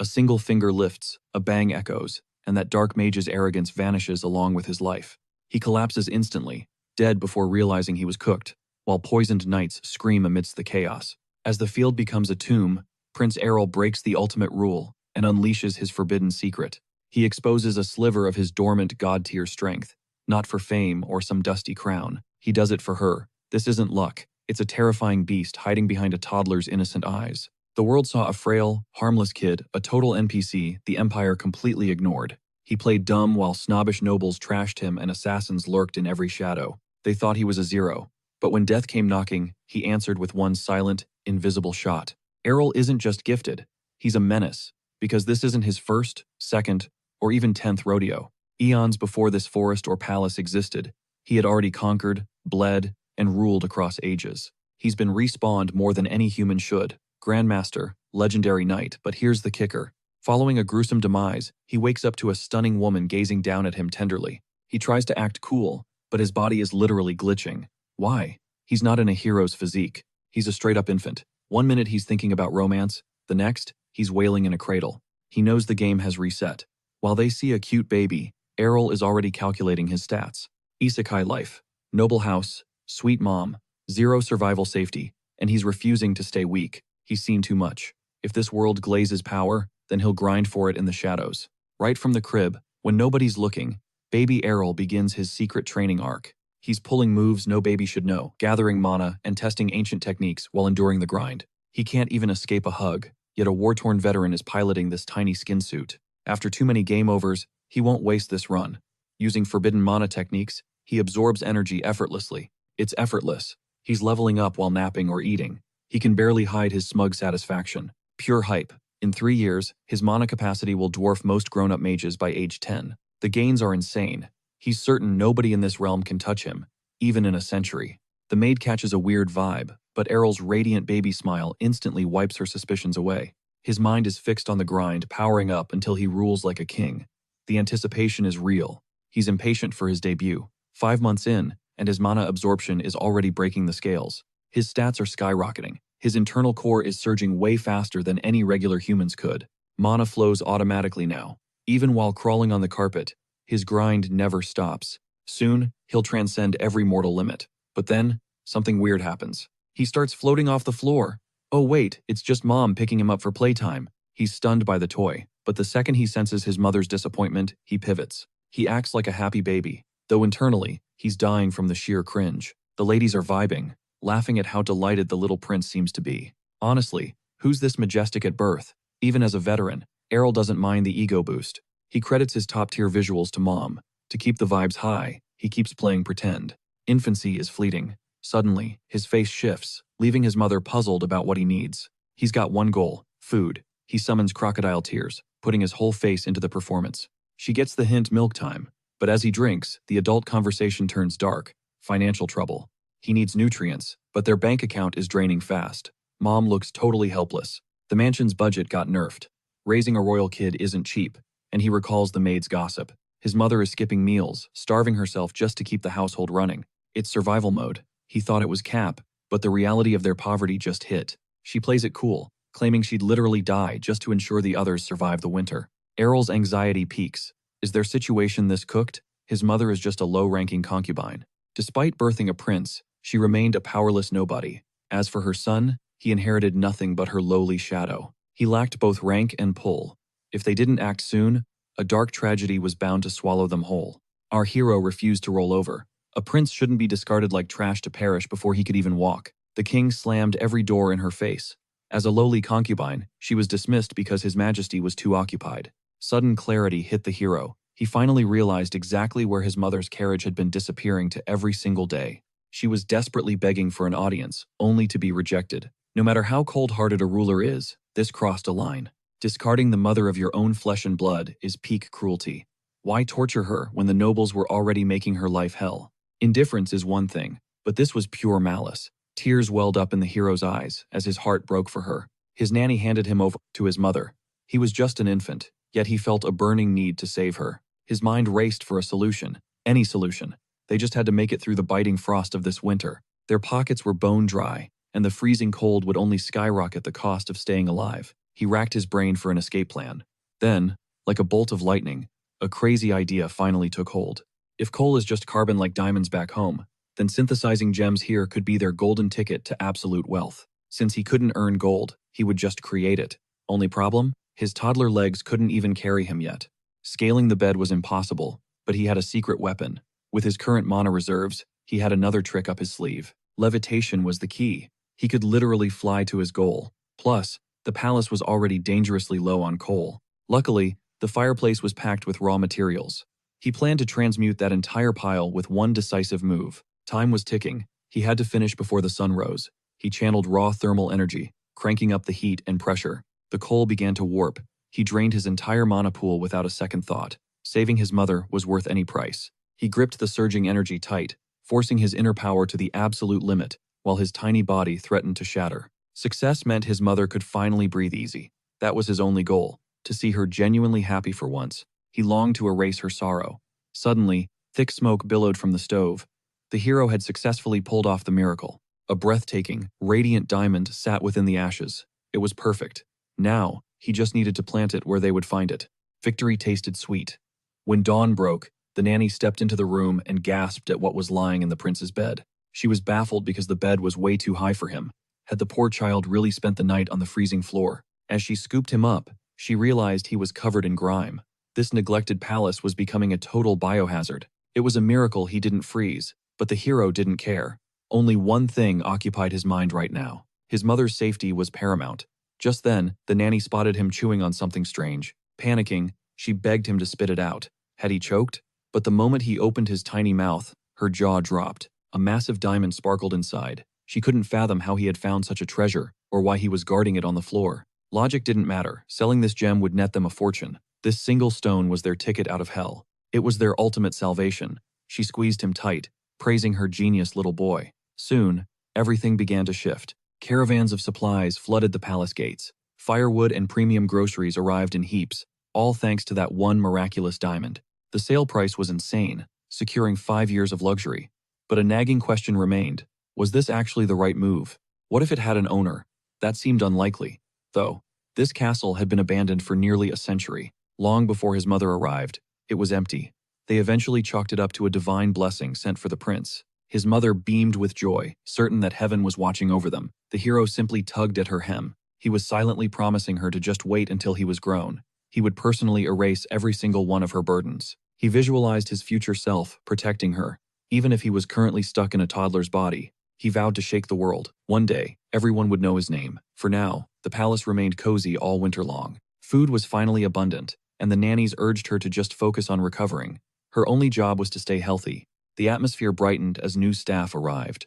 A single finger lifts, a bang echoes, and that dark mage's arrogance vanishes along with his life. He collapses instantly, dead before realizing he was cooked, while poisoned knights scream amidst the chaos. As the field becomes a tomb, Prince Errol breaks the ultimate rule and unleashes his forbidden secret. He exposes a sliver of his dormant god-tier strength, not for fame or some dusty crown. He does it for her. This isn't luck. It's a terrifying beast hiding behind a toddler's innocent eyes. The world saw a frail, harmless kid, a total NPC the Empire completely ignored. He played dumb while snobbish nobles trashed him and assassins lurked in every shadow. They thought he was a zero. But when death came knocking, he answered with one silent, invisible shot. Errol isn't just gifted. He's a menace, because this isn't his first, second, or even 10th rodeo. Eons before this forest or palace existed, he had already conquered, bled, and ruled across ages. He's been respawned more than any human should. Grandmaster, legendary knight, but here's the kicker. Following a gruesome demise, he wakes up to a stunning woman gazing down at him tenderly. He tries to act cool, but his body is literally glitching. Why? He's not in a hero's physique. He's a straight-up infant. One minute he's thinking about romance, the next, he's wailing in a cradle. He knows the game has reset. While they see a cute baby, Errol is already calculating his stats. Isekai life, noble house, sweet mom, zero survival safety, and he's refusing to stay weak. He's seen too much. If this world glazes power, then he'll grind for it in the shadows. Right from the crib, when nobody's looking, baby Errol begins his secret training arc. He's pulling moves no baby should know, gathering mana, and testing ancient techniques while enduring the grind. He can't even escape a hug, yet a war-torn veteran is piloting this tiny skin suit. After too many game overs, he won't waste this run. Using forbidden mana techniques, he absorbs energy effortlessly. It's effortless. He's leveling up while napping or eating. He can barely hide his smug satisfaction. Pure hype. In 3 years, his mana capacity will dwarf most grown-up mages by age 10. The gains are insane. He's certain nobody in this realm can touch him, even in a century. The maid catches a weird vibe, but Errol's radiant baby smile instantly wipes her suspicions away. His mind is fixed on the grind, powering up until he rules like a king. The anticipation is real. He's impatient for his debut. 5 months in, and his mana absorption is already breaking the scales. His stats are skyrocketing. His internal core is surging way faster than any regular humans could. Mana flows automatically now. Even while crawling on the carpet, his grind never stops. Soon, he'll transcend every mortal limit. But then, something weird happens. He starts floating off the floor. Oh wait, it's just mom picking him up for playtime. He's stunned by the toy, but the second he senses his mother's disappointment, he pivots. He acts like a happy baby, though internally, he's dying from the sheer cringe. The ladies are vibing, laughing at how delighted the little prince seems to be. Honestly, who's this majestic at birth? Even as a veteran, Errol doesn't mind the ego boost. He credits his top-tier visuals to mom. To keep the vibes high, he keeps playing pretend. Infancy is fleeting. Suddenly, his face shifts, leaving his mother puzzled about what he needs. He's got one goal, food. He summons crocodile tears, putting his whole face into the performance. She gets the hint milk time, but as he drinks, the adult conversation turns dark. Financial trouble. He needs nutrients, but their bank account is draining fast. Mom looks totally helpless. The mansion's budget got nerfed. Raising a royal kid isn't cheap, and he recalls the maid's gossip. His mother is skipping meals, starving herself just to keep the household running. It's survival mode. He thought it was cap, but the reality of their poverty just hit. She plays it cool, claiming she'd literally die just to ensure the others survive the winter. Errol's anxiety peaks. Is their situation this cooked? His mother is just a low-ranking concubine. Despite birthing a prince, she remained a powerless nobody. As for her son, he inherited nothing but her lowly shadow. He lacked both rank and pull. If they didn't act soon, a dark tragedy was bound to swallow them whole. Our hero refused to roll over. A prince shouldn't be discarded like trash to perish before he could even walk. The king slammed every door in her face. As a lowly concubine, she was dismissed because his majesty was too occupied. Sudden clarity hit the hero. He finally realized exactly where his mother's carriage had been disappearing to every single day. She was desperately begging for an audience, only to be rejected. No matter how cold-hearted a ruler is, this crossed a line. Discarding the mother of your own flesh and blood is peak cruelty. Why torture her when the nobles were already making her life hell? Indifference is one thing, but this was pure malice. Tears welled up in the hero's eyes as his heart broke for her. His nanny handed him over to his mother. He was just an infant, yet he felt a burning need to save her. His mind raced for a solution, any solution. They just had to make it through the biting frost of this winter. Their pockets were bone dry, and the freezing cold would only skyrocket the cost of staying alive. He racked his brain for an escape plan. Then, like a bolt of lightning, a crazy idea finally took hold. If coal is just carbon like diamonds back home, then synthesizing gems here could be their golden ticket to absolute wealth. Since he couldn't earn gold, he would just create it. Only problem? His toddler legs couldn't even carry him yet. Scaling the bed was impossible, but he had a secret weapon. With his current mana reserves, he had another trick up his sleeve. Levitation was the key. He could literally fly to his goal. Plus, the palace was already dangerously low on coal. Luckily, the fireplace was packed with raw materials. He planned to transmute that entire pile with one decisive move. Time was ticking. He had to finish before the sun rose. He channeled raw thermal energy, cranking up the heat and pressure. The coal began to warp. He drained his entire mana pool without a second thought. Saving his mother was worth any price. He gripped the surging energy tight, forcing his inner power to the absolute limit, while his tiny body threatened to shatter. Success meant his mother could finally breathe easy. That was his only goal, to see her genuinely happy for once. He longed to erase her sorrow. Suddenly, thick smoke billowed from the stove. The hero had successfully pulled off the miracle. A breathtaking, radiant diamond sat within the ashes. It was perfect. Now, he just needed to plant it where they would find it. Victory tasted sweet. When dawn broke, the nanny stepped into the room and gasped at what was lying in the prince's bed. She was baffled because the bed was way too high for him. Had the poor child really spent the night on the freezing floor? As she scooped him up, she realized he was covered in grime. This neglected palace was becoming a total biohazard. It was a miracle he didn't freeze, but the hero didn't care. Only one thing occupied his mind right now. His mother's safety was paramount. Just then, the nanny spotted him chewing on something strange. Panicking, she begged him to spit it out. Had he choked? But the moment he opened his tiny mouth, her jaw dropped. A massive diamond sparkled inside. She couldn't fathom how he had found such a treasure, or why he was guarding it on the floor. Logic didn't matter. Selling this gem would net them a fortune. This single stone was their ticket out of hell. It was their ultimate salvation. She squeezed him tight, praising her genius little boy. Soon, everything began to shift. Caravans of supplies flooded the palace gates. Firewood and premium groceries arrived in heaps, all thanks to that one miraculous diamond. The sale price was insane, securing 5 years of luxury. But a nagging question remained. Was this actually the right move? What if it had an owner? That seemed unlikely. Though, this castle had been abandoned for nearly a century. Long before his mother arrived, it was empty. They eventually chalked it up to a divine blessing sent for the prince. His mother beamed with joy, certain that heaven was watching over them. The hero simply tugged at her hem. He was silently promising her to just wait until he was grown. He would personally erase every single one of her burdens. He visualized his future self, protecting her. Even if he was currently stuck in a toddler's body, he vowed to shake the world. One day, everyone would know his name. For now, the palace remained cozy all winter long. Food was finally abundant, and the nannies urged her to just focus on recovering. Her only job was to stay healthy. The atmosphere brightened as new staff arrived.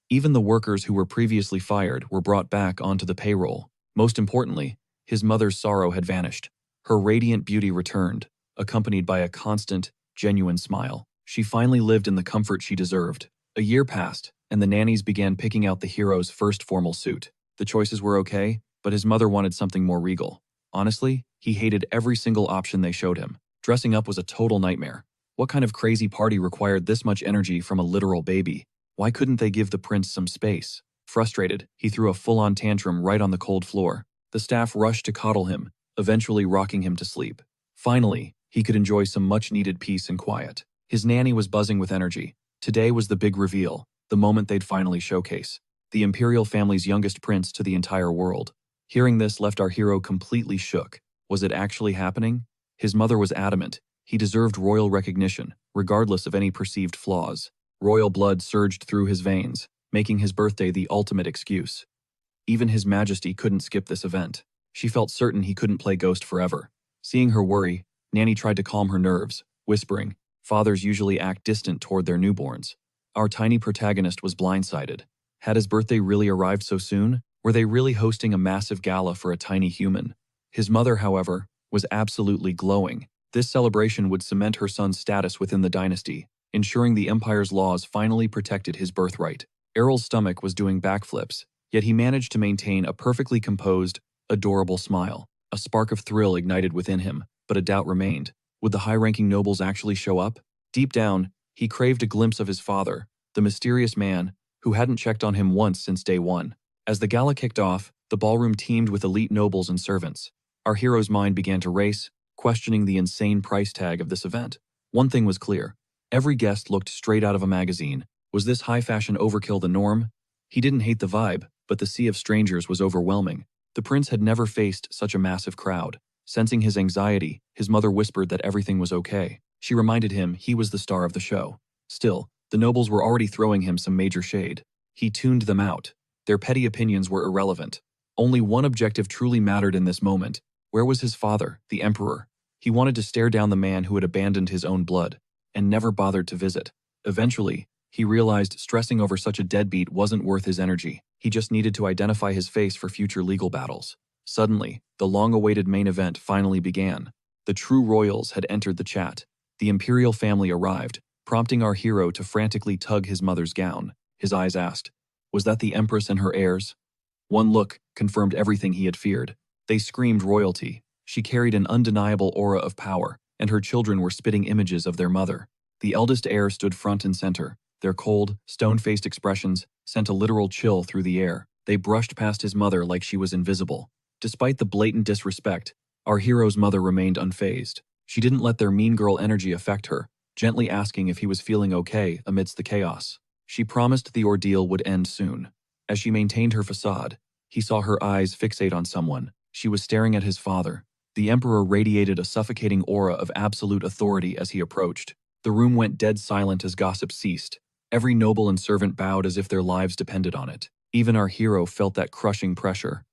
Even the workers who were previously fired were brought back onto the payroll. Most importantly, his mother's sorrow had vanished. Her radiant beauty returned, accompanied by a constant, genuine smile. She finally lived in the comfort she deserved. A year passed, and the nannies began picking out the hero's first formal suit. The choices were okay, but his mother wanted something more regal. Honestly, he hated every single option they showed him. Dressing up was a total nightmare. What kind of crazy party required this much energy from a literal baby? Why couldn't they give the prince some space? Frustrated, he threw a full-on tantrum right on the cold floor. The staff rushed to coddle him, eventually rocking him to sleep. Finally, he could enjoy some much-needed peace and quiet. His nanny was buzzing with energy. Today was the big reveal, the moment they'd finally showcase the imperial family's youngest prince to the entire world. Hearing this left our hero completely shook. Was it actually happening? His mother was adamant. He deserved royal recognition, regardless of any perceived flaws. Royal blood surged through his veins, making his birthday the ultimate excuse. Even His Majesty couldn't skip this event. She felt certain he couldn't play ghost forever. Seeing her worry, Nanny tried to calm her nerves, whispering, "Fathers usually act distant toward their newborns." Our tiny protagonist was blindsided. Had his birthday really arrived so soon? Were they really hosting a massive gala for a tiny human? His mother, however, was absolutely glowing. This celebration would cement her son's status within the dynasty, ensuring the empire's laws finally protected his birthright. Errol's stomach was doing backflips, yet he managed to maintain a perfectly composed, adorable smile. A spark of thrill ignited within him, but a doubt remained. Would the high-ranking nobles actually show up? Deep down, he craved a glimpse of his father, the mysterious man who hadn't checked on him once since day one. As the gala kicked off, the ballroom teemed with elite nobles and servants. Our hero's mind began to race, questioning the insane price tag of this event. One thing was clear. Every guest looked straight out of a magazine. Was this high-fashion overkill the norm? He didn't hate the vibe, but the sea of strangers was overwhelming. The prince had never faced such a massive crowd. Sensing his anxiety, his mother whispered that everything was okay. She reminded him he was the star of the show. Still, the nobles were already throwing him some major shade. He tuned them out. Their petty opinions were irrelevant. Only one objective truly mattered in this moment. Where was his father, the emperor? He wanted to stare down the man who had abandoned his own blood and never bothered to visit. Eventually, he realized stressing over such a deadbeat wasn't worth his energy. He just needed to identify his face for future legal battles. Suddenly, the long-awaited main event finally began. The true royals had entered the chat. The imperial family arrived, prompting our hero to frantically tug his mother's gown. His eyes asked, was that the empress and her heirs? One look confirmed everything he had feared. They screamed royalty. She carried an undeniable aura of power, and her children were spitting images of their mother. The eldest heir stood front and center. Their cold, stone-faced expressions sent a literal chill through the air. They brushed past his mother like she was invisible. Despite the blatant disrespect, our hero's mother remained unfazed. She didn't let their mean girl energy affect her, gently asking if he was feeling okay amidst the chaos. She promised the ordeal would end soon. As she maintained her facade, he saw her eyes fixate on someone. She was staring at his father. The emperor radiated a suffocating aura of absolute authority as he approached. The room went dead silent as gossip ceased. Every noble and servant bowed as if their lives depended on it. Even our hero felt that crushing pressure.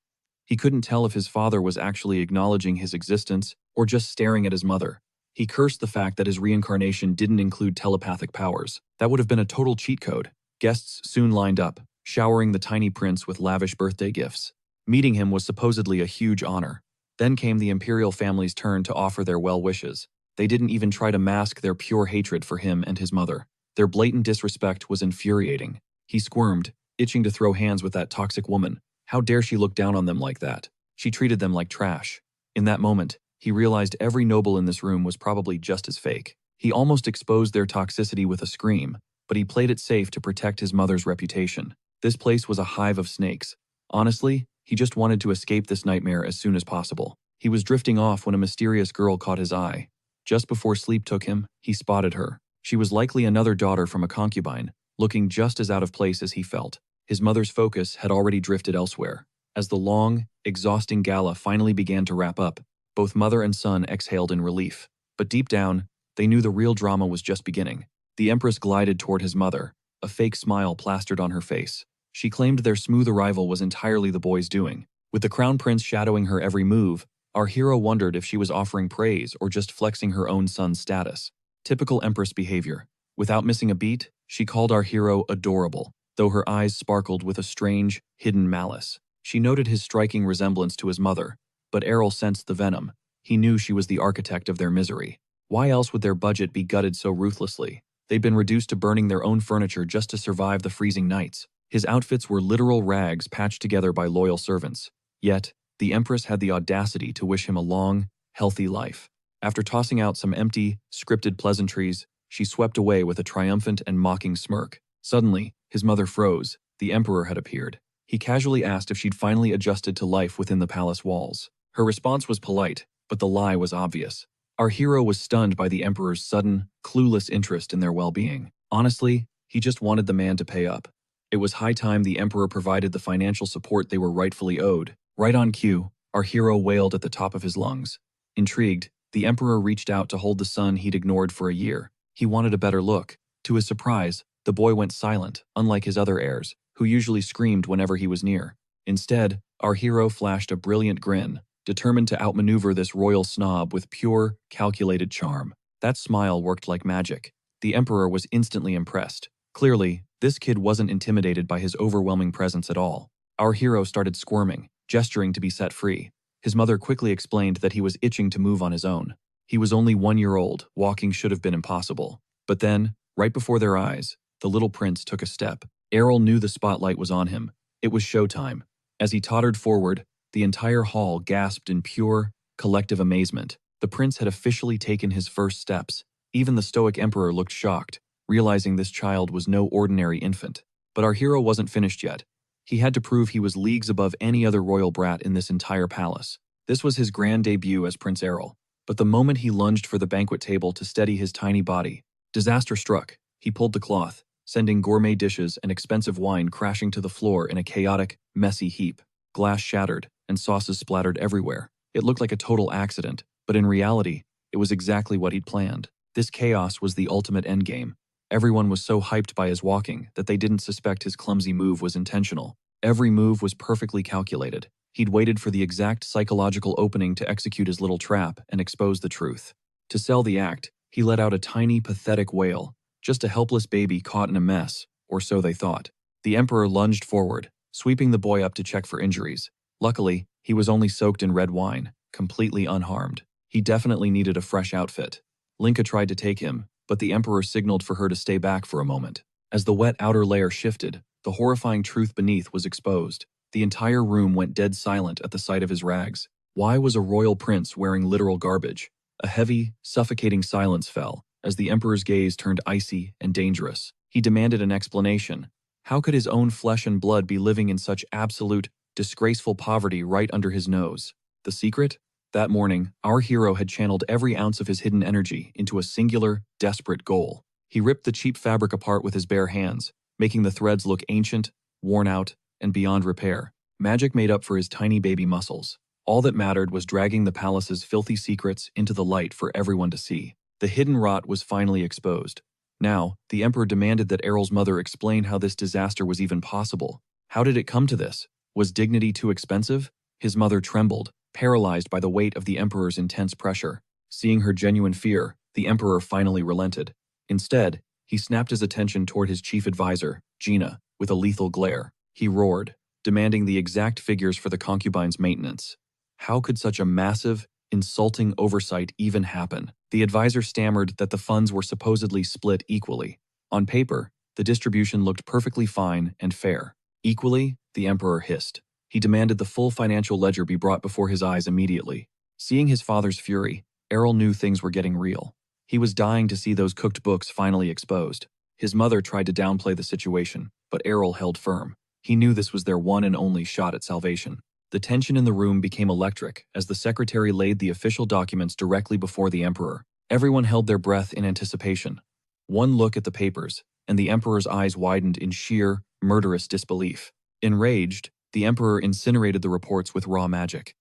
He couldn't tell if his father was actually acknowledging his existence or just staring at his mother. He cursed the fact that his reincarnation didn't include telepathic powers. That would have been a total cheat code. Guests soon lined up, showering the tiny prince with lavish birthday gifts. Meeting him was supposedly a huge honor. Then came the imperial family's turn to offer their well wishes. They didn't even try to mask their pure hatred for him and his mother. Their blatant disrespect was infuriating. He squirmed, itching to throw hands with that toxic woman. How dare she look down on them like that? She treated them like trash. In that moment, he realized every noble in this room was probably just as fake. He almost exposed their toxicity with a scream, but he played it safe to protect his mother's reputation. This place was a hive of snakes. Honestly, he just wanted to escape this nightmare as soon as possible. He was drifting off when a mysterious girl caught his eye. Just before sleep took him, he spotted her. She was likely another daughter from a concubine, looking just as out of place as he felt. His mother's focus had already drifted elsewhere. As the long, exhausting gala finally began to wrap up, both mother and son exhaled in relief. But deep down, they knew the real drama was just beginning. The empress glided toward his mother, a fake smile plastered on her face. She claimed their smooth arrival was entirely the boy's doing. With the crown prince shadowing her every move, our hero wondered if she was offering praise or just flexing her own son's status. Typical empress behavior. Without missing a beat, she called our hero adorable, though her eyes sparkled with a strange, hidden malice. She noted his striking resemblance to his mother, but Errol sensed the venom. He knew she was the architect of their misery. Why else would their budget be gutted so ruthlessly? They'd been reduced to burning their own furniture just to survive the freezing nights. His outfits were literal rags patched together by loyal servants. Yet, the empress had the audacity to wish him a long, healthy life. After tossing out some empty, scripted pleasantries, she swept away with a triumphant and mocking smirk. Suddenly, his mother froze. The emperor had appeared. He casually asked if she'd finally adjusted to life within the palace walls. Her response was polite, but the lie was obvious. Our hero was stunned by the emperor's sudden, clueless interest in their well-being. Honestly, he just wanted the man to pay up. It was high time the emperor provided the financial support they were rightfully owed. Right on cue, our hero wailed at the top of his lungs. Intrigued, the emperor reached out to hold the son he'd ignored for a year. He wanted a better look. To his surprise, the boy went silent, unlike his other heirs, who usually screamed whenever he was near. Instead, our hero flashed a brilliant grin, determined to outmaneuver this royal snob with pure, calculated charm. That smile worked like magic. The emperor was instantly impressed. Clearly, this kid wasn't intimidated by his overwhelming presence at all. Our hero started squirming, gesturing to be set free. His mother quickly explained that he was itching to move on his own. He was only 1 year old, walking should have been impossible. But then, right before their eyes, the little prince took a step. Errol knew the spotlight was on him. It was showtime. As he tottered forward, the entire hall gasped in pure, collective amazement. The prince had officially taken his first steps. Even the stoic emperor looked shocked, realizing this child was no ordinary infant. But our hero wasn't finished yet. He had to prove he was leagues above any other royal brat in this entire palace. This was his grand debut as Prince Errol. But the moment he lunged for the banquet table to steady his tiny body, disaster struck. He pulled the cloth, sending gourmet dishes and expensive wine crashing to the floor in a chaotic, messy heap. Glass shattered, and sauces splattered everywhere. It looked like a total accident, but in reality, it was exactly what he'd planned. This chaos was the ultimate endgame. Everyone was so hyped by his walking that they didn't suspect his clumsy move was intentional. Every move was perfectly calculated. He'd waited for the exact psychological opening to execute his little trap and expose the truth. To sell the act, he let out a tiny, pathetic wail, just a helpless baby caught in a mess, or so they thought. The Emperor lunged forward, sweeping the boy up to check for injuries. Luckily, he was only soaked in red wine, completely unharmed. He definitely needed a fresh outfit. Linka tried to take him, but the Emperor signaled for her to stay back for a moment. As the wet outer layer shifted, the horrifying truth beneath was exposed. The entire room went dead silent at the sight of his rags. Why was a royal prince wearing literal garbage? A heavy, suffocating silence fell, as the Emperor's gaze turned icy and dangerous. He demanded an explanation. How could his own flesh and blood be living in such absolute, disgraceful poverty right under his nose? The secret? That morning, our hero had channeled every ounce of his hidden energy into a singular, desperate goal. He ripped the cheap fabric apart with his bare hands, making the threads look ancient, worn out, and beyond repair. Magic made up for his tiny baby muscles. All that mattered was dragging the palace's filthy secrets into the light for everyone to see. The hidden rot was finally exposed. Now, the Emperor demanded that Errol's mother explain how this disaster was even possible. How did it come to this? Was dignity too expensive? His mother trembled, paralyzed by the weight of the Emperor's intense pressure. Seeing her genuine fear, the Emperor finally relented. Instead, he snapped his attention toward his chief advisor, Gina, with a lethal glare. He roared, demanding the exact figures for the concubine's maintenance. How could such a massive, insulting oversight even happen? The advisor stammered that the funds were supposedly split equally. On paper, the distribution looked perfectly fine and fair. Equally, the Emperor hissed. He demanded the full financial ledger be brought before his eyes immediately. Seeing his father's fury, Errol knew things were getting real. He was dying to see those cooked books finally exposed. His mother tried to downplay the situation, but Errol held firm. He knew this was their one and only shot at salvation. The tension in the room became electric as the secretary laid the official documents directly before the Emperor. Everyone held their breath in anticipation. One look at the papers, and the Emperor's eyes widened in sheer, murderous disbelief. Enraged, the Emperor incinerated the reports with raw magic.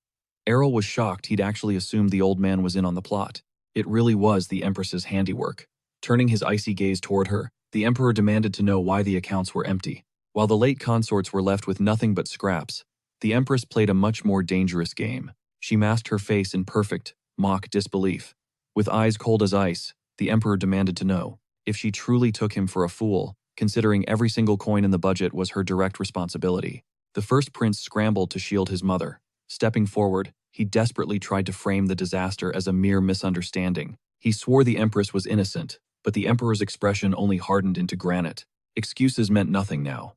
Errol was shocked he'd actually assumed the old man was in on the plot. It really was the Empress's handiwork. Turning his icy gaze toward her, the Emperor demanded to know why the accounts were empty. While the late consorts were left with nothing but scraps, the Empress played a much more dangerous game. She masked her face in perfect, mock disbelief. With eyes cold as ice, the Emperor demanded to know if she truly took him for a fool, considering every single coin in the budget was her direct responsibility. The first prince scrambled to shield his mother. Stepping forward, he desperately tried to frame the disaster as a mere misunderstanding. He swore the Empress was innocent, but the Emperor's expression only hardened into granite. Excuses meant nothing now.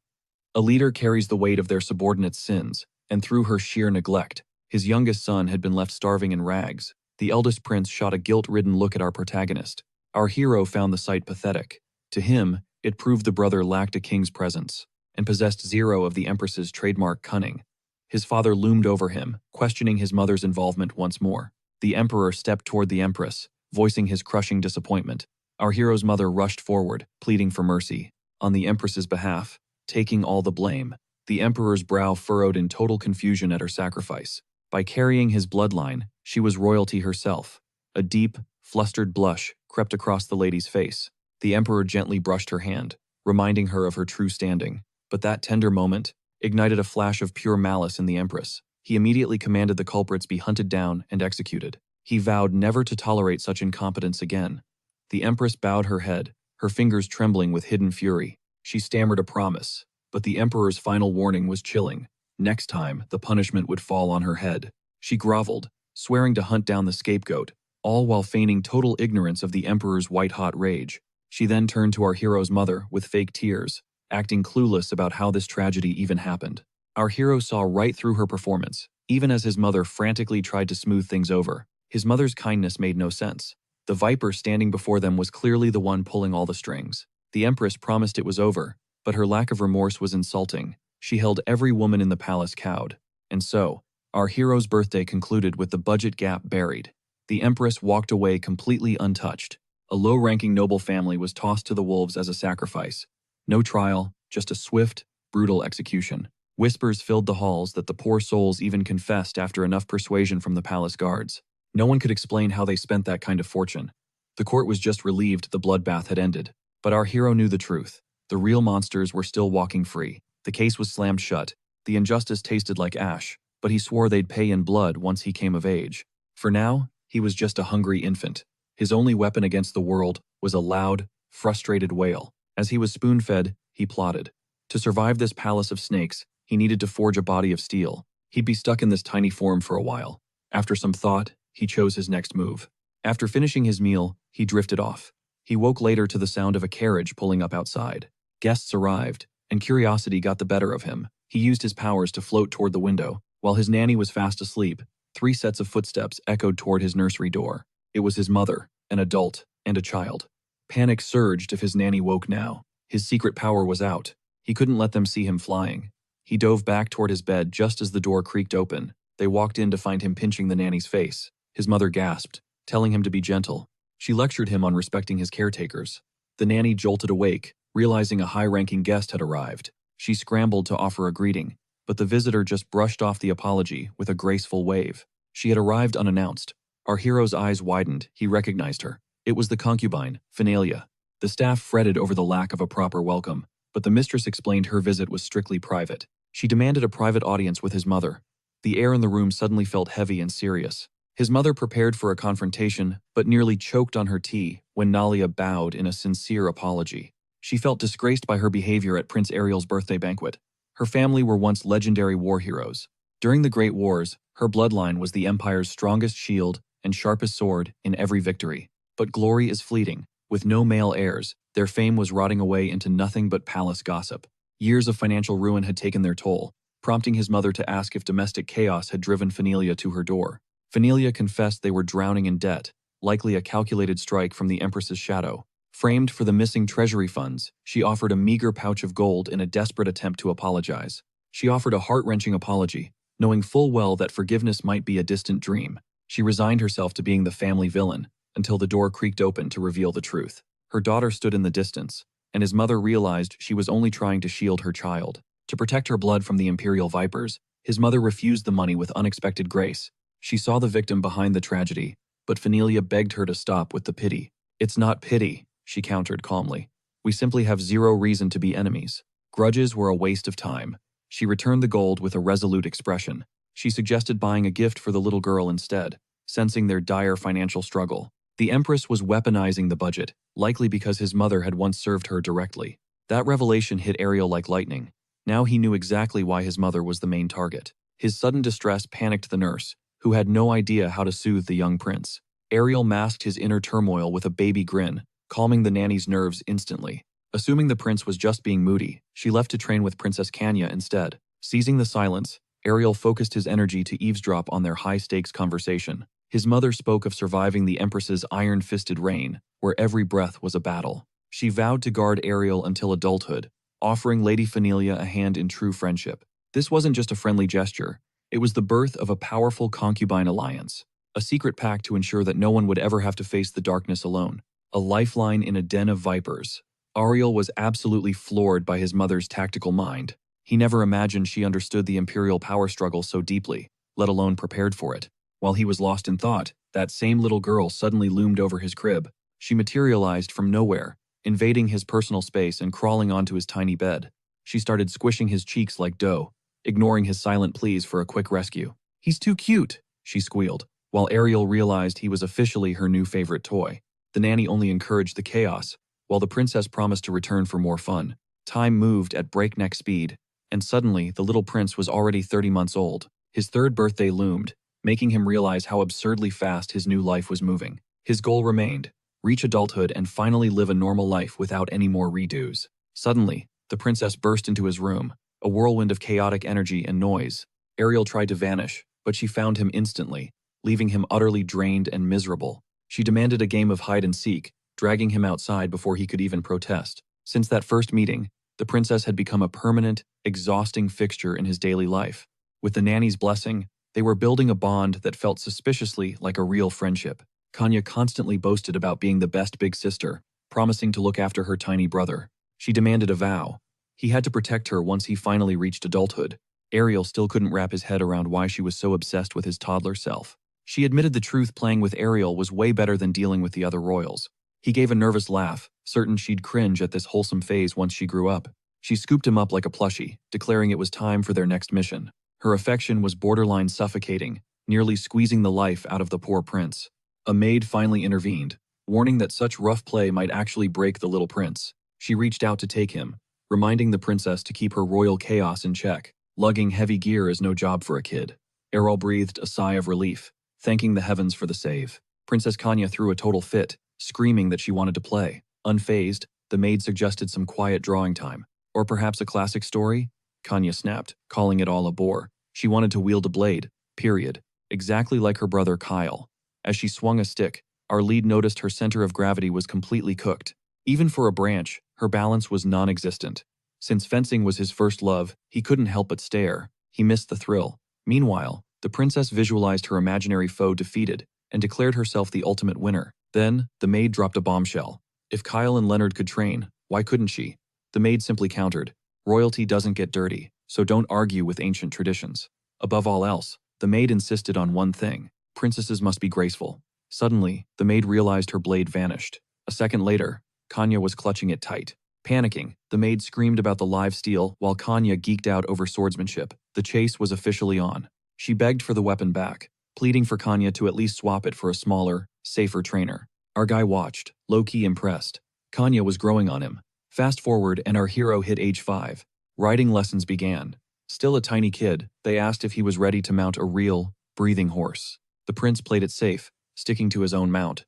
A leader carries the weight of their subordinates' sins, and through her sheer neglect, his youngest son had been left starving in rags. The eldest prince shot a guilt-ridden look at our protagonist. Our hero found the sight pathetic. To him, it proved the brother lacked a king's presence, and possessed zero of the Empress's trademark cunning. His father loomed over him, questioning his mother's involvement once more. The Emperor stepped toward the Empress, voicing his crushing disappointment. Our hero's mother rushed forward, pleading for mercy. On the Empress's behalf, taking all the blame, the Emperor's brow furrowed in total confusion at her sacrifice. By carrying his bloodline, she was royalty herself. A deep, flustered blush crept across the lady's face. The Emperor gently brushed her hand, reminding her of her true standing. But that tender moment ignited a flash of pure malice in the Empress. He immediately commanded the culprits be hunted down and executed. He vowed never to tolerate such incompetence again. The Empress bowed her head, her fingers trembling with hidden fury. She stammered a promise, but the Emperor's final warning was chilling. Next time, the punishment would fall on her head. She groveled, swearing to hunt down the scapegoat, all while feigning total ignorance of the Emperor's white-hot rage. She then turned to our hero's mother with fake tears, acting clueless about how this tragedy even happened. Our hero saw right through her performance, even as his mother frantically tried to smooth things over. His mother's kindness made no sense. The viper standing before them was clearly the one pulling all the strings. The Empress promised it was over, but her lack of remorse was insulting. She held every woman in the palace cowed. And so, our hero's birthday concluded with the budget gap buried. The Empress walked away completely untouched. A low-ranking noble family was tossed to the wolves as a sacrifice. No trial, just a swift, brutal execution. Whispers filled the halls that the poor souls even confessed after enough persuasion from the palace guards. No one could explain how they spent that kind of fortune. The court was just relieved the bloodbath had ended. But our hero knew the truth. The real monsters were still walking free. The case was slammed shut. The injustice tasted like ash, but he swore they'd pay in blood once he came of age. For now, he was just a hungry infant. His only weapon against the world was a loud, frustrated wail. As he was spoon-fed, he plotted. To survive this palace of snakes, he needed to forge a body of steel. He'd be stuck in this tiny form for a while. After some thought, he chose his next move. After finishing his meal, he drifted off. He woke later to the sound of a carriage pulling up outside. Guests arrived, and curiosity got the better of him. He used his powers to float toward the window. While his nanny was fast asleep, 3 sets of footsteps echoed toward his nursery door. It was his mother, an adult, and a child. Panic surged if his nanny woke now. His secret power was out. He couldn't let them see him flying. He dove back toward his bed just as the door creaked open. They walked in to find him pinching the nanny's face. His mother gasped, telling him to be gentle. She lectured him on respecting his caretakers. The nanny jolted awake, realizing a high-ranking guest had arrived. She scrambled to offer a greeting, but the visitor just brushed off the apology with a graceful wave. She had arrived unannounced. Our hero's eyes widened. He recognized her. It was the concubine, Finalia. The staff fretted over the lack of a proper welcome, but the mistress explained her visit was strictly private. She demanded a private audience with his mother. The air in the room suddenly felt heavy and serious. His mother prepared for a confrontation, but nearly choked on her tea when Nalia bowed in a sincere apology. She felt disgraced by her behavior at Prince Ariel's birthday banquet. Her family were once legendary war heroes. During the Great Wars, her bloodline was the Empire's strongest shield and sharpest sword in every victory. But glory is fleeting. With no male heirs, their fame was rotting away into nothing but palace gossip. Years of financial ruin had taken their toll, prompting his mother to ask if domestic chaos had driven Finalia to her door. Finalia confessed they were drowning in debt, likely a calculated strike from the Empress's shadow. Framed for the missing treasury funds, she offered a meager pouch of gold in a desperate attempt to apologize. She offered a heart-wrenching apology, knowing full well that forgiveness might be a distant dream. She resigned herself to being the family villain, until the door creaked open to reveal the truth. Her daughter stood in the distance, and his mother realized she was only trying to shield her child. To protect her blood from the imperial vipers, his mother refused the money with unexpected grace. She saw the victim behind the tragedy, but Finalia begged her to stop with the pity. "It's not pity," she countered calmly. "We simply have zero reason to be enemies. Grudges were a waste of time." She returned the gold with a resolute expression. She suggested buying a gift for the little girl instead, sensing their dire financial struggle. The Empress was weaponizing the budget, likely because his mother had once served her directly. That revelation hit Ariel like lightning. Now he knew exactly why his mother was the main target. His sudden distress panicked the nurse, who had no idea how to soothe the young prince. Ariel masked his inner turmoil with a baby grin, calming the nanny's nerves instantly. Assuming the prince was just being moody, she left to train with Princess Kanya instead. Seizing the silence, Ariel focused his energy to eavesdrop on their high-stakes conversation. His mother spoke of surviving the Empress's iron-fisted reign, where every breath was a battle. She vowed to guard Ariel until adulthood, offering Lady Finalia a hand in true friendship. This wasn't just a friendly gesture. It was the birth of a powerful concubine alliance, a secret pact to ensure that no one would ever have to face the darkness alone. A lifeline in a den of vipers. Ariel was absolutely floored by his mother's tactical mind. He never imagined she understood the imperial power struggle so deeply, let alone prepared for it. While he was lost in thought, that same little girl suddenly loomed over his crib. She materialized from nowhere, invading his personal space and crawling onto his tiny bed. She started squishing his cheeks like dough, ignoring his silent pleas for a quick rescue. "He's too cute," she squealed, while Ariel realized he was officially her new favorite toy. The nanny only encouraged the chaos, while the princess promised to return for more fun. Time moved at breakneck speed, and suddenly the little prince was already 30 months old. His 3rd birthday loomed, making him realize how absurdly fast his new life was moving. His goal remained: reach adulthood and finally live a normal life without any more redos. Suddenly, the princess burst into his room, a whirlwind of chaotic energy and noise. Ariel tried to vanish, but she found him instantly, leaving him utterly drained and miserable. She demanded a game of hide-and-seek, dragging him outside before he could even protest. Since that first meeting, The princess had become a permanent, exhausting fixture in his daily life. With the nanny's blessing, they were building a bond that felt suspiciously like a real friendship. Kanya constantly boasted about being the best big sister, promising to look after her tiny brother. She demanded a vow. He had to protect her once he finally reached adulthood. Ariel still couldn't wrap his head around why she was so obsessed with his toddler self. She admitted the truth, playing with Ariel was way better than dealing with the other royals. He gave a nervous laugh, certain she'd cringe at this wholesome phase once she grew up. She scooped him up like a plushie, declaring it was time for their next mission. Her affection was borderline suffocating, nearly squeezing the life out of the poor prince. A maid finally intervened, warning that such rough play might actually break the little prince. She reached out to take him, reminding the princess to keep her royal chaos in check. Lugging heavy gear is no job for a kid. Errol breathed a sigh of relief, thanking the heavens for the save. Princess Kanya threw a total fit, screaming that she wanted to play. Unfazed, the maid suggested some quiet drawing time. Or perhaps a classic story? Kanya snapped, calling it all a bore. She wanted to wield a blade, period. Exactly like her brother Kyle. As she swung a stick, our lead noticed her center of gravity was completely cooked. Even for a branch, her balance was non-existent. Since fencing was his first love, he couldn't help but stare. He missed the thrill. Meanwhile, the princess visualized her imaginary foe defeated and declared herself the ultimate winner. Then, the maid dropped a bombshell. If Kyle and Leonard could train, why couldn't she? The maid simply countered, "Royalty doesn't get dirty, so don't argue with ancient traditions." Above all else, the maid insisted on one thing: princesses must be graceful. Suddenly, the maid realized her blade vanished. A second later, Kanya was clutching it tight. Panicking, the maid screamed about the live steel while Kanya geeked out over swordsmanship. The chase was officially on. She begged for the weapon back, pleading for Kanya to at least swap it for a smaller, safer trainer. Our guy watched, low-key impressed. Kanya was growing on him. Fast forward and our hero hit age 5. Riding lessons began. Still a tiny kid, they asked if he was ready to mount a real, breathing horse. The prince played it safe, sticking to his own mount.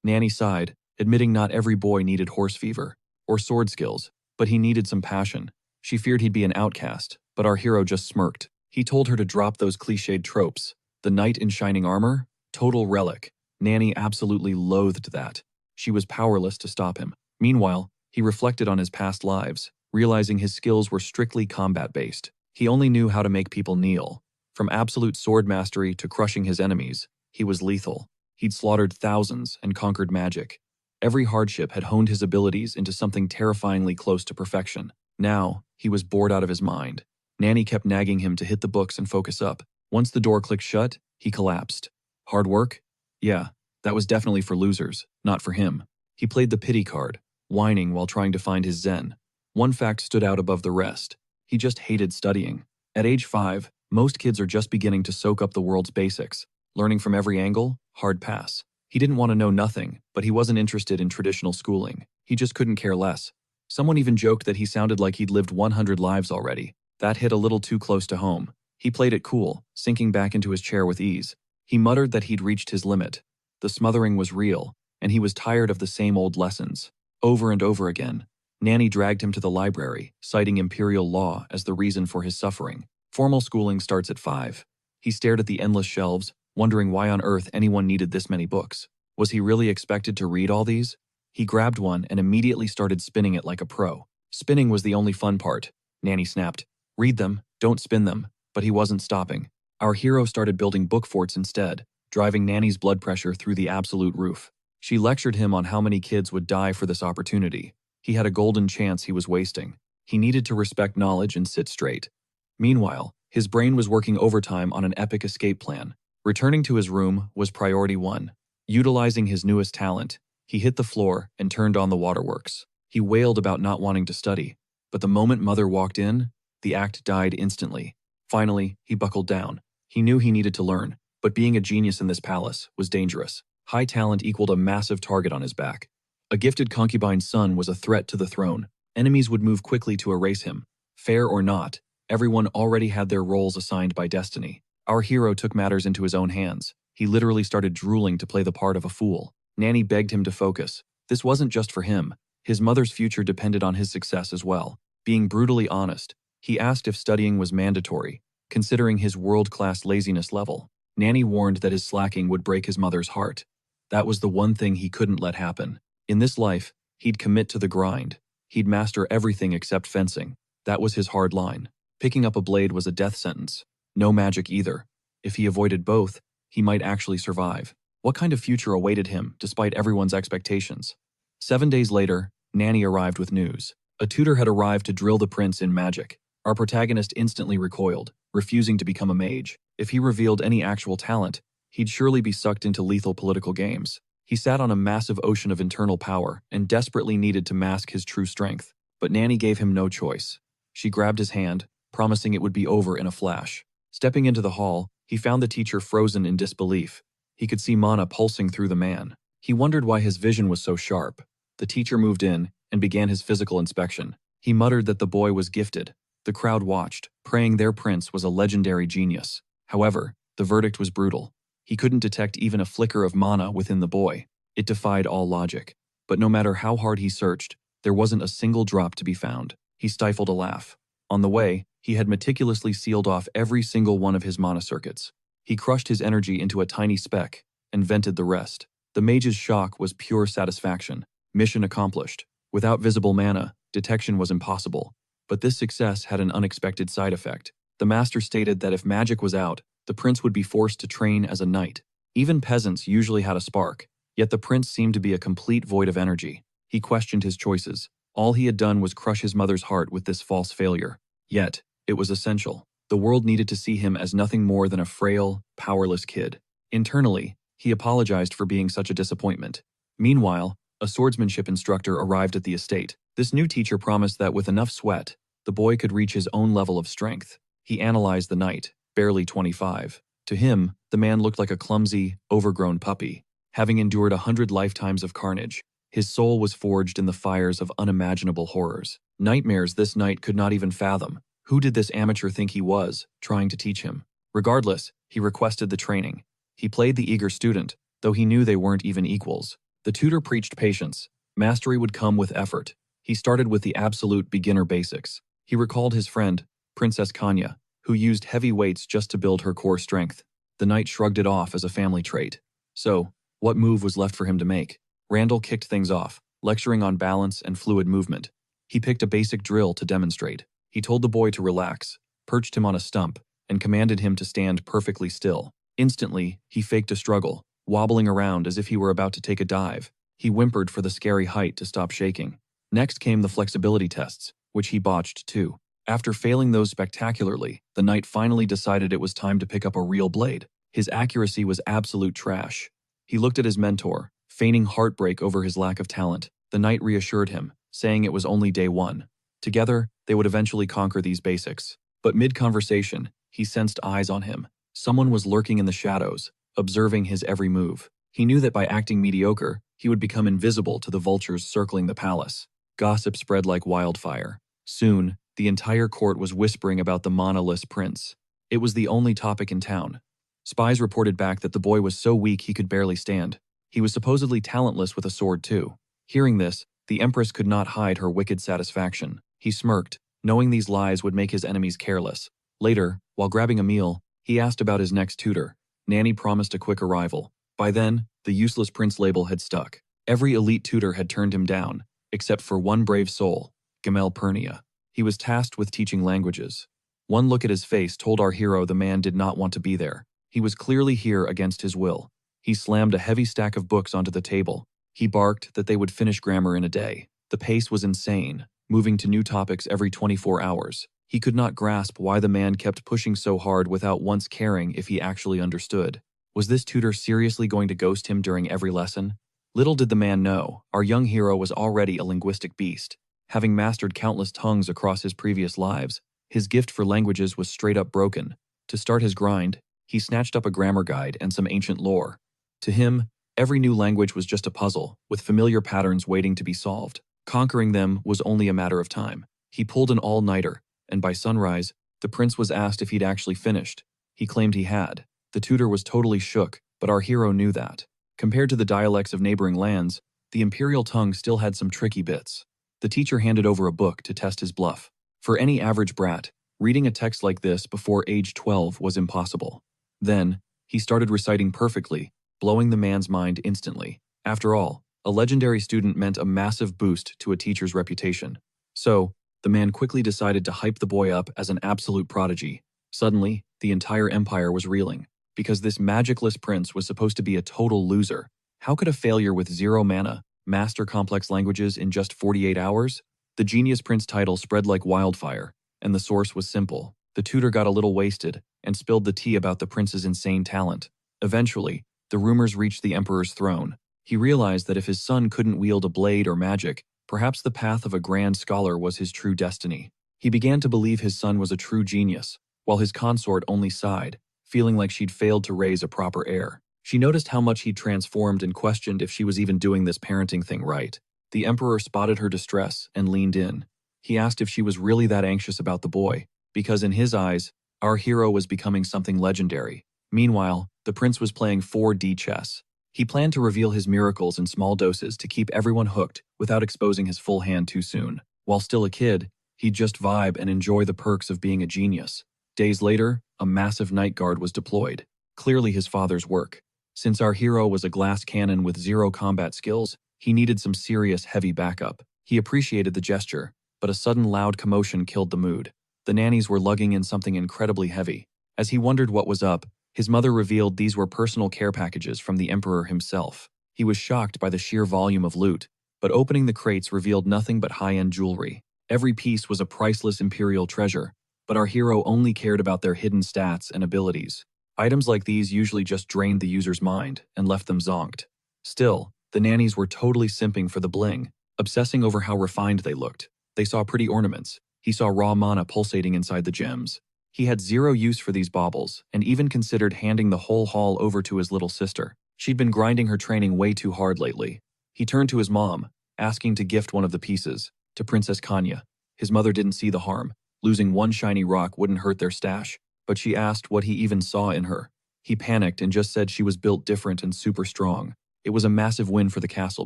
Nanny sighed, admitting not every boy needed horse fever or sword skills, but he needed some passion. She feared he'd be an outcast, but our hero just smirked. He told her to drop those cliched tropes. The knight in shining armor? Total relic. Nanny absolutely loathed that. She was powerless to stop him. Meanwhile, he reflected on his past lives, realizing his skills were strictly combat-based. He only knew how to make people kneel. From absolute sword mastery to crushing his enemies, he was lethal. He'd slaughtered thousands and conquered magic. Every hardship had honed his abilities into something terrifyingly close to perfection. Now, he was bored out of his mind. Nanny kept nagging him to hit the books and focus up. Once the door clicked shut, he collapsed. Hard work? Yeah, that was definitely for losers, not for him. He played the pity card, whining while trying to find his zen. One fact stood out above the rest. He just hated studying. At age 5, most kids are just beginning to soak up the world's basics. Learning from every angle? Hard pass. He didn't want to know nothing, but he wasn't interested in traditional schooling. He just couldn't care less. Someone even joked that he sounded like he'd lived 100 lives already. That hit a little too close to home. He played it cool, sinking back into his chair with ease. He muttered that he'd reached his limit. The smothering was real, and he was tired of the same old lessons. Over and over again, Nanny dragged him to the library, citing imperial law as the reason for his suffering. Formal schooling starts at 5. He stared at the endless shelves, wondering why on earth anyone needed this many books. Was he really expected to read all these? He grabbed one and immediately started spinning it like a pro. Spinning was the only fun part. Nanny snapped, "Read them, don't spin them." But he wasn't stopping. Our hero started building book forts instead, driving Nanny's blood pressure through the absolute roof. She lectured him on how many kids would die for this opportunity. He had a golden chance he was wasting. He needed to respect knowledge and sit straight. Meanwhile, his brain was working overtime on an epic escape plan. Returning to his room was priority 1. Utilizing his newest talent, he hit the floor and turned on the waterworks. He wailed about not wanting to study, but the moment Mother walked in, the act died instantly. Finally, he buckled down. He knew he needed to learn, but being a genius in this palace was dangerous. High talent equaled a massive target on his back. A gifted concubine's son was a threat to the throne. Enemies would move quickly to erase him. Fair or not, everyone already had their roles assigned by destiny. Our hero took matters into his own hands. He literally started drooling to play the part of a fool. Nanny begged him to focus. This wasn't just for him. His mother's future depended on his success as well. Being brutally honest, he asked if studying was mandatory, considering his world-class laziness level. Nanny warned that his slacking would break his mother's heart. That was the one thing he couldn't let happen. In this life, he'd commit to the grind. He'd master everything except fencing. That was his hard line. Picking up a blade was a death sentence. No magic either. If he avoided both, he might actually survive. What kind of future awaited him, despite everyone's expectations? 7 days later, Nanny arrived with news. A tutor had arrived to drill the prince in magic. Our protagonist instantly recoiled, refusing to become a mage. If he revealed any actual talent, he'd surely be sucked into lethal political games. He sat on a massive ocean of internal power and desperately needed to mask his true strength. But Nanny gave him no choice. She grabbed his hand, promising it would be over in a flash. Stepping into the hall, he found the teacher frozen in disbelief. He could see mana pulsing through the man. He wondered why his vision was so sharp. The teacher moved in and began his physical inspection. He muttered that the boy was gifted. The crowd watched, praying their prince was a legendary genius. However, the verdict was brutal. He couldn't detect even a flicker of mana within the boy. It defied all logic. But no matter how hard he searched, there wasn't a single drop to be found. He stifled a laugh. On the way, he had meticulously sealed off every single one of his mana circuits. He crushed his energy into a tiny speck and vented the rest. The mage's shock was pure satisfaction. Mission accomplished. Without visible mana, detection was impossible. But this success had an unexpected side effect. The master stated that if magic was out, the prince would be forced to train as a knight. Even peasants usually had a spark, yet the prince seemed to be a complete void of energy. He questioned his choices. All he had done was crush his mother's heart with this false failure. Yet, it was essential. The world needed to see him as nothing more than a frail, powerless kid. Internally, he apologized for being such a disappointment. Meanwhile, a swordsmanship instructor arrived at the estate. This new teacher promised that with enough sweat, the boy could reach his own level of strength. He analyzed the knight, barely 25. To him, the man looked like a clumsy, overgrown puppy. Having endured 100 lifetimes of carnage, his soul was forged in the fires of unimaginable horrors. Nightmares this knight could not even fathom. Who did this amateur think he was, trying to teach him? Regardless, he requested the training. He played the eager student, though he knew they weren't even equals. The tutor preached patience. Mastery would come with effort. He started with the absolute beginner basics. He recalled his friend, Princess Kanya, who used heavy weights just to build her core strength. The knight shrugged it off as a family trait. So, what move was left for him to make? Randall kicked things off, lecturing on balance and fluid movement. He picked a basic drill to demonstrate. He told the boy to relax, perched him on a stump, and commanded him to stand perfectly still. Instantly, he faked a struggle, wobbling around as if he were about to take a dive. He whimpered for the scary height to stop shaking. Next came the flexibility tests, which he botched too. After failing those spectacularly, the knight finally decided it was time to pick up a real blade. His accuracy was absolute trash. He looked at his mentor, feigning heartbreak over his lack of talent. The knight reassured him, saying it was only day one. Together, they would eventually conquer these basics. But mid-conversation, he sensed eyes on him. Someone was lurking in the shadows, observing his every move. He knew that by acting mediocre, he would become invisible to the vultures circling the palace. Gossip spread like wildfire. Soon, the entire court was whispering about the manaless prince. It was the only topic in town. Spies reported back that the boy was so weak he could barely stand. He was supposedly talentless with a sword too. Hearing this, the empress could not hide her wicked satisfaction. He smirked, knowing these lies would make his enemies careless. Later, while grabbing a meal, he asked about his next tutor. Nanny promised a quick arrival. By then, the useless prince label had stuck. Every elite tutor had turned him down, except for one brave soul, Gamel Pernia. He was tasked with teaching languages. One look at his face told our hero the man did not want to be there. He was clearly here against his will. He slammed a heavy stack of books onto the table. He barked that they would finish grammar in a day. The pace was insane, moving to new topics every 24 hours. He could not grasp why the man kept pushing so hard without once caring if he actually understood. Was this tutor seriously going to ghost him during every lesson? Little did the man know, our young hero was already a linguistic beast. Having mastered countless tongues across his previous lives, his gift for languages was straight up broken. To start his grind, he snatched up a grammar guide and some ancient lore. To him, every new language was just a puzzle, with familiar patterns waiting to be solved. Conquering them was only a matter of time. He pulled an all-nighter, and by sunrise, the prince was asked if he'd actually finished. He claimed he had. The tutor was totally shook, but our hero knew that. Compared to the dialects of neighboring lands, the imperial tongue still had some tricky bits. The teacher handed over a book to test his bluff. For any average brat, reading a text like this before age 12 was impossible. Then, he started reciting perfectly, blowing the man's mind instantly. After all, a legendary student meant a massive boost to a teacher's reputation. So, the man quickly decided to hype the boy up as an absolute prodigy. Suddenly, the entire empire was reeling, because this magicless prince was supposed to be a total loser. How could a failure with 0 mana master complex languages in just 48 hours? The Genius Prince title spread like wildfire, and the source was simple. The tutor got a little wasted and spilled the tea about the prince's insane talent. Eventually, the rumors reached the emperor's throne. He realized that if his son couldn't wield a blade or magic, perhaps the path of a grand scholar was his true destiny. He began to believe his son was a true genius, while his consort only sighed, feeling like she'd failed to raise a proper heir. She noticed how much he'd transformed and questioned if she was even doing this parenting thing right. The emperor spotted her distress and leaned in. He asked if she was really that anxious about the boy, because in his eyes, our hero was becoming something legendary. Meanwhile, the prince was playing 4D chess. He planned to reveal his miracles in small doses to keep everyone hooked without exposing his full hand too soon. While still a kid, he'd just vibe and enjoy the perks of being a genius. Days later, a massive night guard was deployed, clearly his father's work. Since our hero was a glass cannon with 0 combat skills, he needed some serious heavy backup. He appreciated the gesture, but a sudden loud commotion killed the mood. The nannies were lugging in something incredibly heavy. As he wondered what was up, his mother revealed these were personal care packages from the emperor himself. He was shocked by the sheer volume of loot, but opening the crates revealed nothing but high-end jewelry. Every piece was a priceless imperial treasure, but our hero only cared about their hidden stats and abilities. Items like these usually just drained the user's mind and left them zonked. Still, the nannies were totally simping for the bling, obsessing over how refined they looked. They saw pretty ornaments. He saw raw mana pulsating inside the gems. He had 0 use for these baubles, and even considered handing the whole haul over to his little sister. She'd been grinding her training way too hard lately. He turned to his mom, asking to gift one of the pieces to Princess Kanya. His mother didn't see the harm. Losing one shiny rock wouldn't hurt their stash, but she asked what he even saw in her. He panicked and just said she was built different and super strong. It was a massive win for the castle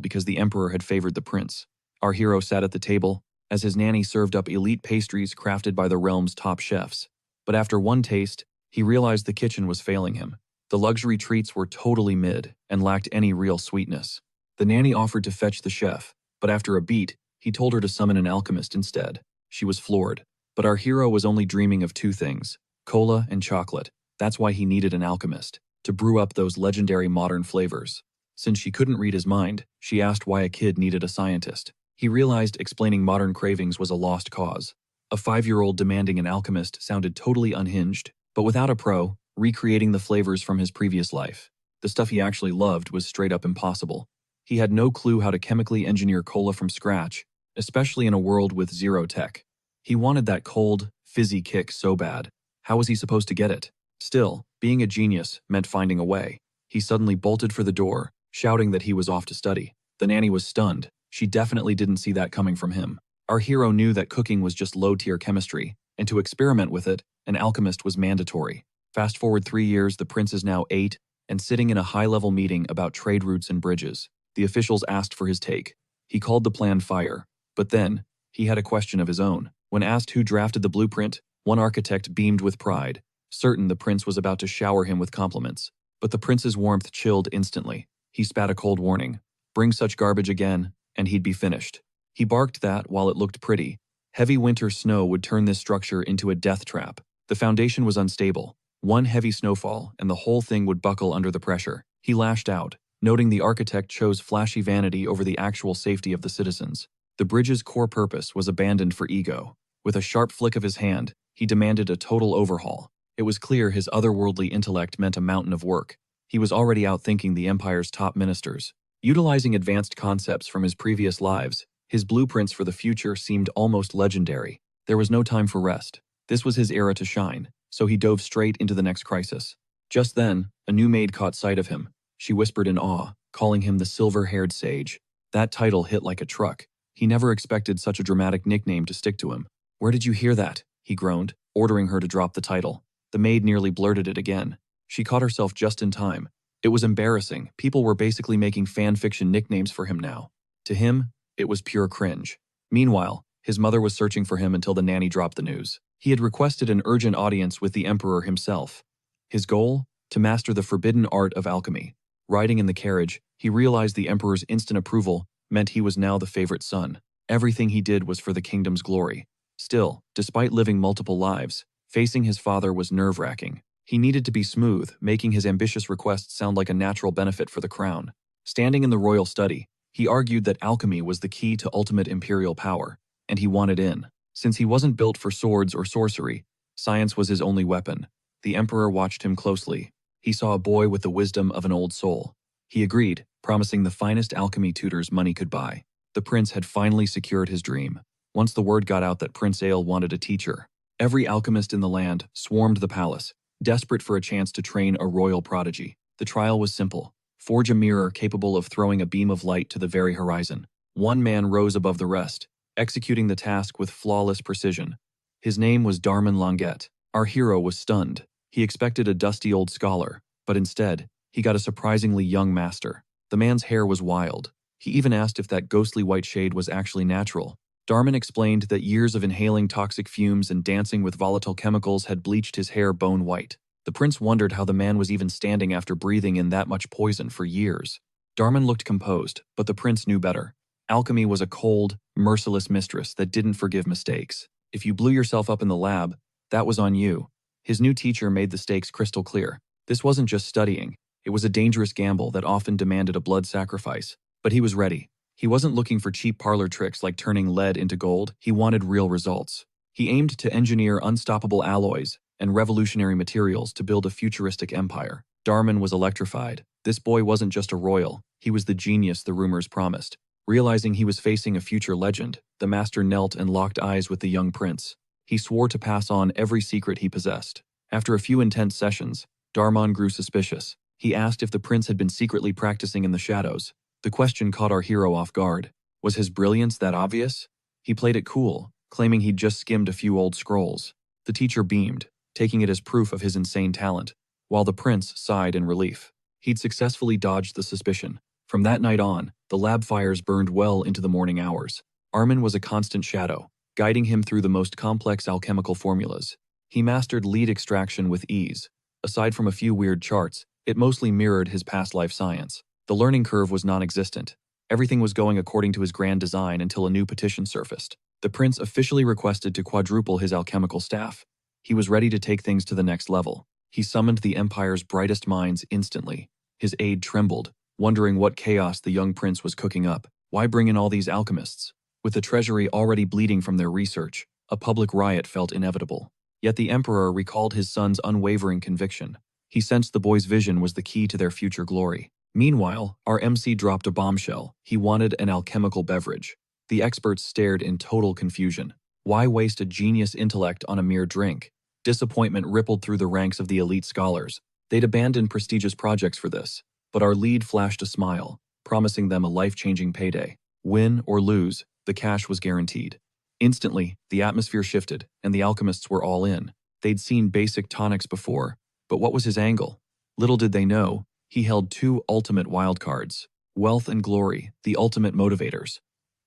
because the emperor had favored the prince. Our hero sat at the table as his nanny served up elite pastries crafted by the realm's top chefs. But after one taste, he realized the kitchen was failing him. The luxury treats were totally mid and lacked any real sweetness. The nanny offered to fetch the chef, but after a beat, he told her to summon an alchemist instead. She was floored. But our hero was only dreaming of 2 things: cola and chocolate. That's why he needed an alchemist, to brew up those legendary modern flavors. Since she couldn't read his mind, she asked why a kid needed a scientist. He realized explaining modern cravings was a lost cause. A 5-year-old demanding an alchemist sounded totally unhinged, but without a pro, recreating the flavors from his previous life. The stuff he actually loved was straight up impossible. He had no clue how to chemically engineer cola from scratch, especially in a world with 0 tech. He wanted that cold, fizzy kick so bad. How was he supposed to get it? Still, being a genius meant finding a way. He suddenly bolted for the door, shouting that he was off to study. The nanny was stunned. She definitely didn't see that coming from him. Our hero knew that cooking was just low-tier chemistry, and to experiment with it, an alchemist was mandatory. Fast forward 3 years, the prince is now 8 and sitting in a high-level meeting about trade routes and bridges. The officials asked for his take. He called the plan fire, but then, he had a question of his own. When asked who drafted the blueprint, one architect beamed with pride, certain the prince was about to shower him with compliments. But the prince's warmth chilled instantly. He spat a cold warning. Bring such garbage again, and he'd be finished. He barked that, while it looked pretty, heavy winter snow would turn this structure into a death trap. The foundation was unstable. One heavy snowfall, and the whole thing would buckle under the pressure. He lashed out, noting the architect chose flashy vanity over the actual safety of the citizens. The bridge's core purpose was abandoned for ego. With a sharp flick of his hand, he demanded a total overhaul. It was clear his otherworldly intellect meant a mountain of work. He was already outthinking the empire's top ministers. Utilizing advanced concepts from his previous lives, his blueprints for the future seemed almost legendary. There was no time for rest. This was his era to shine, so he dove straight into the next crisis. Just then, a new maid caught sight of him. She whispered in awe, calling him the silver-haired sage. That title hit like a truck. He never expected such a dramatic nickname to stick to him. "Where did you hear that?" he groaned, ordering her to drop the title. The maid nearly blurted it again. She caught herself just in time. It was embarrassing. People were basically making fan fiction nicknames for him now. To him, it was pure cringe. Meanwhile, his mother was searching for him until the nanny dropped the news. He had requested an urgent audience with the emperor himself. His goal? To master the forbidden art of alchemy. Riding in the carriage, he realized the emperor's instant approval meant he was now the favorite son. Everything he did was for the kingdom's glory. Still, despite living multiple lives, facing his father was nerve-wracking. He needed to be smooth, making his ambitious requests sound like a natural benefit for the crown. Standing in the royal study, he argued that alchemy was the key to ultimate imperial power, and he wanted in. Since he wasn't built for swords or sorcery, science was his only weapon. The emperor watched him closely. He saw a boy with the wisdom of an old soul. He agreed, promising the finest alchemy tutors money could buy. The prince had finally secured his dream. Once the word got out that Prince Ale wanted a teacher, every alchemist in the land swarmed the palace, desperate for a chance to train a royal prodigy. The trial was simple. Forge a mirror capable of throwing a beam of light to the very horizon. One man rose above the rest, executing the task with flawless precision. His name was Darman Longet. Our hero was stunned. He expected a dusty old scholar, but instead, he got a surprisingly young master. The man's hair was wild. He even asked if that ghostly white shade was actually natural. Darman explained that years of inhaling toxic fumes and dancing with volatile chemicals had bleached his hair bone white. The prince wondered how the man was even standing after breathing in that much poison for years. Darman looked composed, but the prince knew better. Alchemy was a cold, merciless mistress that didn't forgive mistakes. If you blew yourself up in the lab, that was on you. His new teacher made the stakes crystal clear. This wasn't just studying. It was a dangerous gamble that often demanded a blood sacrifice. But he was ready. He wasn't looking for cheap parlor tricks like turning lead into gold. He wanted real results. He aimed to engineer unstoppable alloys and revolutionary materials to build a futuristic empire. Darman was electrified. This boy wasn't just a royal. He was the genius the rumors promised. Realizing he was facing a future legend, the master knelt and locked eyes with the young prince. He swore to pass on every secret he possessed. After a few intense sessions, Darman grew suspicious. He asked if the prince had been secretly practicing in the shadows. The question caught our hero off guard. Was his brilliance that obvious? He played it cool, claiming he'd just skimmed a few old scrolls. The teacher beamed, taking it as proof of his insane talent, while the prince sighed in relief. He'd successfully dodged the suspicion. From that night on, the lab fires burned well into the morning hours. Armin was a constant shadow, guiding him through the most complex alchemical formulas. He mastered lead extraction with ease. Aside from a few weird charts, it mostly mirrored his past life science. The learning curve was non-existent. Everything was going according to his grand design until a new petition surfaced. The prince officially requested to quadruple his alchemical staff. He was ready to take things to the next level. He summoned the empire's brightest minds instantly. His aide trembled, wondering what chaos the young prince was cooking up. Why bring in all these alchemists? With the treasury already bleeding from their research, a public riot felt inevitable. Yet the emperor recalled his son's unwavering conviction. He sensed the boy's vision was the key to their future glory. Meanwhile, our MC dropped a bombshell. He wanted an alchemical beverage. The experts stared in total confusion. Why waste a genius intellect on a mere drink? Disappointment rippled through the ranks of the elite scholars. They'd abandoned prestigious projects for this. But our lead flashed a smile, promising them a life-changing payday. Win or lose, the cash was guaranteed. Instantly, the atmosphere shifted, and the alchemists were all in. They'd seen basic tonics before, but what was his angle? Little did they know, he held two ultimate wildcards. Wealth and glory, the ultimate motivators.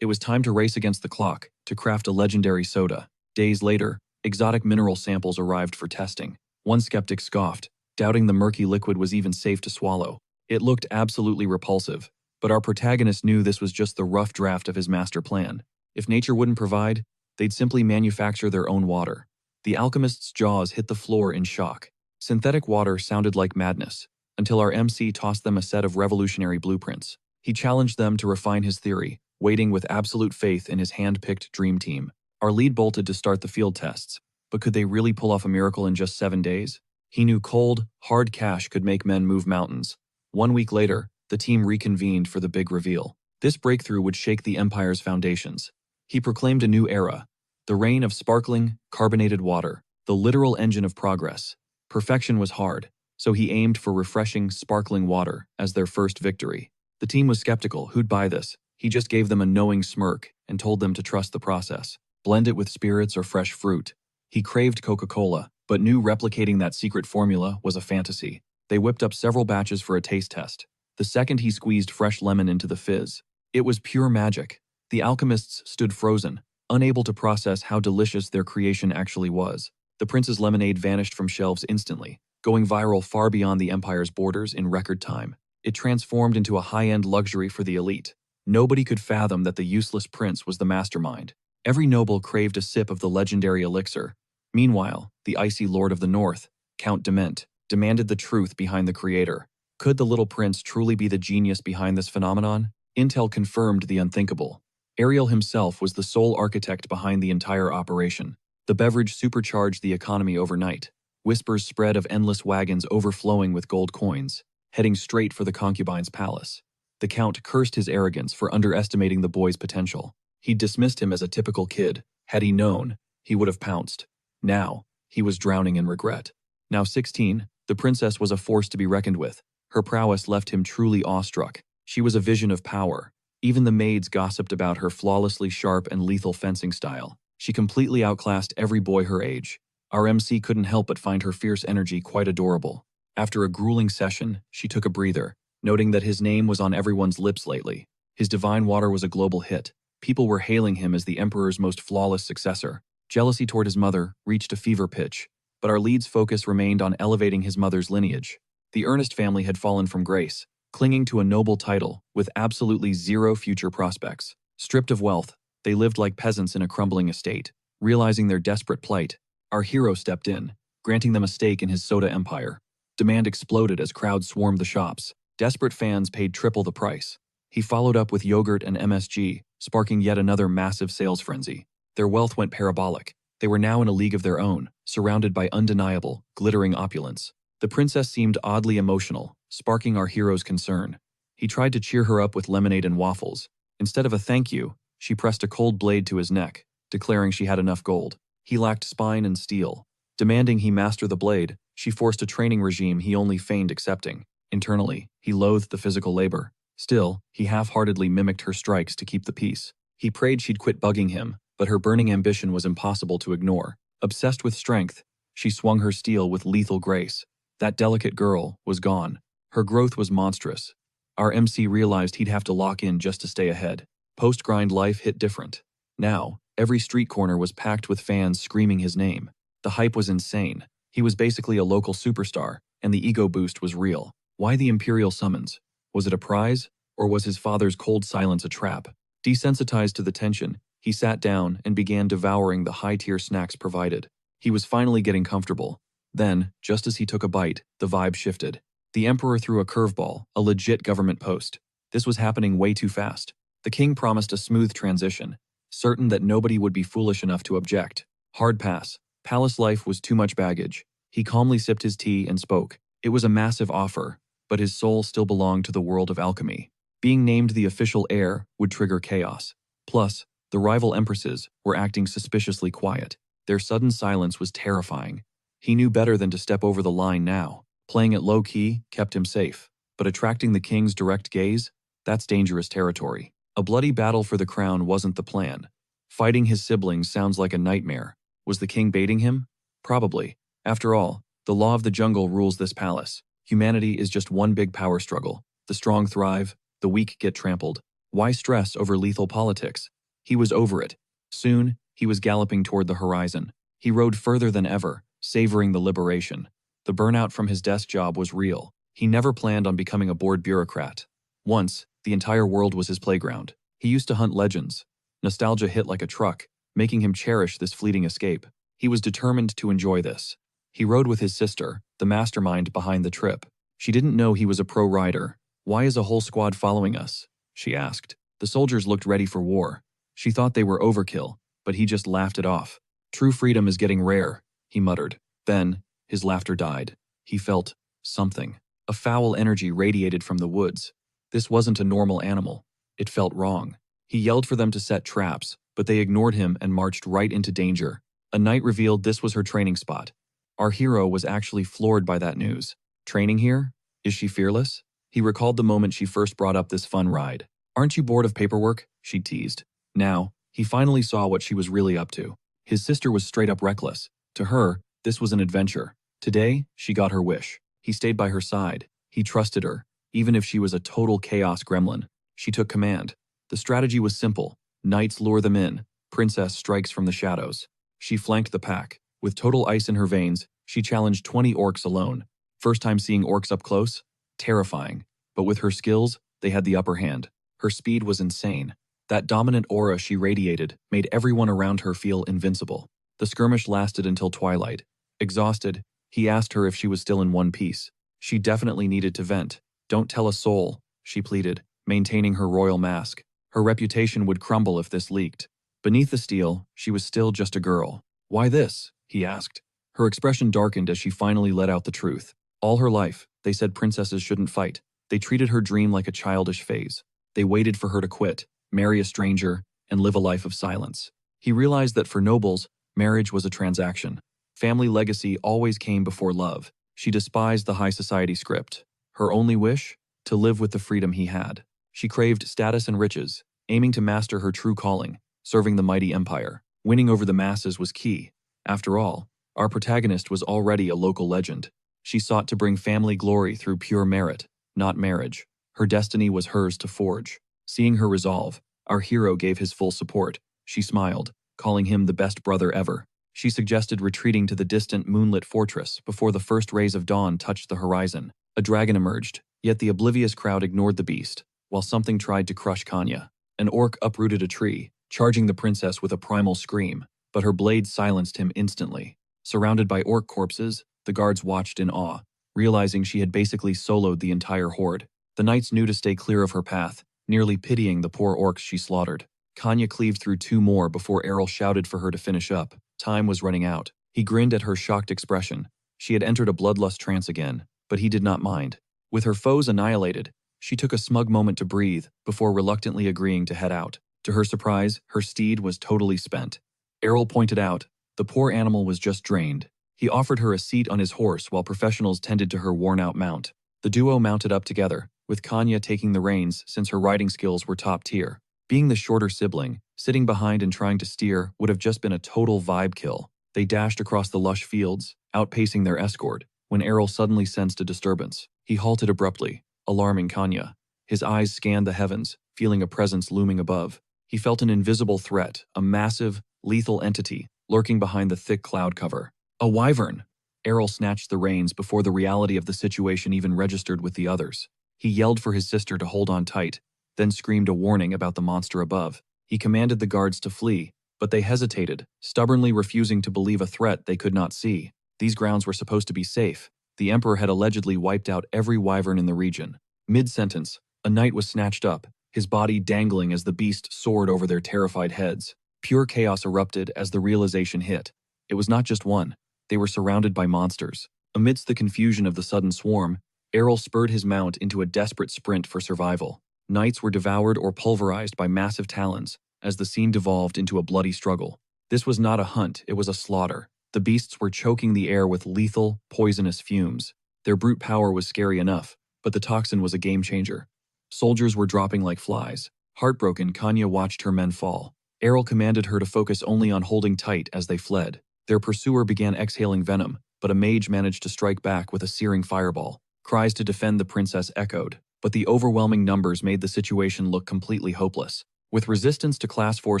It was time to race against the clock, to craft a legendary soda. Days later, exotic mineral samples arrived for testing. One skeptic scoffed, doubting the murky liquid was even safe to swallow. It looked absolutely repulsive, but our protagonist knew this was just the rough draft of his master plan. If nature wouldn't provide, they'd simply manufacture their own water. The alchemist's jaws hit the floor in shock. Synthetic water sounded like madness, until our MC tossed them a set of revolutionary blueprints. He challenged them to refine his theory, waiting with absolute faith in his hand-picked dream team. Our lead bolted to start the field tests, but could they really pull off a miracle in just 7 days? He knew cold, hard cash could make men move mountains. 1 week later, the team reconvened for the big reveal. This breakthrough would shake the empire's foundations. He proclaimed a new era, the reign of sparkling, carbonated water, the literal engine of progress. Perfection was hard, so he aimed for refreshing, sparkling water as their first victory. The team was skeptical, who'd buy this? He just gave them a knowing smirk and told them to trust the process. Blend it with spirits or fresh fruit. He craved Coca-Cola, but knew replicating that secret formula was a fantasy. They whipped up several batches for a taste test. The second he squeezed fresh lemon into the fizz, it was pure magic. The alchemists stood frozen, unable to process how delicious their creation actually was. The prince's lemonade vanished from shelves instantly, going viral far beyond the empire's borders in record time. It transformed into a high-end luxury for the elite. Nobody could fathom that the useless prince was the mastermind. Every noble craved a sip of the legendary elixir. Meanwhile, the icy lord of the north, Count Dement, demanded the truth behind the creator. Could the little prince truly be the genius behind this phenomenon? Intel confirmed the unthinkable. Ariel himself was the sole architect behind the entire operation. The beverage supercharged the economy overnight. Whispers spread of endless wagons overflowing with gold coins, heading straight for the concubine's palace. The count cursed his arrogance for underestimating the boy's potential. He dismissed him as a typical kid. Had he known, he would have pounced. Now, he was drowning in regret. Now 16, the princess was a force to be reckoned with. Her prowess left him truly awestruck. She was a vision of power. Even the maids gossiped about her flawlessly sharp and lethal fencing style. She completely outclassed every boy her age. Our MC couldn't help but find her fierce energy quite adorable. After a grueling session, she took a breather, noting that his name was on everyone's lips lately. His divine water was a global hit. People were hailing him as the emperor's most flawless successor. Jealousy toward his mother reached a fever pitch, but our lead's focus remained on elevating his mother's lineage. The Ernest family had fallen from grace, clinging to a noble title with absolutely zero future prospects. Stripped of wealth, they lived like peasants in a crumbling estate. Realizing their desperate plight, our hero stepped in, granting them a stake in his soda empire. Demand exploded as crowds swarmed the shops. Desperate fans paid triple the price. He followed up with yogurt and MSG, sparking yet another massive sales frenzy. Their wealth went parabolic. They were now in a league of their own, surrounded by undeniable, glittering opulence. The princess seemed oddly emotional, sparking our hero's concern. He tried to cheer her up with lemonade and waffles. Instead of a thank you, she pressed a cold blade to his neck, declaring she had enough gold. He lacked spine and steel. Demanding he master the blade, she forced a training regime he only feigned accepting. Internally, he loathed the physical labor. Still, he half-heartedly mimicked her strikes to keep the peace. He prayed she'd quit bugging him, but her burning ambition was impossible to ignore. Obsessed with strength, she swung her steel with lethal grace. That delicate girl was gone. Her growth was monstrous. Our MC realized he'd have to lock in just to stay ahead. Post-grind life hit different. Now, every street corner was packed with fans screaming his name. The hype was insane. He was basically a local superstar, and the ego boost was real. Why the imperial summons? Was it a prize, or was his father's cold silence a trap? Desensitized to the tension, he sat down and began devouring the high-tier snacks provided. He was finally getting comfortable. Then, just as he took a bite, the vibe shifted. The emperor threw a curveball, a legit government post. This was happening way too fast. The king promised a smooth transition, certain that nobody would be foolish enough to object. Hard pass. Palace life was too much baggage. He calmly sipped his tea and spoke. It was a massive offer, but his soul still belonged to the world of alchemy. Being named the official heir would trigger chaos. Plus, the rival empresses were acting suspiciously quiet. Their sudden silence was terrifying. He knew better than to step over the line now. Playing it low-key kept him safe, but attracting the king's direct gaze? That's dangerous territory. A bloody battle for the crown wasn't the plan. Fighting his siblings sounds like a nightmare. Was the king baiting him? Probably. After all, the law of the jungle rules this palace. Humanity is just one big power struggle. The strong thrive, the weak get trampled. Why stress over lethal politics? He was over it. Soon, he was galloping toward the horizon. He rode further than ever, savoring the liberation. The burnout from his desk job was real. He never planned on becoming a bored bureaucrat. Once, the entire world was his playground. He used to hunt legends. Nostalgia hit like a truck, making him cherish this fleeting escape. He was determined to enjoy this. He rode with his sister, the mastermind behind the trip. She didn't know he was a pro rider. "Why is a whole squad following us?" she asked. The soldiers looked ready for war. She thought they were overkill, but he just laughed it off. "True freedom is getting rare," he muttered. Then, his laughter died. He felt something. A foul energy radiated from the woods. This wasn't a normal animal. It felt wrong. He yelled for them to set traps, but they ignored him and marched right into danger. A night revealed this was her training spot. Our hero was actually floored by that news. Training here? Is she fearless? He recalled the moment she first brought up this fun ride. "Aren't you bored of paperwork?" she teased. Now, he finally saw what she was really up to. His sister was straight up reckless. To her, this was an adventure. Today, she got her wish. He stayed by her side. He trusted her, even if she was a total chaos gremlin. She took command. The strategy was simple. Knights lure them in. Princess strikes from the shadows. She flanked the pack. With total ice in her veins, she challenged 20 orcs alone. First time seeing orcs up close? Terrifying. But with her skills, they had the upper hand. Her speed was insane. That dominant aura she radiated made everyone around her feel invincible. The skirmish lasted until twilight. Exhausted, he asked her if she was still in one piece. She definitely needed to vent. "Don't tell a soul," she pleaded, maintaining her royal mask. Her reputation would crumble if this leaked. Beneath the steel, she was still just a girl. "Why this?" he asked. Her expression darkened as she finally let out the truth. All her life, they said princesses shouldn't fight. They treated her dream like a childish phase. They waited for her to quit, marry a stranger, and live a life of silence. He realized that for nobles, marriage was a transaction. Family legacy always came before love. She despised the high society script. Her only wish? To live with the freedom he had. She craved status and riches, aiming to master her true calling, serving the mighty empire. Winning over the masses was key. After all, our protagonist was already a local legend. She sought to bring family glory through pure merit, not marriage. Her destiny was hers to forge. Seeing her resolve, our hero gave his full support. She smiled, calling him the best brother ever. She suggested retreating to the distant moonlit fortress before the first rays of dawn touched the horizon. A dragon emerged, yet the oblivious crowd ignored the beast, while something tried to crush Kanya. An orc uprooted a tree, charging the princess with a primal scream, but her blade silenced him instantly. Surrounded by orc corpses, the guards watched in awe, realizing she had basically soloed the entire horde. The knights knew to stay clear of her path, nearly pitying the poor orcs she slaughtered. Kanya cleaved through two more before Errol shouted for her to finish up. Time was running out. He grinned at her shocked expression. She had entered a bloodlust trance again, but he did not mind. With her foes annihilated, she took a smug moment to breathe before reluctantly agreeing to head out. To her surprise, her steed was totally spent. Errol pointed out, the poor animal was just drained. He offered her a seat on his horse while professionals tended to her worn-out mount. The duo mounted up together, with Kanya taking the reins since her riding skills were top tier. Being the shorter sibling, sitting behind and trying to steer would have just been a total vibe kill. They dashed across the lush fields, outpacing their escort, when Errol suddenly sensed a disturbance. He halted abruptly, alarming Kanya. His eyes scanned the heavens, feeling a presence looming above. He felt an invisible threat, a massive, lethal entity, lurking behind the thick cloud cover. A wyvern! Errol snatched the reins before the reality of the situation even registered with the others. He yelled for his sister to hold on tight, then screamed a warning about the monster above. He commanded the guards to flee, but they hesitated, stubbornly refusing to believe a threat they could not see. These grounds were supposed to be safe. The emperor had allegedly wiped out every wyvern in the region. Mid-sentence, a knight was snatched up, his body dangling as the beast soared over their terrified heads. Pure chaos erupted as the realization hit. It was not just one. They were surrounded by monsters. Amidst the confusion of the sudden swarm, Errol spurred his mount into a desperate sprint for survival. Knights were devoured or pulverized by massive talons as the scene devolved into a bloody struggle. This was not a hunt, it was a slaughter. The beasts were choking the air with lethal, poisonous fumes. Their brute power was scary enough, but the toxin was a game-changer. Soldiers were dropping like flies. Heartbroken, Kanya watched her men fall. Errol commanded her to focus only on holding tight as they fled. Their pursuer began exhaling venom, but a mage managed to strike back with a searing fireball. Cries to defend the princess echoed, but the overwhelming numbers made the situation look completely hopeless. With resistance to Class 4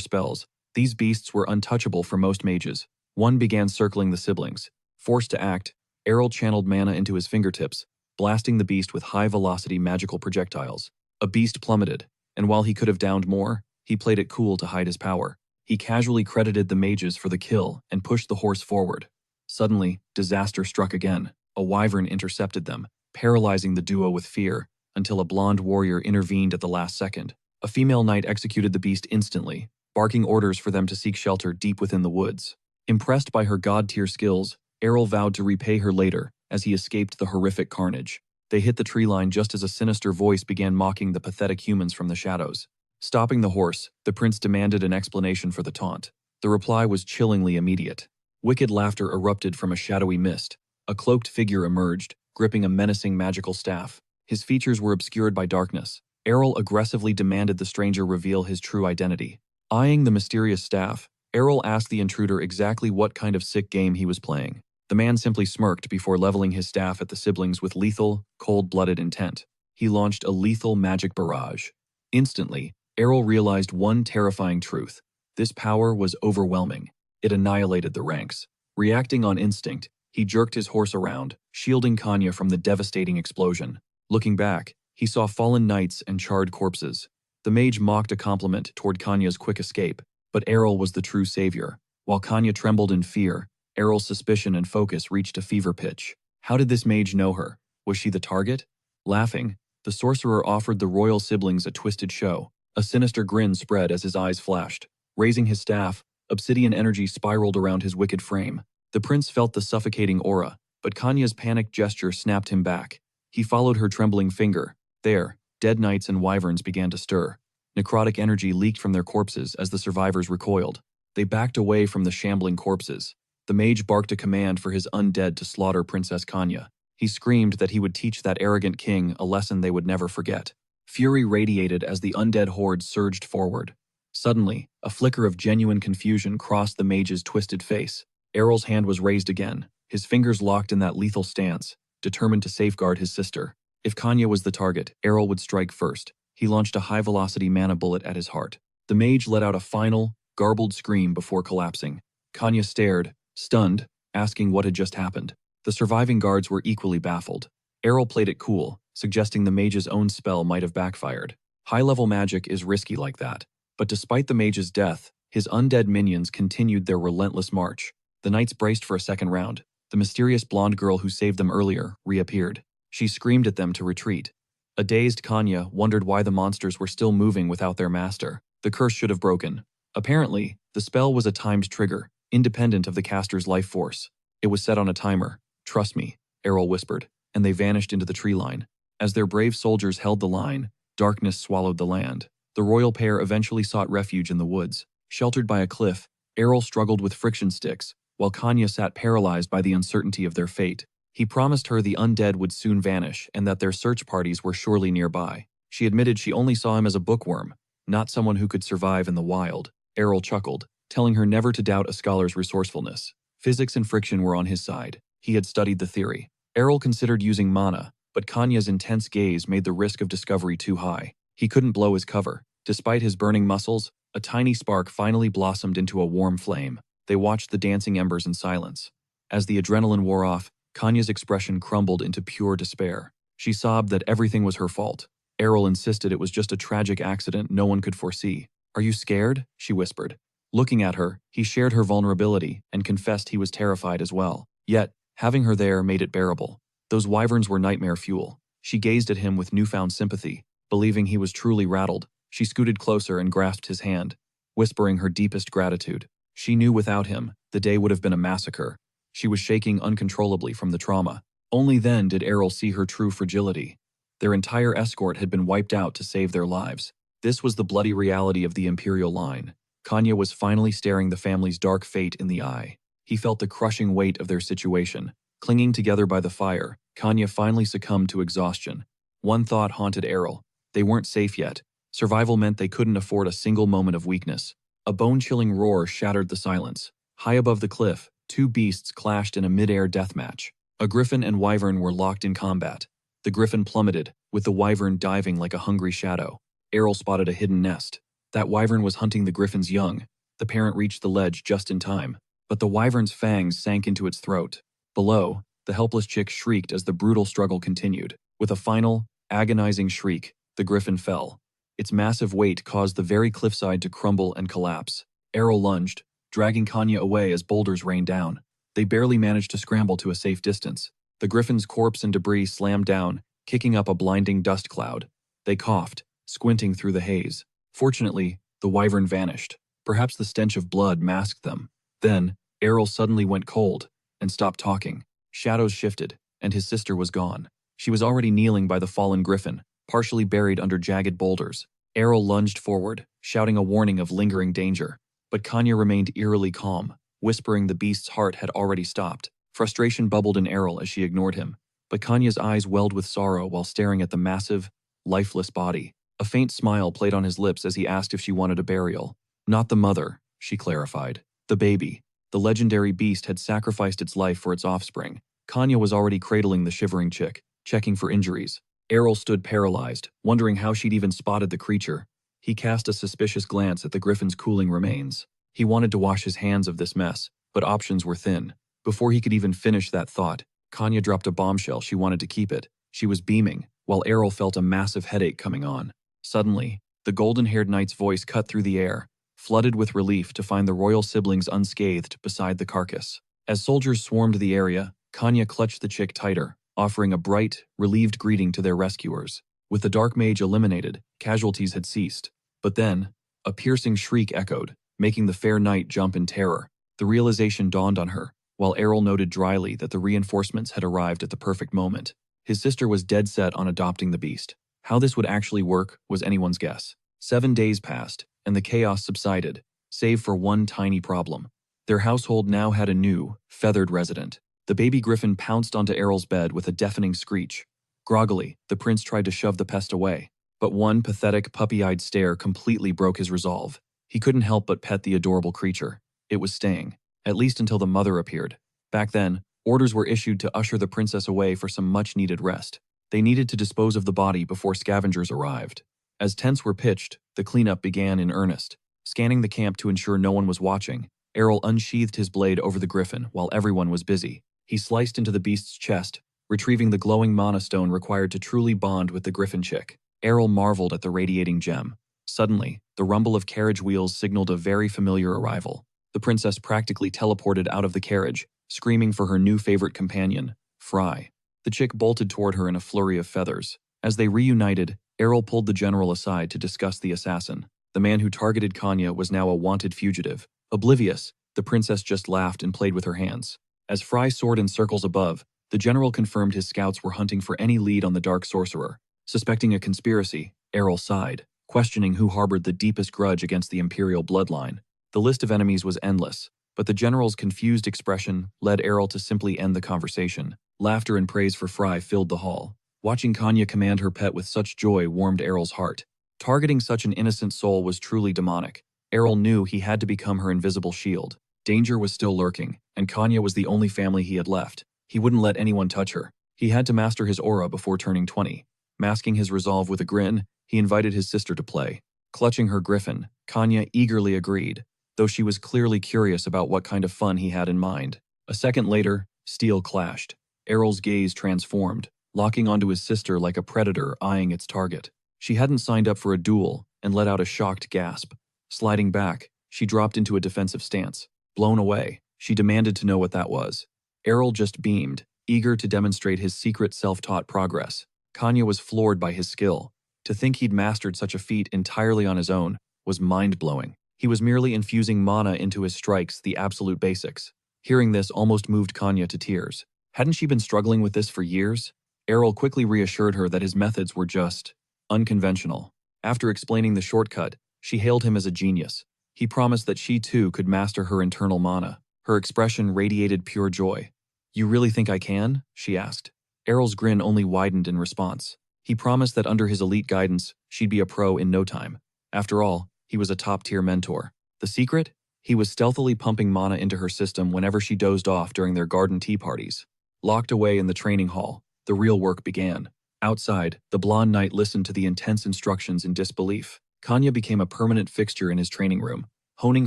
spells, these beasts were untouchable for most mages. One began circling the siblings. Forced to act, Errol channeled mana into his fingertips, blasting the beast with high-velocity magical projectiles. A beast plummeted, and while he could have downed more, he played it cool to hide his power. He casually credited the mages for the kill and pushed the horse forward. Suddenly, disaster struck again. A wyvern intercepted them, paralyzing the duo with fear, until a blonde warrior intervened at the last second. A female knight executed the beast instantly, barking orders for them to seek shelter deep within the woods. Impressed by her god-tier skills, Errol vowed to repay her later as he escaped the horrific carnage. They hit the tree line just as a sinister voice began mocking the pathetic humans from the shadows. Stopping the horse, the prince demanded an explanation for the taunt. The reply was chillingly immediate. Wicked laughter erupted from a shadowy mist. A cloaked figure emerged, gripping a menacing magical staff. His features were obscured by darkness. Errol aggressively demanded the stranger reveal his true identity. Eyeing the mysterious staff, Errol asked the intruder exactly what kind of sick game he was playing. The man simply smirked before leveling his staff at the siblings with lethal, cold-blooded intent. He launched a lethal magic barrage. Instantly, Errol realized one terrifying truth. This power was overwhelming. It annihilated the ranks. Reacting on instinct, he jerked his horse around, shielding Kanya from the devastating explosion. Looking back, he saw fallen knights and charred corpses. The mage mocked a compliment toward Kanya's quick escape, but Errol was the true savior. While Kanya trembled in fear, Errol's suspicion and focus reached a fever pitch. How did this mage know her? Was she the target? Laughing, the sorcerer offered the royal siblings a twisted show. A sinister grin spread as his eyes flashed. Raising his staff, obsidian energy spiraled around his wicked frame. The prince felt the suffocating aura, but Kanya's panicked gesture snapped him back. He followed her trembling finger. There, dead knights and wyverns began to stir. Necrotic energy leaked from their corpses as the survivors recoiled. They backed away from the shambling corpses. The mage barked a command for his undead to slaughter Princess Kanya. He screamed that he would teach that arrogant king a lesson they would never forget. Fury radiated as the undead horde surged forward. Suddenly, a flicker of genuine confusion crossed the mage's twisted face. Errol's hand was raised again, his fingers locked in that lethal stance, determined to safeguard his sister. If Kanya was the target, Errol would strike first. He launched a high-velocity mana bullet at his heart. The mage let out a final, garbled scream before collapsing. Kanya stared, stunned, asking what had just happened. The surviving guards were equally baffled. Errol played it cool, suggesting the mage's own spell might have backfired. High-level magic is risky like that. But despite the mage's death, his undead minions continued their relentless march. The knights braced for a second round. The mysterious blonde girl who saved them earlier reappeared. She screamed at them to retreat. A dazed Kanya wondered why the monsters were still moving without their master. The curse should have broken. Apparently, the spell was a timed trigger, independent of the caster's life force. It was set on a timer. "Trust me," Errol whispered, and they vanished into the tree line. As their brave soldiers held the line, darkness swallowed the land. The royal pair eventually sought refuge in the woods. Sheltered by a cliff, Errol struggled with friction sticks, while Kanya sat paralyzed by the uncertainty of their fate. He promised her the undead would soon vanish and that their search parties were surely nearby. She admitted she only saw him as a bookworm, not someone who could survive in the wild. Errol chuckled, telling her never to doubt a scholar's resourcefulness. Physics and friction were on his side. He had studied the theory. Errol considered using mana, but Kanya's intense gaze made the risk of discovery too high. He couldn't blow his cover. Despite his burning muscles, a tiny spark finally blossomed into a warm flame. They watched the dancing embers in silence. As the adrenaline wore off, Kanya's expression crumbled into pure despair. She sobbed that everything was her fault. Errol insisted it was just a tragic accident no one could foresee. "Are you scared?" she whispered. Looking at her, he shared her vulnerability and confessed he was terrified as well. Yet, having her there made it bearable. Those wyverns were nightmare fuel. She gazed at him with newfound sympathy. Believing he was truly rattled, she scooted closer and grasped his hand, whispering her deepest gratitude. She knew without him, the day would have been a massacre. She was shaking uncontrollably from the trauma. Only then did Errol see her true fragility. Their entire escort had been wiped out to save their lives. This was the bloody reality of the Imperial line. Kanya was finally staring the family's dark fate in the eye. He felt the crushing weight of their situation. Clinging together by the fire, Kanya finally succumbed to exhaustion. One thought haunted Errol. They weren't safe yet. Survival meant they couldn't afford a single moment of weakness. A bone-chilling roar shattered the silence. High above the cliff, two beasts clashed in a mid-air deathmatch. A griffin and wyvern were locked in combat. The griffin plummeted, with the wyvern diving like a hungry shadow. Errol spotted a hidden nest. That wyvern was hunting the griffin's young. The parent reached the ledge just in time, but the wyvern's fangs sank into its throat. Below, the helpless chick shrieked as the brutal struggle continued. With a final, agonizing shriek, the griffin fell. Its massive weight caused the very cliffside to crumble and collapse. Errol lunged, dragging Kanya away as boulders rained down. They barely managed to scramble to a safe distance. The griffin's corpse and debris slammed down, kicking up a blinding dust cloud. They coughed, squinting through the haze. Fortunately, the wyvern vanished. Perhaps the stench of blood masked them. Then, Errol suddenly went cold and stopped talking. Shadows shifted, and his sister was gone. She was already kneeling by the fallen griffin, partially buried under jagged boulders. Errol lunged forward, shouting a warning of lingering danger. But Kanya remained eerily calm, whispering the beast's heart had already stopped. Frustration bubbled in Errol as she ignored him, but Kanya's eyes welled with sorrow while staring at the massive, lifeless body. A faint smile played on his lips as he asked if she wanted a burial. "Not the mother," she clarified. "The baby." The legendary beast had sacrificed its life for its offspring. Kanya was already cradling the shivering chick, checking for injuries. Errol stood paralyzed, wondering how she'd even spotted the creature. He cast a suspicious glance at the griffin's cooling remains. He wanted to wash his hands of this mess, but options were thin. Before he could even finish that thought, Kanya dropped a bombshell. She wanted to keep it. She was beaming, while Errol felt a massive headache coming on. Suddenly, The golden-haired knight's voice cut through the air, flooded with relief to find the royal siblings unscathed beside the carcass. As soldiers swarmed the area, Kanya clutched the chick tighter, offering a bright, relieved greeting to their rescuers. With the dark mage eliminated, casualties had ceased. But then, a piercing shriek echoed, making the fair knight jump in terror. The realization dawned on her, while Errol noted dryly that the reinforcements had arrived at the perfect moment. His sister was dead set on adopting the beast. How this would actually work was anyone's guess. 7 days passed, and the chaos subsided, save for one tiny problem. Their household now had a new, feathered resident. The baby griffin pounced onto Errol's bed with a deafening screech. Groggily, the prince tried to shove the pest away, but one pathetic, puppy-eyed stare completely broke his resolve. He couldn't help but pet the adorable creature. It was staying, at least until the mother appeared. Back then, orders were issued to usher the princess away for some much-needed rest. They needed to dispose of the body before scavengers arrived. As tents were pitched, the cleanup began in earnest. Scanning the camp to ensure no one was watching, Errol unsheathed his blade over the griffin while everyone was busy. He sliced into the beast's chest, retrieving the glowing mana stone required to truly bond with the griffin chick. Errol marveled at the radiating gem. Suddenly, the rumble of carriage wheels signaled a very familiar arrival. The princess practically teleported out of the carriage, screaming for her new favorite companion, Fry. The chick bolted toward her in a flurry of feathers. As they reunited, Errol pulled the general aside to discuss the assassin. The man who targeted Kanya was now a wanted fugitive. Oblivious, the princess just laughed and played with her hands. As Fry soared in circles above, the general confirmed his scouts were hunting for any lead on the dark sorcerer. Suspecting a conspiracy, Errol sighed, questioning who harbored the deepest grudge against the imperial bloodline. The list of enemies was endless, but the general's confused expression led Errol to simply end the conversation. Laughter and praise for Fry filled the hall. Watching Kanya command her pet with such joy warmed Errol's heart. Targeting such an innocent soul was truly demonic. Errol knew he had to become her invisible shield. Danger was still lurking, and Kanya was the only family he had left. He wouldn't let anyone touch her. He had to master his aura before turning 20. Masking his resolve with a grin, he invited his sister to play. Clutching her griffin, Kanya eagerly agreed, though she was clearly curious about what kind of fun he had in mind. A second later, steel clashed. Errol's gaze transformed, locking onto his sister like a predator eyeing its target. She hadn't signed up for a duel and let out a shocked gasp. Sliding back, she dropped into a defensive stance. Blown away, she demanded to know what that was. Errol just beamed, eager to demonstrate his secret self-taught progress. Kanya was floored by his skill. To think he'd mastered such a feat entirely on his own was mind-blowing. He was merely infusing mana into his strikes, the absolute basics. Hearing this almost moved Kanya to tears. Hadn't she been struggling with this for years? Errol quickly reassured her that his methods were just unconventional. After explaining the shortcut, she hailed him as a genius. He promised that she too could master her internal mana. Her expression radiated pure joy. "You really think I can?" she asked. Errol's grin only widened in response. He promised that under his elite guidance, she'd be a pro in no time. After all, he was a top-tier mentor. The secret? He was stealthily pumping mana into her system whenever she dozed off during their garden tea parties. Locked away in the training hall, the real work began. Outside, the blonde knight listened to the intense instructions in disbelief. Kanya became a permanent fixture in his training room, honing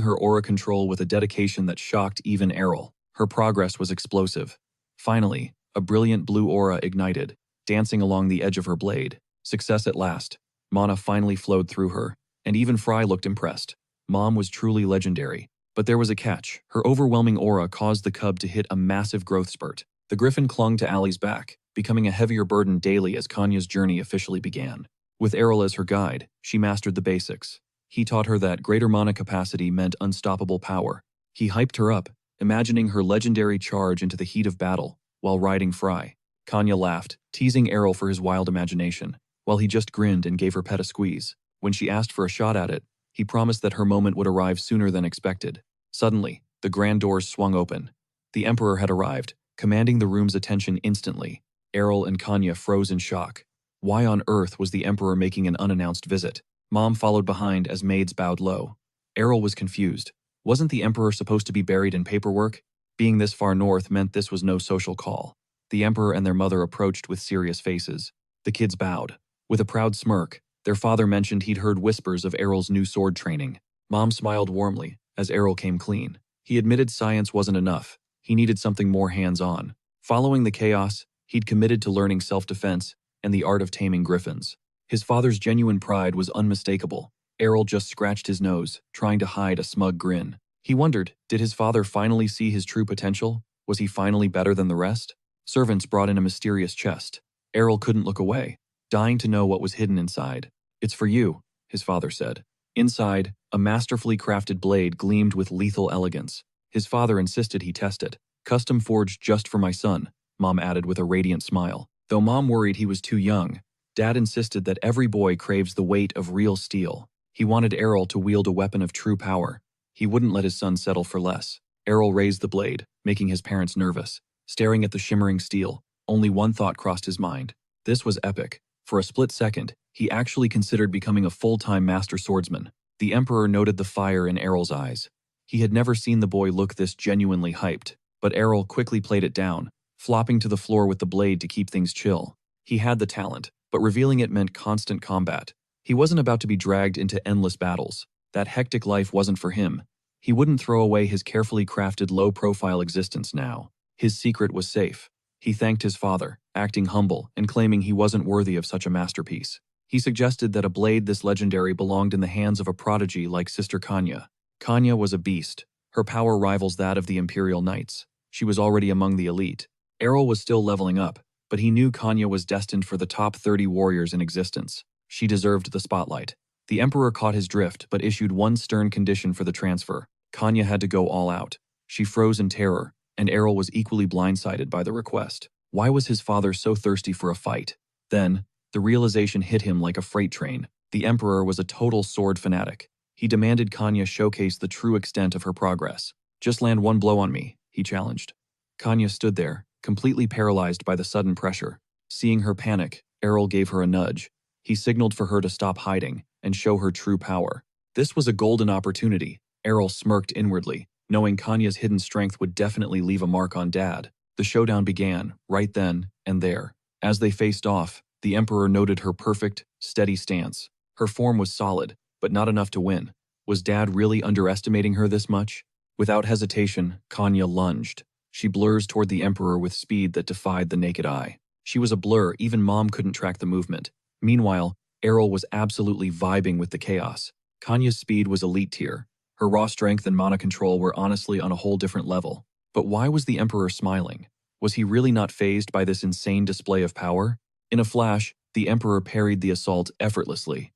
her aura control with a dedication that shocked even Errol. Her progress was explosive. Finally, a brilliant blue aura ignited, dancing along the edge of her blade. Success at last. Mana finally flowed through her, and even Fry looked impressed. Mom was truly legendary. But there was a catch. Her overwhelming aura caused the cub to hit a massive growth spurt. The griffin clung to Allie's back, becoming a heavier burden daily as Kanya's journey officially began. With Errol as her guide, she mastered the basics. He taught her that greater mana capacity meant unstoppable power. He hyped her up, imagining her legendary charge into the heat of battle, while riding Fry. Kanya laughed, teasing Errol for his wild imagination, while he just grinned and gave her pet a squeeze. When she asked for a shot at it, he promised that her moment would arrive sooner than expected. Suddenly, the grand doors swung open. The Emperor had arrived, commanding the room's attention instantly. Errol and Kanya froze in shock. Why on earth was the Emperor making an unannounced visit? Mom followed behind as maids bowed low. Errol was confused. Wasn't the Emperor supposed to be buried in paperwork? Being this far north meant this was no social call. The Emperor and their mother approached with serious faces. The kids bowed. With a proud smirk, their father mentioned he'd heard whispers of Errol's new sword training. Mom smiled warmly as Errol came clean. He admitted science wasn't enough. He needed something more hands-on. Following the chaos, he'd committed to learning self-defense and the art of taming griffins. His father's genuine pride was unmistakable. Errol just scratched his nose, trying to hide a smug grin. He wondered, did his father finally see his true potential? Was he finally better than the rest? Servants brought in a mysterious chest. Errol couldn't look away, dying to know what was hidden inside. "It's for you," his father said. Inside, a masterfully crafted blade gleamed with lethal elegance. His father insisted he test it. "Custom forged just for my son," Mom added with a radiant smile. Though Mom worried he was too young, Dad insisted that every boy craves the weight of real steel. He wanted Errol to wield a weapon of true power. He wouldn't let his son settle for less. Errol raised the blade, making his parents nervous. Staring at the shimmering steel, only one thought crossed his mind. This was epic. For a split second, he actually considered becoming a full-time master swordsman. The Emperor noted the fire in Errol's eyes. He had never seen the boy look this genuinely hyped, but Errol quickly played it down, flopping to the floor with the blade to keep things chill. He had the talent, but revealing it meant constant combat. He wasn't about to be dragged into endless battles. That hectic life wasn't for him. He wouldn't throw away his carefully crafted low-profile existence now. His secret was safe. He thanked his father, acting humble and claiming he wasn't worthy of such a masterpiece. He suggested that a blade this legendary belonged in the hands of a prodigy like Sister Kanya. Kanya was a beast. Her power rivals that of the Imperial Knights. She was already among the elite. Errol was still leveling up, but he knew Kanya was destined for the top 30 warriors in existence. She deserved the spotlight. The Emperor caught his drift but issued one stern condition for the transfer. Kanya had to go all out. She froze in terror, and Errol was equally blindsided by the request. Why was his father so thirsty for a fight? Then, the realization hit him like a freight train. The Emperor was a total sword fanatic. He demanded Kanya showcase the true extent of her progress. "Just land one blow on me," he challenged. Kanya stood there, completely paralyzed by the sudden pressure. Seeing her panic, Errol gave her a nudge. He signaled for her to stop hiding and show her true power. This was a golden opportunity. Errol smirked inwardly, knowing Kanya's hidden strength would definitely leave a mark on Dad. The showdown began, right then and there. As they faced off, the Emperor noted her perfect, steady stance. Her form was solid, but not enough to win. Was Dad really underestimating her this much? Without hesitation, Kanya lunged. She blurs toward the Emperor with speed that defied the naked eye. She was a blur, even Mom couldn't track the movement. Meanwhile, Errol was absolutely vibing with the chaos. Kanya's speed was elite tier. Her raw strength and mana control were honestly on a whole different level. But why was the Emperor smiling? Was he really not fazed by this insane display of power? In a flash, the Emperor parried the assault effortlessly.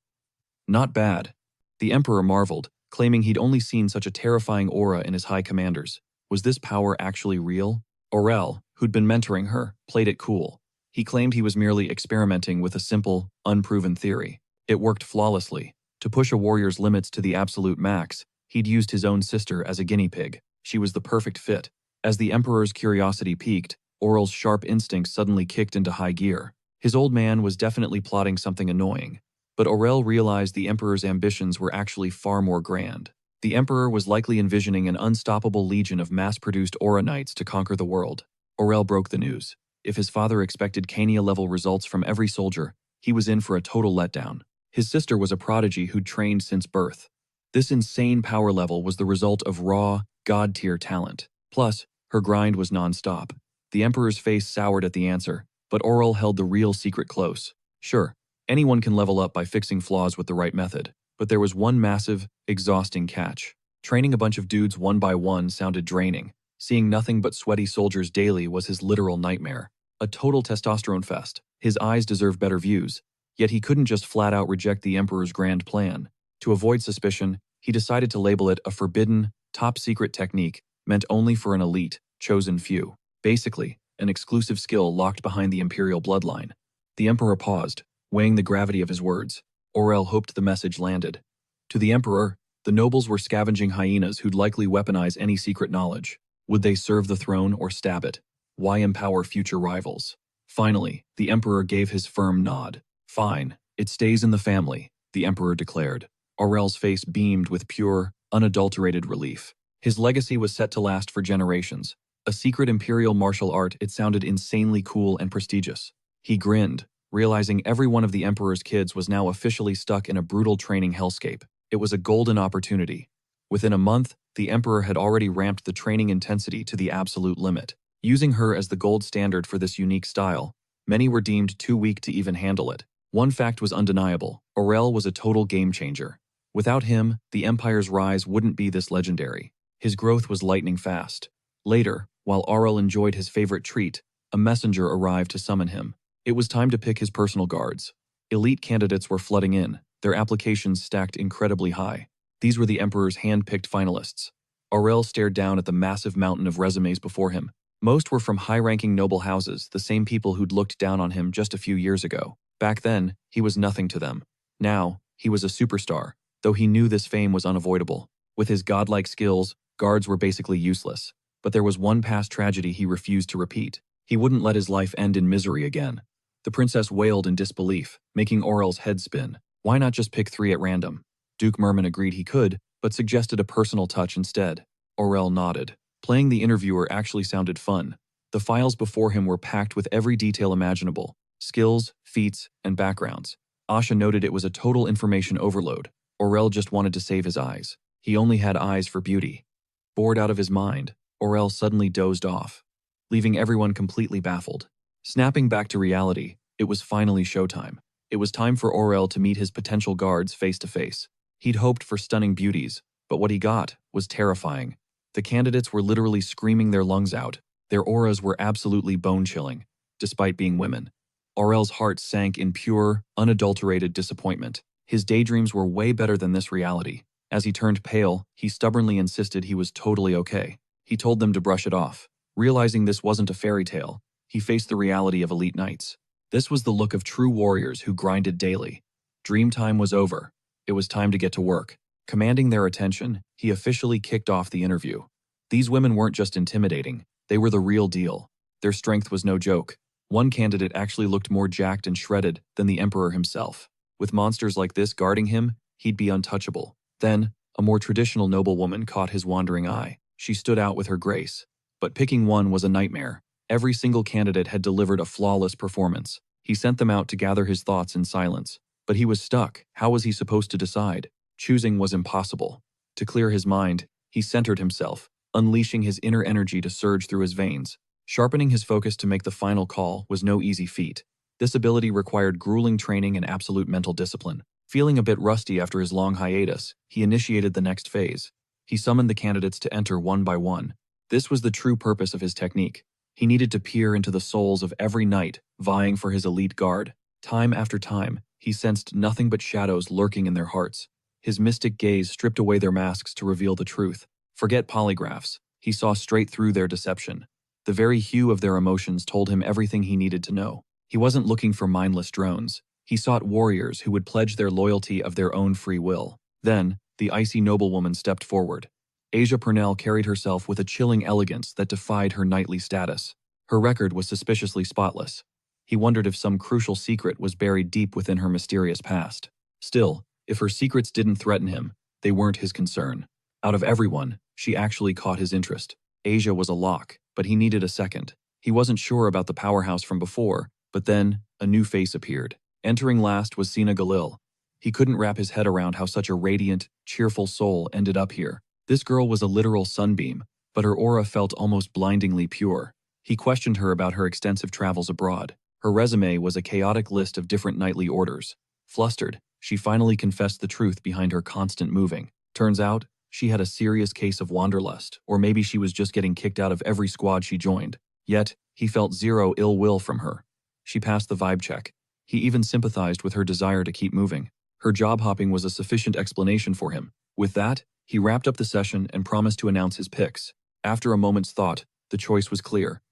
Not bad. The Emperor marveled, claiming he'd only seen such a terrifying aura in his high commanders. Was this power actually real? Aurel, who'd been mentoring her, played it cool. He claimed he was merely experimenting with a simple, unproven theory. It worked flawlessly. To push a warrior's limits to the absolute max, he'd used his own sister as a guinea pig. She was the perfect fit. As the Emperor's curiosity piqued, Aurel's sharp instincts suddenly kicked into high gear. His old man was definitely plotting something annoying. But Aurel realized the Emperor's ambitions were actually far more grand. The Emperor was likely envisioning an unstoppable legion of mass-produced Aura Knights to conquer the world. Aurel broke the news. If his father expected Kania-level results from every soldier, he was in for a total letdown. His sister was a prodigy who'd trained since birth. This insane power level was the result of raw, god-tier talent. Plus, her grind was non-stop. The Emperor's face soured at the answer, but Aurel held the real secret close. Sure, anyone can level up by fixing flaws with the right method, but there was one massive, exhausting catch. Training a bunch of dudes one by one sounded draining. Seeing nothing but sweaty soldiers daily was his literal nightmare. A total testosterone fest. His eyes deserved better views. Yet he couldn't just flat out reject the Emperor's grand plan. To avoid suspicion, he decided to label it a forbidden, top-secret technique meant only for an elite, chosen few. Basically, an exclusive skill locked behind the Imperial bloodline. The Emperor paused, weighing the gravity of his words. Aurel hoped the message landed. To the Emperor, the nobles were scavenging hyenas who'd likely weaponize any secret knowledge. Would they serve the throne or stab it? Why empower future rivals? Finally, the Emperor gave his firm nod. Fine, it stays in the family, the Emperor declared. Aurel's face beamed with pure, unadulterated relief. His legacy was set to last for generations. A secret imperial martial art, it sounded insanely cool and prestigious. He grinned, realizing every one of the Emperor's kids was now officially stuck in a brutal training hellscape. It was a golden opportunity. Within a month, the Emperor had already ramped the training intensity to the absolute limit. Using her as the gold standard for this unique style, many were deemed too weak to even handle it. One fact was undeniable: Aurel was a total game changer. Without him, the Empire's rise wouldn't be this legendary. His growth was lightning fast. Later, while Aurel enjoyed his favorite treat, a messenger arrived to summon him. It was time to pick his personal guards. Elite candidates were flooding in, their applications stacked incredibly high. These were the Emperor's hand-picked finalists. Aurel stared down at the massive mountain of resumes before him. Most were from high-ranking noble houses, the same people who'd looked down on him just a few years ago. Back then, he was nothing to them. Now, he was a superstar, though he knew this fame was unavoidable. With his godlike skills, guards were basically useless. But there was one past tragedy he refused to repeat. He wouldn't let his life end in misery again. The princess wailed in disbelief, making Aurel's head spin. Why not just pick 3 at random? Duke Merman agreed he could, but suggested a personal touch instead. Aurel nodded. Playing the interviewer actually sounded fun. The files before him were packed with every detail imaginable: skills, feats, and backgrounds. Asha noted it was a total information overload. Aurel just wanted to save his eyes. He only had eyes for beauty. Bored out of his mind, Aurel suddenly dozed off, leaving everyone completely baffled. Snapping back to reality, it was finally showtime. It was time for Aurel to meet his potential guards face to face. He'd hoped for stunning beauties, but what he got was terrifying. The candidates were literally screaming their lungs out. Their auras were absolutely bone-chilling, despite being women. Aurel's heart sank in pure, unadulterated disappointment. His daydreams were way better than this reality. As he turned pale, he stubbornly insisted he was totally okay. He told them to brush it off. Realizing this wasn't a fairy tale, he faced the reality of elite knights. This was the look of true warriors who grinded daily. Dream time was over. It was time to get to work. Commanding their attention, he officially kicked off the interview. These women weren't just intimidating, they were the real deal. Their strength was no joke. One candidate actually looked more jacked and shredded than the Emperor himself. With monsters like this guarding him, he'd be untouchable. Then, a more traditional noblewoman caught his wandering eye. She stood out with her grace. But picking one was a nightmare. Every single candidate had delivered a flawless performance. He sent them out to gather his thoughts in silence. But he was stuck. How was he supposed to decide? Choosing was impossible. To clear his mind, he centered himself, unleashing his inner energy to surge through his veins. Sharpening his focus to make the final call was no easy feat. This ability required grueling training and absolute mental discipline. Feeling a bit rusty after his long hiatus, he initiated the next phase. He summoned the candidates to enter one by one. This was the true purpose of his technique. He needed to peer into the souls of every knight, vying for his elite guard. Time after time, he sensed nothing but shadows lurking in their hearts. His mystic gaze stripped away their masks to reveal the truth. Forget polygraphs. He saw straight through their deception. The very hue of their emotions told him everything he needed to know. He wasn't looking for mindless drones. He sought warriors who would pledge their loyalty of their own free will. Then, the icy noblewoman stepped forward. Asia Purnell carried herself with a chilling elegance that defied her knightly status. Her record was suspiciously spotless. He wondered if some crucial secret was buried deep within her mysterious past. Still, if her secrets didn't threaten him, they weren't his concern. Out of everyone, she actually caught his interest. Asia was a lock, but he needed a second. He wasn't sure about the powerhouse from before, but then, a new face appeared. Entering last was Sina Galil. He couldn't wrap his head around how such a radiant, cheerful soul ended up here. This girl was a literal sunbeam, but her aura felt almost blindingly pure. He questioned her about her extensive travels abroad. Her resume was a chaotic list of different knightly orders. Flustered, she finally confessed the truth behind her constant moving. Turns out, she had a serious case of wanderlust, or maybe she was just getting kicked out of every squad she joined. Yet, he felt zero ill will from her. She passed the vibe check. He even sympathized with her desire to keep moving. Her job hopping was a sufficient explanation for him. With that, he wrapped up the session and promised to announce his picks. After a moment's thought, the choice was clear.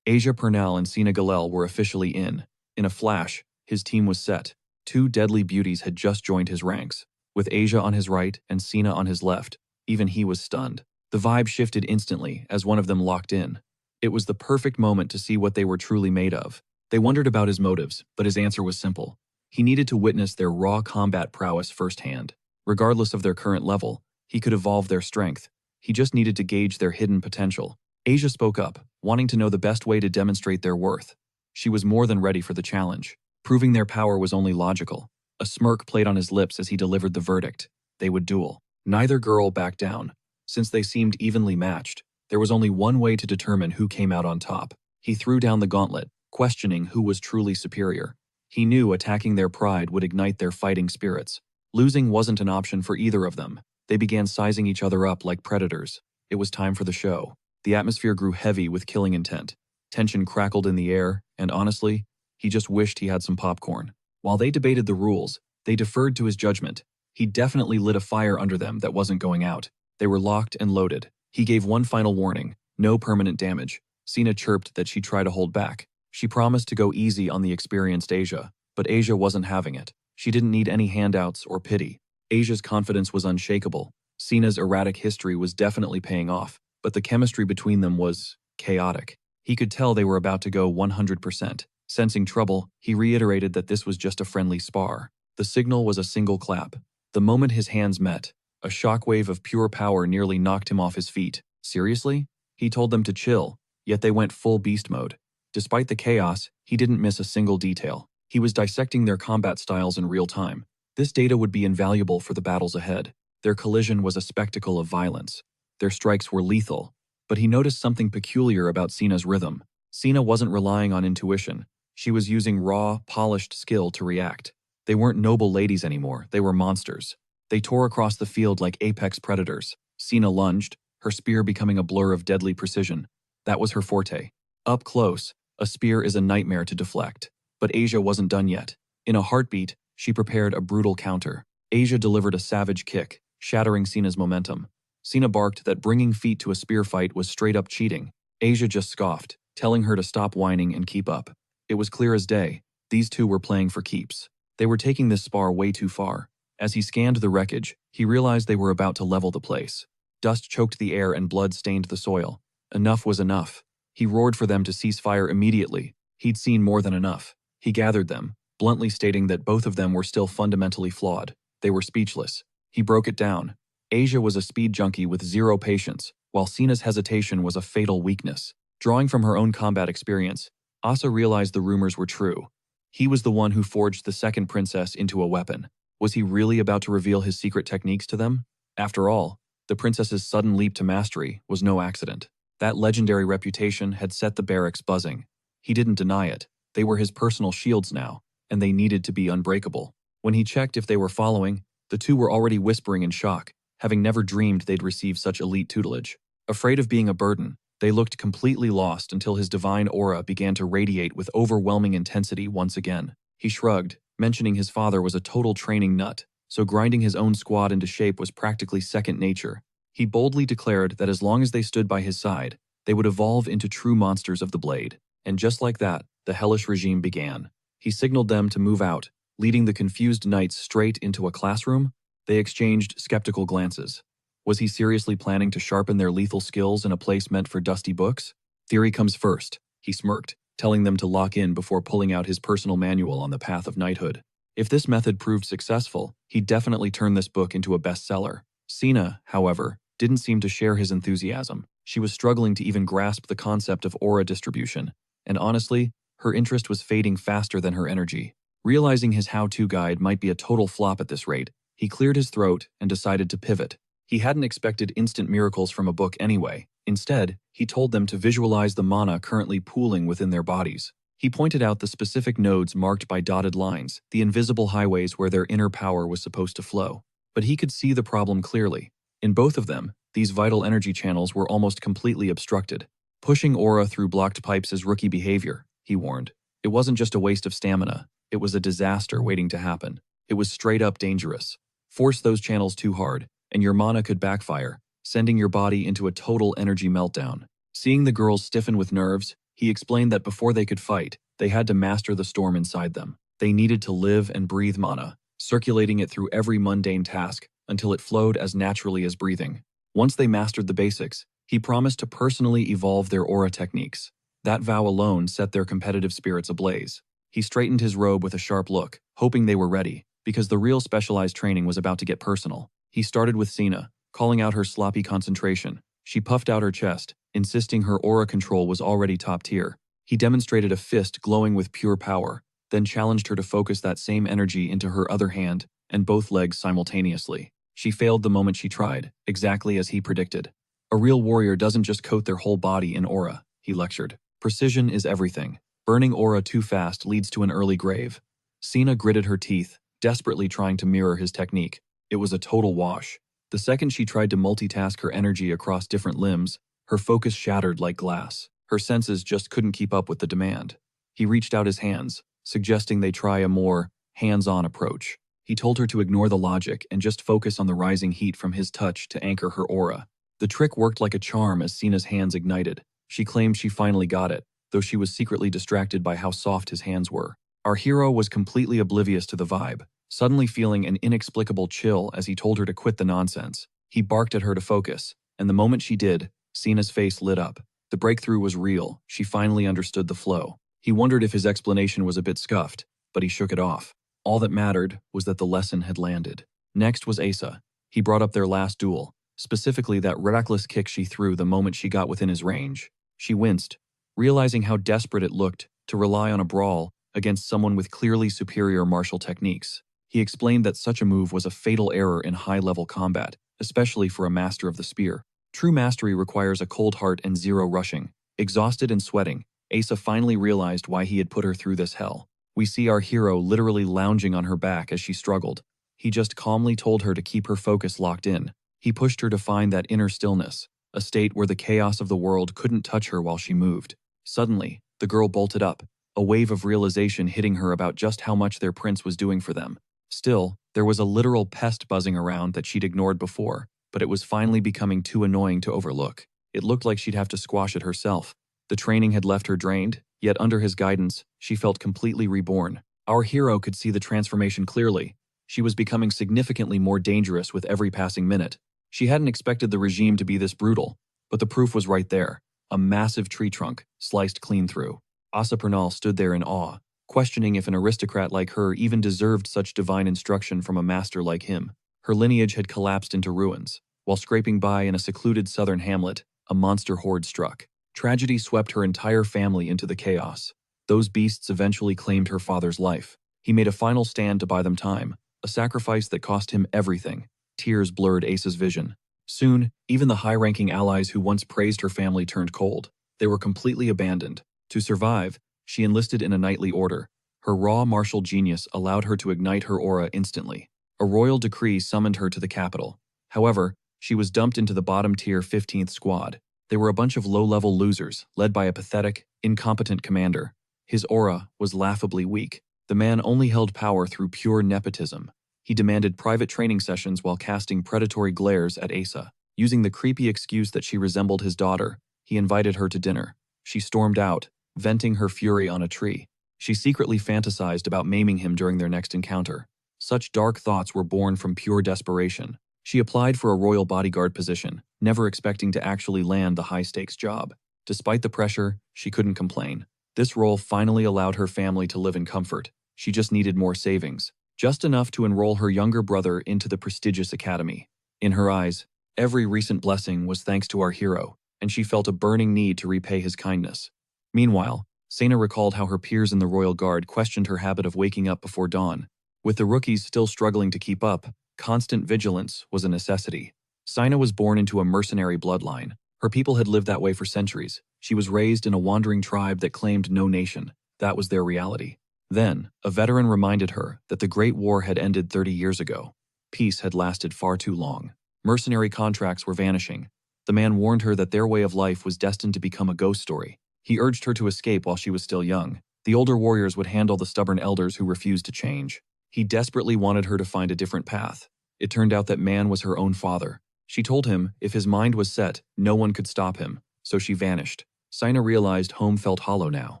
Asia Purnell and Sina Galil were officially in. In a flash, his team was set. 2 deadly beauties had just joined his ranks. With Asia on his right and Sina on his left, even he was stunned. The vibe shifted instantly as one of them locked in. It was the perfect moment to see what they were truly made of. They wondered about his motives, but his answer was simple. He needed to witness their raw combat prowess firsthand. Regardless of their current level, he could evolve their strength. He just needed to gauge their hidden potential. Asia spoke up, wanting to know the best way to demonstrate their worth. She was more than ready for the challenge. Proving their power was only logical. A smirk played on his lips as he delivered the verdict. They would duel. Neither girl backed down. Since they seemed evenly matched, there was only one way to determine who came out on top. He threw down the gauntlet, questioning who was truly superior. He knew attacking their pride would ignite their fighting spirits. Losing wasn't an option for either of them. They began sizing each other up like predators. It was time for the show. The atmosphere grew heavy with killing intent. Tension crackled in the air, and honestly, he just wished he had some popcorn. While they debated the rules, they deferred to his judgment. He definitely lit a fire under them that wasn't going out. They were locked and loaded. He gave one final warning: no permanent damage. Sina chirped that she'd try to hold back. She promised to go easy on the experienced Asia, but Asia wasn't having it. She didn't need any handouts or pity. Asia's confidence was unshakable. Sina's erratic history was definitely paying off, but the chemistry between them was chaotic. He could tell they were about to go 100%. Sensing trouble, he reiterated that this was just a friendly spar. The signal was a single clap. The moment his hands met, a shockwave of pure power nearly knocked him off his feet. Seriously? He told them to chill, yet they went full beast mode. Despite the chaos, he didn't miss a single detail. He was dissecting their combat styles in real time. This data would be invaluable for the battles ahead. Their collision was a spectacle of violence. Their strikes were lethal. But he noticed something peculiar about Sina's rhythm. Sina wasn't relying on intuition. She was using raw, polished skill to react. They weren't noble ladies anymore, they were monsters. They tore across the field like apex predators. Sina lunged, her spear becoming a blur of deadly precision. That was her forte. Up close, a spear is a nightmare to deflect. But Asia wasn't done yet. In a heartbeat, she prepared a brutal counter. Asia delivered a savage kick, shattering Sina's momentum. Sina barked that bringing feet to a spear fight was straight-up cheating. Asia just scoffed, telling her to stop whining and keep up. It was clear as day. These two were playing for keeps. They were taking this spar way too far. As he scanned the wreckage, he realized they were about to level the place. Dust choked the air and blood stained the soil. Enough was enough. He roared for them to cease fire immediately. He'd seen more than enough. He gathered them, bluntly stating that both of them were still fundamentally flawed. They were speechless. He broke it down. Asia was a speed junkie with zero patience, while Sina's hesitation was a fatal weakness. Drawing from her own combat experience, Asa realized the rumors were true. He was the one who forged the second princess into a weapon. Was he really about to reveal his secret techniques to them? After all, the princess's sudden leap to mastery was no accident. That legendary reputation had set the barracks buzzing. He didn't deny it. They were his personal shields now, and they needed to be unbreakable. When he checked if they were following, the two were already whispering in shock, having never dreamed they'd receive such elite tutelage. Afraid of being a burden, they looked completely lost until his divine aura began to radiate with overwhelming intensity once again. He shrugged, mentioning his father was a total training nut, so grinding his own squad into shape was practically second nature. He boldly declared that as long as they stood by his side, they would evolve into true monsters of the blade. And just like that, the hellish regime began. He signaled them to move out, leading the confused knights straight into a classroom. They exchanged skeptical glances. Was he seriously planning to sharpen their lethal skills in a place meant for dusty books? Theory comes first, he smirked, telling them to lock in before pulling out his personal manual on the path of knighthood. If this method proved successful, he'd definitely turn this book into a bestseller. Sina, however, didn't seem to share his enthusiasm. She was struggling to even grasp the concept of aura distribution, and honestly, her interest was fading faster than her energy. Realizing his how-to guide might be a total flop at this rate, he cleared his throat and decided to pivot. He hadn't expected instant miracles from a book anyway. Instead, he told them to visualize the mana currently pooling within their bodies. He pointed out the specific nodes marked by dotted lines, the invisible highways where their inner power was supposed to flow. But he could see the problem clearly. In both of them, these vital energy channels were almost completely obstructed. Pushing aura through blocked pipes is rookie behavior, he warned. It wasn't just a waste of stamina, it was a disaster waiting to happen. It was straight up dangerous. Force those channels too hard, and your mana could backfire, sending your body into a total energy meltdown. Seeing the girls stiffen with nerves, he explained that before they could fight, they had to master the storm inside them. They needed to live and breathe mana, circulating it through every mundane task until it flowed as naturally as breathing. Once they mastered the basics, he promised to personally evolve their aura techniques. That vow alone set their competitive spirits ablaze. He straightened his robe with a sharp look, hoping they were ready, because the real specialized training was about to get personal. He started with Sina, calling out her sloppy concentration. She puffed out her chest, insisting her aura control was already top tier. He demonstrated a fist glowing with pure power, then challenged her to focus that same energy into her other hand and both legs simultaneously. She failed the moment she tried, exactly as he predicted. A real warrior doesn't just coat their whole body in aura, he lectured. Precision is everything. Burning aura too fast leads to an early grave. Sina gritted her teeth, desperately trying to mirror his technique. It was a total wash. The second she tried to multitask her energy across different limbs, her focus shattered like glass. Her senses just couldn't keep up with the demand. He reached out his hands, suggesting they try a more hands-on approach. He told her to ignore the logic and just focus on the rising heat from his touch to anchor her aura. The trick worked like a charm as Sina's hands ignited. She claimed she finally got it, though she was secretly distracted by how soft his hands were. Our hero was completely oblivious to the vibe, suddenly feeling an inexplicable chill as he told her to quit the nonsense. He barked at her to focus, and the moment she did, Sina's face lit up. The breakthrough was real. She finally understood the flow. He wondered if his explanation was a bit scuffed, but he shook it off. All that mattered was that the lesson had landed. Next was Asa. He brought up their last duel, specifically that reckless kick she threw the moment she got within his range. She winced, realizing how desperate it looked to rely on a brawl against someone with clearly superior martial techniques. He explained that such a move was a fatal error in high-level combat, especially for a master of the spear. True mastery requires a cold heart and zero rushing. Exhausted and sweating, Asa finally realized why he had put her through this hell. We see our hero literally lounging on her back as she struggled. He just calmly told her to keep her focus locked in. He pushed her to find that inner stillness, a state where the chaos of the world couldn't touch her while she moved. Suddenly, the girl bolted up, a wave of realization hitting her about just how much their prince was doing for them. Still, there was a literal pest buzzing around that she'd ignored before, but it was finally becoming too annoying to overlook. It looked like she'd have to squash it herself. The training had left her drained, yet under his guidance, she felt completely reborn. Our hero could see the transformation clearly. She was becoming significantly more dangerous with every passing minute. She hadn't expected the regime to be this brutal, but the proof was right there. A massive tree trunk, sliced clean through. Asa Pernal stood there in awe, questioning if an aristocrat like her even deserved such divine instruction from a master like him. Her lineage had collapsed into ruins. While scraping by in a secluded southern hamlet, a monster horde struck. Tragedy swept her entire family into the chaos. Those beasts eventually claimed her father's life. He made a final stand to buy them time, a sacrifice that cost him everything. Tears blurred Asa's vision. Soon, even the high-ranking allies who once praised her family turned cold. They were completely abandoned. To survive, she enlisted in a knightly order. Her raw martial genius allowed her to ignite her aura instantly. A royal decree summoned her to the capital. However, she was dumped into the bottom-tier 15th Squad. They were a bunch of low-level losers, led by a pathetic, incompetent commander. His aura was laughably weak. The man only held power through pure nepotism. He demanded private training sessions while casting predatory glares at Asa. Using the creepy excuse that she resembled his daughter, he invited her to dinner. She stormed out, venting her fury on a tree. She secretly fantasized about maiming him during their next encounter. Such dark thoughts were born from pure desperation. She applied for a royal bodyguard position, never expecting to actually land the high-stakes job. Despite the pressure, she couldn't complain. This role finally allowed her family to live in comfort. She just needed more savings, just enough to enroll her younger brother into the prestigious academy. In her eyes, every recent blessing was thanks to our hero, and she felt a burning need to repay his kindness. Meanwhile, Sena recalled how her peers in the Royal Guard questioned her habit of waking up before dawn. With the rookies still struggling to keep up, constant vigilance was a necessity. Sina was born into a mercenary bloodline. Her people had lived that way for centuries. She was raised in a wandering tribe that claimed no nation. That was their reality. Then, a veteran reminded her that the Great War had ended 30 years ago. Peace had lasted far too long. Mercenary contracts were vanishing. The man warned her that their way of life was destined to become a ghost story. He urged her to escape while she was still young. The older warriors would handle the stubborn elders who refused to change. He desperately wanted her to find a different path. It turned out that man was her own father. She told him if his mind was set, no one could stop him, so she vanished. Sina realized home felt hollow now.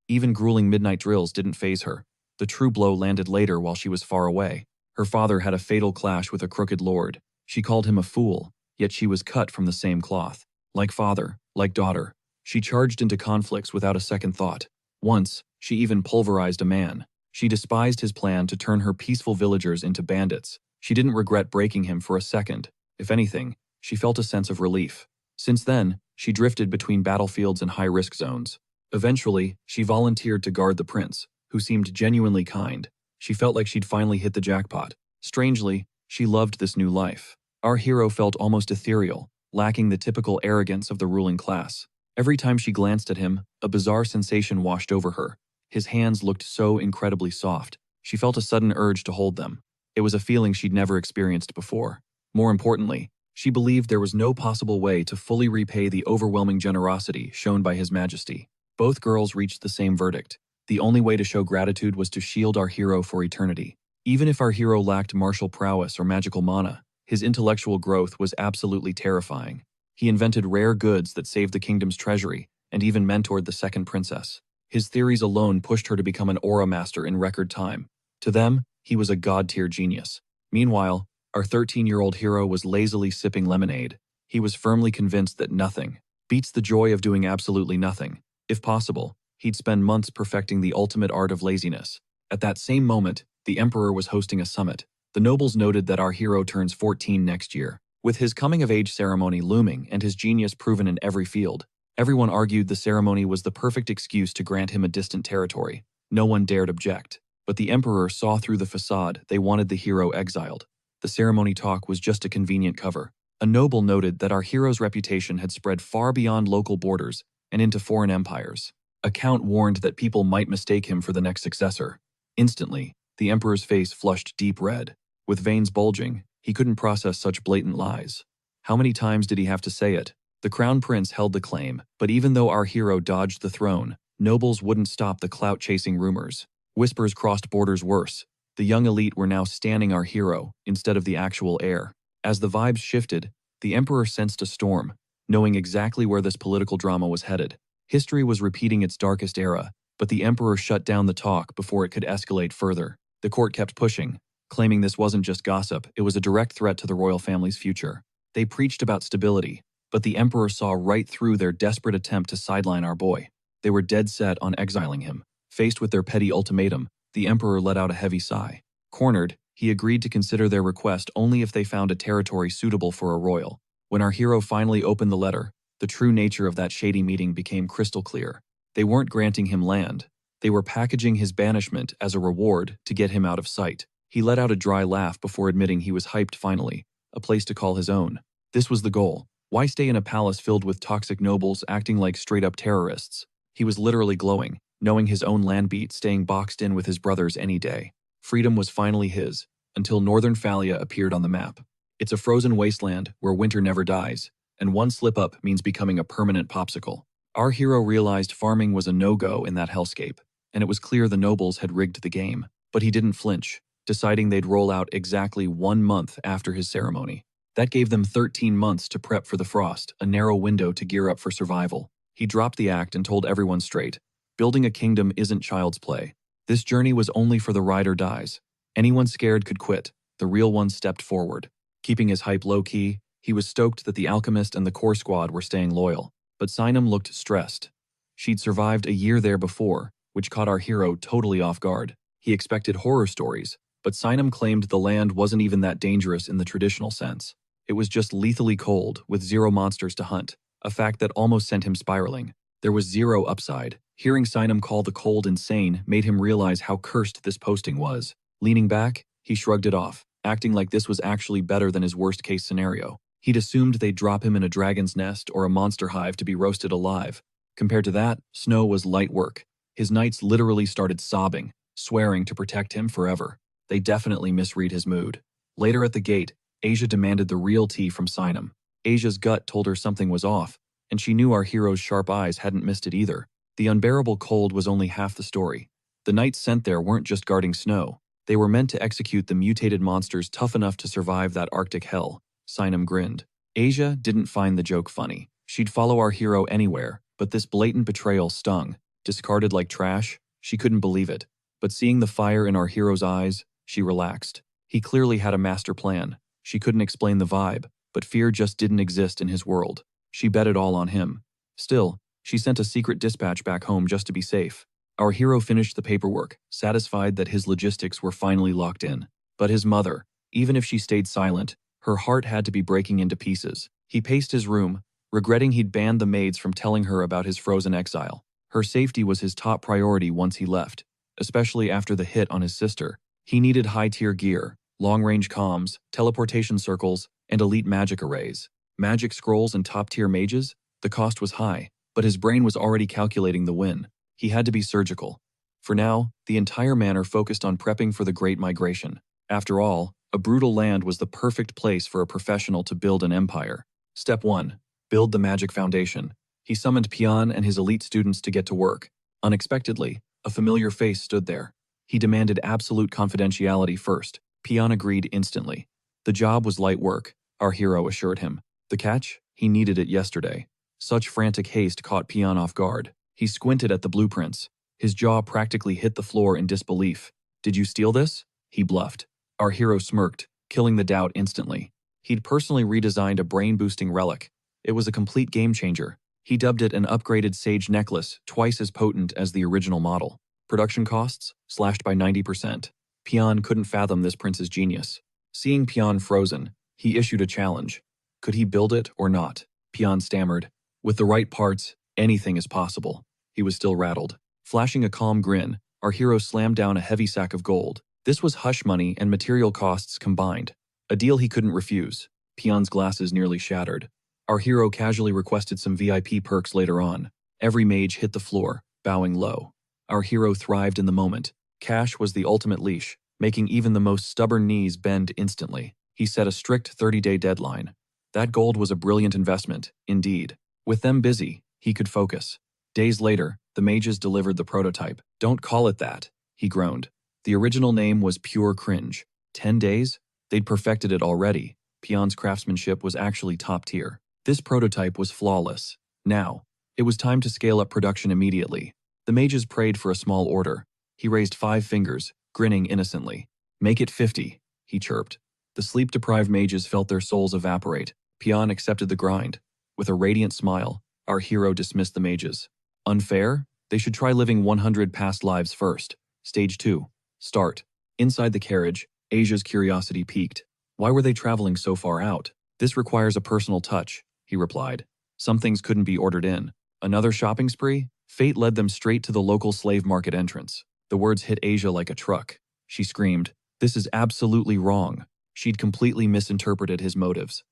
Even grueling midnight drills didn't faze her. The true blow landed later while she was far away. Her father had a fatal clash with a crooked lord. She called him a fool, yet she was cut from the same cloth. Like father, like daughter, she charged into conflicts without a second thought. Once, she even pulverized a man. She despised his plan to turn her peaceful villagers into bandits. She didn't regret breaking him for a second. If anything, she felt a sense of relief. Since then, she drifted between battlefields and high-risk zones. Eventually, she volunteered to guard the prince, who seemed genuinely kind. She felt like she'd finally hit the jackpot. Strangely, she loved this new life. Our hero felt almost ethereal, lacking the typical arrogance of the ruling class. Every time she glanced at him, a bizarre sensation washed over her. His hands looked so incredibly soft. She felt a sudden urge to hold them. It was a feeling she'd never experienced before. More importantly, she believed there was no possible way to fully repay the overwhelming generosity shown by His Majesty. Both girls reached the same verdict. The only way to show gratitude was to shield our hero for eternity. Even if our hero lacked martial prowess or magical mana, his intellectual growth was absolutely terrifying. He invented rare goods that saved the kingdom's treasury, and even mentored the second princess. His theories alone pushed her to become an aura master in record time. To them, he was a god-tier genius. Meanwhile, our 13-year-old hero was lazily sipping lemonade. He was firmly convinced that nothing beats the joy of doing absolutely nothing. If possible, he'd spend months perfecting the ultimate art of laziness. At that same moment, the emperor was hosting a summit. The nobles noted that our hero turns 14 next year. With his coming-of-age ceremony looming and his genius proven in every field, everyone argued the ceremony was the perfect excuse to grant him a distant territory. No one dared object. But the emperor saw through the facade. They wanted the hero exiled. The ceremony talk was just a convenient cover. A noble noted that our hero's reputation had spread far beyond local borders and into foreign empires. A count warned that people might mistake him for the next successor. Instantly, the emperor's face flushed deep red. With veins bulging, he couldn't process such blatant lies. How many times did he have to say it? The crown prince held the claim, but even though our hero dodged the throne, nobles wouldn't stop the clout-chasing rumors. Whispers crossed borders worse. The young elite were now standing our hero instead of the actual heir. As the vibes shifted, the emperor sensed a storm, knowing exactly where this political drama was headed. History was repeating its darkest era, but the emperor shut down the talk before it could escalate further. The court kept pushing, claiming this wasn't just gossip, it was a direct threat to the royal family's future. They preached about stability, but the emperor saw right through their desperate attempt to sideline our boy. They were dead set on exiling him. Faced with their petty ultimatum, the emperor let out a heavy sigh. Cornered, he agreed to consider their request only if they found a territory suitable for a royal. When our hero finally opened the letter, the true nature of that shady meeting became crystal clear. They weren't granting him land. They were packaging his banishment as a reward to get him out of sight. He let out a dry laugh before admitting he was hyped finally, a place to call his own. This was the goal. Why stay in a palace filled with toxic nobles acting like straight-up terrorists? He was literally glowing, knowing his own land beat staying boxed in with his brothers any day. Freedom was finally his, until Northern Phalia appeared on the map. It's a frozen wasteland where winter never dies, and one slip-up means becoming a permanent popsicle. Our hero realized farming was a no-go in that hellscape, and it was clear the nobles had rigged the game. But he didn't flinch, deciding they'd roll out exactly 1 month after his ceremony. That gave them 13 months to prep for the frost, a narrow window to gear up for survival. He dropped the act and told everyone straight, building a kingdom isn't child's play. This journey was only for the ride or dies. Anyone scared could quit. The real ones stepped forward. Keeping his hype low-key, he was stoked that the alchemist and the core squad were staying loyal. But Sinam looked stressed. She'd survived a year there before, which caught our hero totally off guard. He expected horror stories, but Sinam claimed the land wasn't even that dangerous in the traditional sense. It was just lethally cold, with 0 monsters to hunt, a fact that almost sent him spiraling. There was 0 upside. Hearing Sinam call the cold insane made him realize how cursed this posting was. Leaning back, he shrugged it off, acting like this was actually better than his worst-case scenario. He'd assumed they'd drop him in a dragon's nest or a monster hive to be roasted alive. Compared to that, snow was light work. His knights literally started sobbing, swearing to protect him forever. They definitely misread his mood. Later at the gate, Asia demanded the real tea from Sinam. Asia's gut told her something was off, and she knew our hero's sharp eyes hadn't missed it either. The unbearable cold was only half the story. The knights sent there weren't just guarding snow. They were meant to execute the mutated monsters tough enough to survive that Arctic hell. Sinam grinned. Asia didn't find the joke funny. She'd follow our hero anywhere, but this blatant betrayal stung. Discarded like trash, she couldn't believe it. But seeing the fire in our hero's eyes, she relaxed. He clearly had a master plan. She couldn't explain the vibe, but fear just didn't exist in his world. She bet it all on him. Still, she sent a secret dispatch back home just to be safe. Our hero finished the paperwork, satisfied that his logistics were finally locked in. But his mother, even if she stayed silent, her heart had to be breaking into pieces. He paced his room, regretting he'd banned the maids from telling her about his frozen exile. Her safety was his top priority once he left, especially after the hit on his sister. He needed high-tier gear, long-range comms, teleportation circles, and elite magic arrays. Magic scrolls and top-tier mages? The cost was high, but his brain was already calculating the win. He had to be surgical. For now, the entire manor focused on prepping for the Great Migration. After all, a brutal land was the perfect place for a professional to build an empire. Step 1. Build the magic foundation. He summoned Pian and his elite students to get to work. Unexpectedly, a familiar face stood there. He demanded absolute confidentiality first. Pian agreed instantly. The job was light work, our hero assured him. The catch? He needed it yesterday. Such frantic haste caught Pian off guard. He squinted at the blueprints. His jaw practically hit the floor in disbelief. Did you steal this? He bluffed. Our hero smirked, killing the doubt instantly. He'd personally redesigned a brain-boosting relic. It was a complete game-changer. He dubbed it an upgraded sage necklace, twice as potent as the original model. Production costs? Slashed by 90%. Pian couldn't fathom this prince's genius. Seeing Pian frozen, he issued a challenge. Could he build it or not? Pian stammered. With the right parts, anything is possible. He was still rattled. Flashing a calm grin, our hero slammed down a heavy sack of gold. This was hush money and material costs combined. A deal he couldn't refuse. Pian's glasses nearly shattered. Our hero casually requested some VIP perks later on. Every mage hit the floor, bowing low. Our hero thrived in the moment. Cash was the ultimate leash, making even the most stubborn knees bend instantly. He set a strict 30-day deadline. That gold was a brilliant investment, indeed. With them busy, he could focus. Days later, the mages delivered the prototype. Don't call it that, he groaned. The original name was Pure Cringe. 10 days? They'd perfected it already. Pian's craftsmanship was actually top tier. This prototype was flawless. Now, it was time to scale up production immediately. The mages prayed for a small order. He raised 5 fingers, grinning innocently. Make it 50, he chirped. The sleep-deprived mages felt their souls evaporate. Pian accepted the grind. With a radiant smile, our hero dismissed the mages. Unfair? They should try living 100 past lives first. Stage 2. Start. Inside the carriage, Asia's curiosity piqued. Why were they traveling so far out? This requires a personal touch, he replied. Some things couldn't be ordered in. Another shopping spree? Fate led them straight to the local slave market entrance. The words hit Asia like a truck. She screamed, "This is absolutely wrong." She'd completely misinterpreted his motives.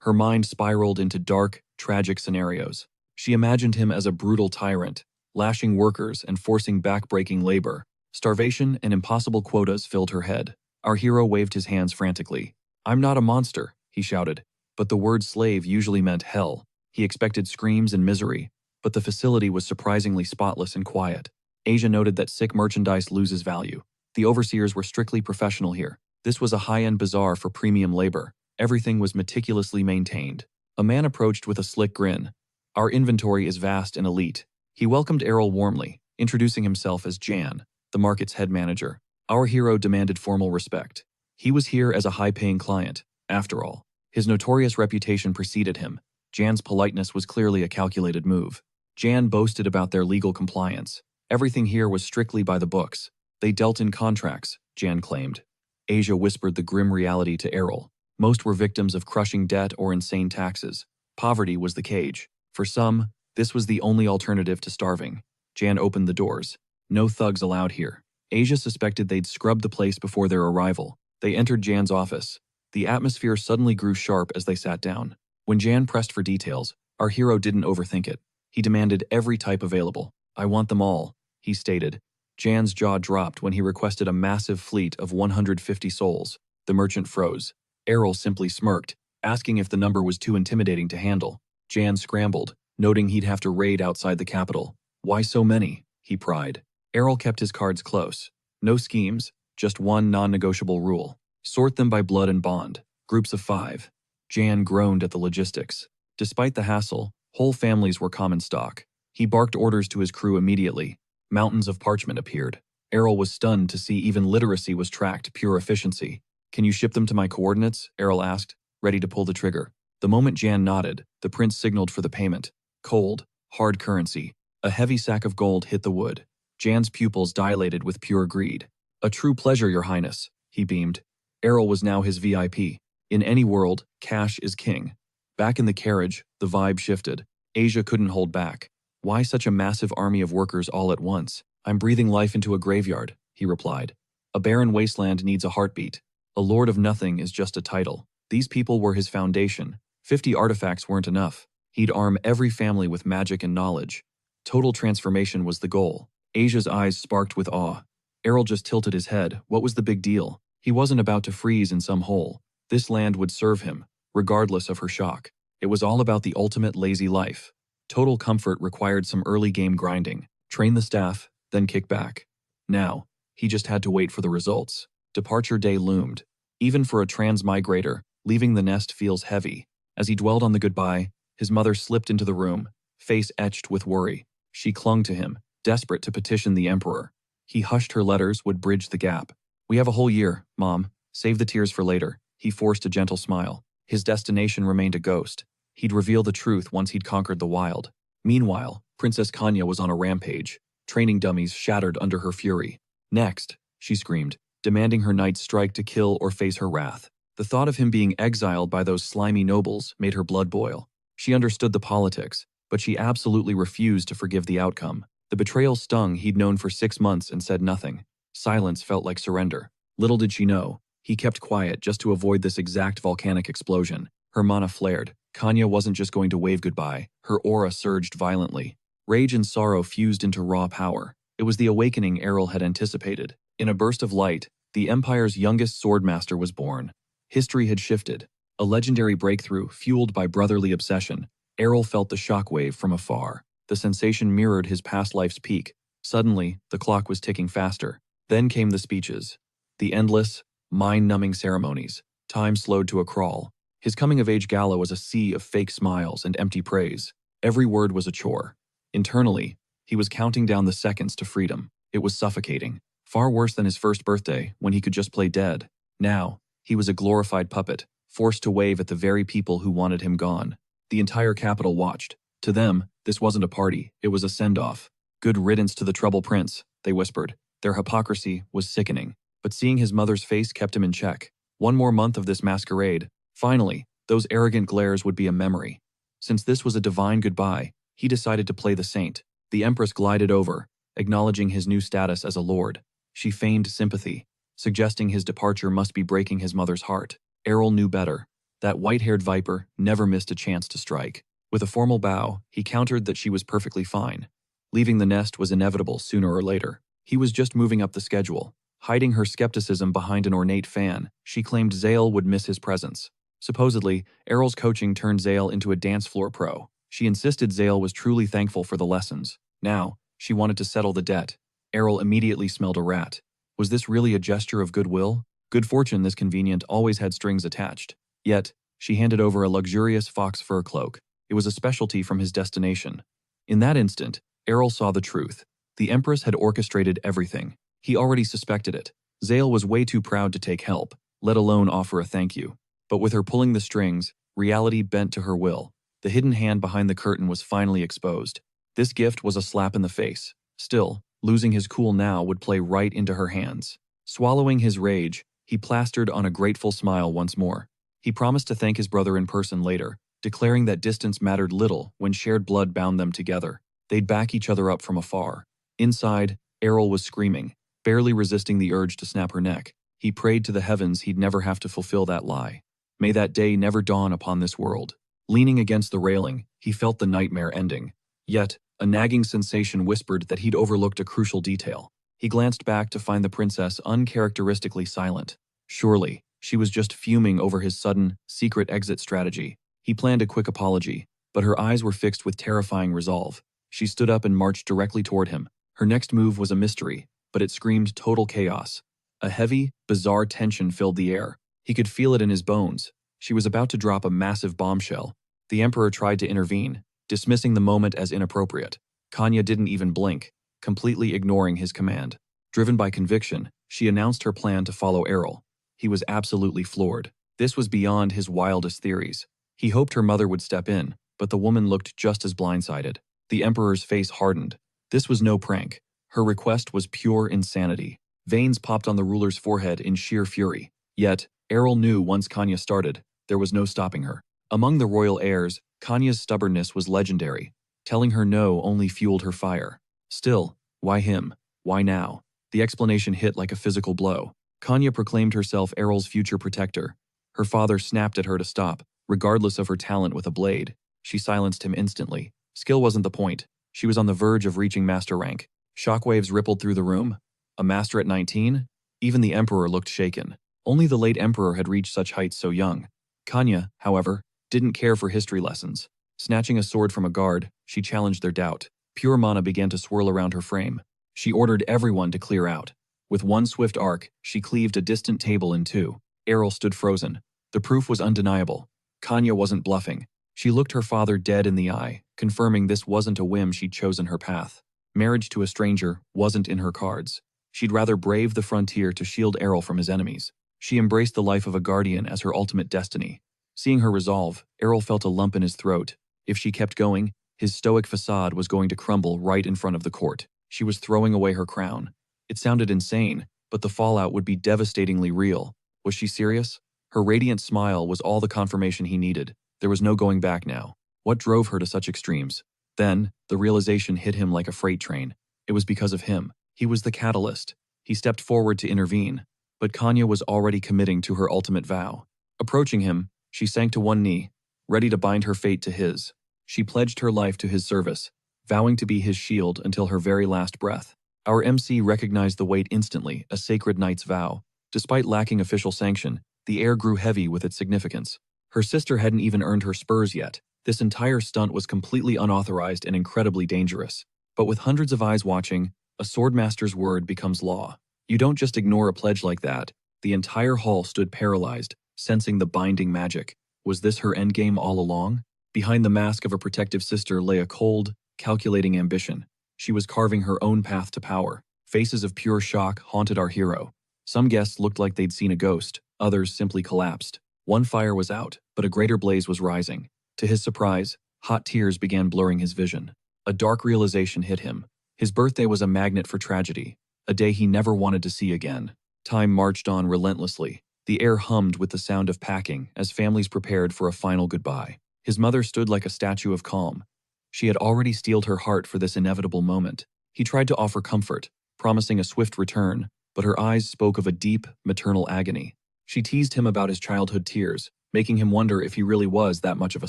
Her mind spiraled into dark, tragic scenarios. She imagined him as a brutal tyrant, lashing workers and forcing back-breaking labor. Starvation and impossible quotas filled her head. Our hero waved his hands frantically. "I'm not a monster," he shouted. But the word slave usually meant hell. He expected screams and misery, but the facility was surprisingly spotless and quiet. Asia noted that sick merchandise loses value. The overseers were strictly professional here. This was a high-end bazaar for premium labor. Everything was meticulously maintained. A man approached with a slick grin. "Our inventory is vast and elite." He welcomed Errol warmly, introducing himself as Jan, the market's head manager. Our hero demanded formal respect. He was here as a high-paying client, after all. His notorious reputation preceded him. Jan's politeness was clearly a calculated move. Jan boasted about their legal compliance. Everything here was strictly by the books. They dealt in contracts, Jan claimed. Asia whispered the grim reality to Errol. Most were victims of crushing debt or insane taxes. Poverty was the cage. For some, this was the only alternative to starving. Jan opened the doors. No thugs allowed here. Asia suspected they'd scrubbed the place before their arrival. They entered Jan's office. The atmosphere suddenly grew sharp as they sat down. When Jan pressed for details, our hero didn't overthink it. He demanded every type available. "I want them all," he stated. Jan's jaw dropped when he requested a massive fleet of 150 souls. The merchant froze. Errol simply smirked, asking if the number was too intimidating to handle. Jan scrambled, noting he'd have to raid outside the capital. "Why so many?" he pried. Errol kept his cards close. No schemes, just one non-negotiable rule. Sort them by blood and bond. Groups of 5. Jan groaned at the logistics. Despite the hassle, whole families were common stock. He barked orders to his crew immediately. Mountains of parchment appeared. Errol was stunned to see even literacy was tracked, pure efficiency. "Can you ship them to my coordinates?" Errol asked, ready to pull the trigger. The moment Jan nodded, the prince signaled for the payment. Cold, hard currency. A heavy sack of gold hit the wood. Jan's pupils dilated with pure greed. "A true pleasure, Your Highness," he beamed. Errol was now his VIP. In any world, cash is king. Back in the carriage, the vibe shifted. Asia couldn't hold back. "Why such a massive army of workers all at once? I'm breathing life into a graveyard," he replied. "A barren wasteland needs a heartbeat. A lord of nothing is just a title." These people were his foundation. 50 artifacts weren't enough. He'd arm every family with magic and knowledge. Total transformation was the goal. Asia's eyes sparked with awe. Errol just tilted his head. What was the big deal? He wasn't about to freeze in some hole. This land would serve him, regardless of her shock. It was all about the ultimate lazy life. Total comfort required some early game grinding. Train the staff, then kick back. Now, he just had to wait for the results. Departure day loomed. Even for a transmigrator, leaving the nest feels heavy. As he dwelled on the goodbye, his mother slipped into the room, face etched with worry. She clung to him, desperate to petition the emperor. He hushed her letters, would bridge the gap. We have a whole year, Mom. Save the tears for later. He forced a gentle smile. His destination remained a ghost. He'd reveal the truth once he'd conquered the wild. Meanwhile, Princess Kanya was on a rampage. Training dummies shattered under her fury. Next, she screamed, demanding her knights strike to kill or face her wrath. The thought of him being exiled by those slimy nobles made her blood boil. She understood the politics, but she absolutely refused to forgive the outcome. The betrayal stung. He'd known for 6 months and said nothing. Silence felt like surrender. Little did she know, he kept quiet just to avoid this exact volcanic explosion. Her mana flared. Kanya wasn't just going to wave goodbye. Her aura surged violently. Rage and sorrow fused into raw power. It was the awakening Errol had anticipated. In a burst of light, the Empire's youngest swordmaster was born. History had shifted. A legendary breakthrough fueled by brotherly obsession. Errol felt the shockwave from afar. The sensation mirrored his past life's peak. Suddenly, the clock was ticking faster. Then came the speeches. The endless, mind-numbing ceremonies. Time slowed to a crawl. His coming-of-age gala was a sea of fake smiles and empty praise. Every word was a chore. Internally, he was counting down the seconds to freedom. It was suffocating. Far worse than his first birthday, when he could just play dead. Now, he was a glorified puppet, forced to wave at the very people who wanted him gone. The entire capital watched. To them, this wasn't a party, it was a send-off. Good riddance to the trouble prince, they whispered. Their hypocrisy was sickening. But seeing his mother's face kept him in check. One more month of this masquerade. Finally, those arrogant glares would be a memory. Since this was a divine goodbye, he decided to play the saint. The empress glided over, acknowledging his new status as a lord. She feigned sympathy, suggesting his departure must be breaking his mother's heart. Errol knew better. That white-haired viper never missed a chance to strike. With a formal bow, he countered that she was perfectly fine. Leaving the nest was inevitable sooner or later. He was just moving up the schedule. Hiding her skepticism behind an ornate fan, she claimed Zale would miss his presence. Supposedly, Errol's coaching turned Zale into a dance floor pro. She insisted Zale was truly thankful for the lessons. Now, she wanted to settle the debt. Errol immediately smelled a rat. Was this really a gesture of goodwill? Good fortune, this convenient, always had strings attached. Yet, she handed over a luxurious fox fur cloak. It was a specialty from his destination. In that instant, Errol saw the truth. The Empress had orchestrated everything. He already suspected it. Zale was way too proud to take help, let alone offer a thank you. But with her pulling the strings, reality bent to her will. The hidden hand behind the curtain was finally exposed. This gift was a slap in the face. Still, losing his cool now would play right into her hands. Swallowing his rage, he plastered on a grateful smile once more. He promised to thank his brother in person later, declaring that distance mattered little when shared blood bound them together. They'd back each other up from afar. Inside, Errol was screaming, barely resisting the urge to snap her neck. He prayed to the heavens he'd never have to fulfill that lie. May that day never dawn upon this world. Leaning against the railing, he felt the nightmare ending. Yet, a nagging sensation whispered that he'd overlooked a crucial detail. He glanced back to find the princess uncharacteristically silent. Surely, she was just fuming over his sudden, secret exit strategy. He planned a quick apology, but her eyes were fixed with terrifying resolve. She stood up and marched directly toward him. Her next move was a mystery, but it screamed total chaos. A heavy, bizarre tension filled the air. He could feel it in his bones. She was about to drop a massive bombshell. The Emperor tried to intervene, dismissing the moment as inappropriate. Kanya didn't even blink, completely ignoring his command. Driven by conviction, she announced her plan to follow Errol. He was absolutely floored. This was beyond his wildest theories. He hoped her mother would step in, but the woman looked just as blindsided. The Emperor's face hardened. This was no prank. Her request was pure insanity. Veins popped on the ruler's forehead in sheer fury. Yet, Errol knew once Kanya started, there was no stopping her. Among the royal heirs, Kanya's stubbornness was legendary. Telling her no only fueled her fire. Still, why him? Why now? The explanation hit like a physical blow. Kanya proclaimed herself Errol's future protector. Her father snapped at her to stop, regardless of her talent with a blade. She silenced him instantly. Skill wasn't the point. She was on the verge of reaching master rank. Shockwaves rippled through the room. A master at 19? Even the emperor looked shaken. Only the late emperor had reached such heights so young. Kanya, however, didn't care for history lessons. Snatching a sword from a guard, she challenged their doubt. Pure mana began to swirl around her frame. She ordered everyone to clear out. With one swift arc, she cleaved a distant table in two. Errol stood frozen. The proof was undeniable. Kanya wasn't bluffing. She looked her father dead in the eye, confirming this wasn't a whim she'd chosen her path. Marriage to a stranger wasn't in her cards. She'd rather brave the frontier to shield Errol from his enemies. She embraced the life of a guardian as her ultimate destiny. Seeing her resolve, Errol felt a lump in his throat. If she kept going, his stoic facade was going to crumble right in front of the court. She was throwing away her crown. It sounded insane, but the fallout would be devastatingly real. Was she serious? Her radiant smile was all the confirmation he needed. There was no going back now. What drove her to such extremes? Then, the realization hit him like a freight train. It was because of him. He was the catalyst. He stepped forward to intervene. But Kanya was already committing to her ultimate vow. Approaching him, she sank to one knee, ready to bind her fate to his. She pledged her life to his service, vowing to be his shield until her very last breath. Our MC recognized the weight instantly, a sacred knight's vow. Despite lacking official sanction, the air grew heavy with its significance. Her sister hadn't even earned her spurs yet. This entire stunt was completely unauthorized and incredibly dangerous. But with hundreds of eyes watching, a swordmaster's word becomes law. You don't just ignore a pledge like that. The entire hall stood paralyzed, sensing the binding magic. Was this her endgame all along? Behind the mask of a protective sister lay a cold, calculating ambition. She was carving her own path to power. Faces of pure shock haunted our hero. Some guests looked like they'd seen a ghost, others simply collapsed. One fire was out, but a greater blaze was rising. To his surprise, hot tears began blurring his vision. A dark realization hit him. His birthday was a magnet for tragedy, a day he never wanted to see again. Time marched on relentlessly. The air hummed with the sound of packing as families prepared for a final goodbye. His mother stood like a statue of calm. She had already steeled her heart for this inevitable moment. He tried to offer comfort, promising a swift return, but her eyes spoke of a deep, maternal agony. She teased him about his childhood tears, making him wonder if he really was that much of a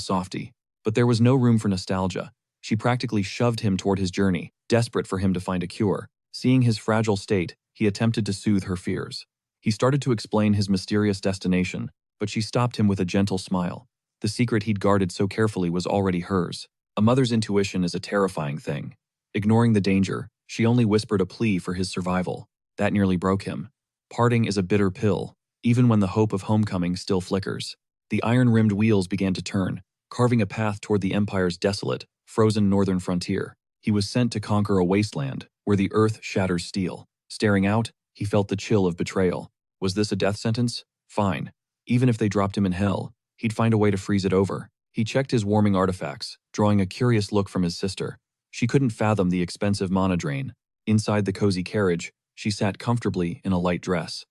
softie. But there was no room for nostalgia. She practically shoved him toward his journey, desperate for him to find a cure. Seeing his fragile state, he attempted to soothe her fears. He started to explain his mysterious destination, but she stopped him with a gentle smile. The secret he'd guarded so carefully was already hers. A mother's intuition is a terrifying thing. Ignoring the danger, she only whispered a plea for his survival. That nearly broke him. Parting is a bitter pill, even when the hope of homecoming still flickers. The iron-rimmed wheels began to turn, carving a path toward the Empire's desolate, frozen northern frontier. He was sent to conquer a wasteland, where the earth shatters steel. Staring out, he felt the chill of betrayal. Was this a death sentence? Fine. Even if they dropped him in hell, he'd find a way to freeze it over. He checked his warming artifacts, drawing a curious look from his sister. She couldn't fathom the expensive mana drain. Inside the cozy carriage, she sat comfortably in a light dress.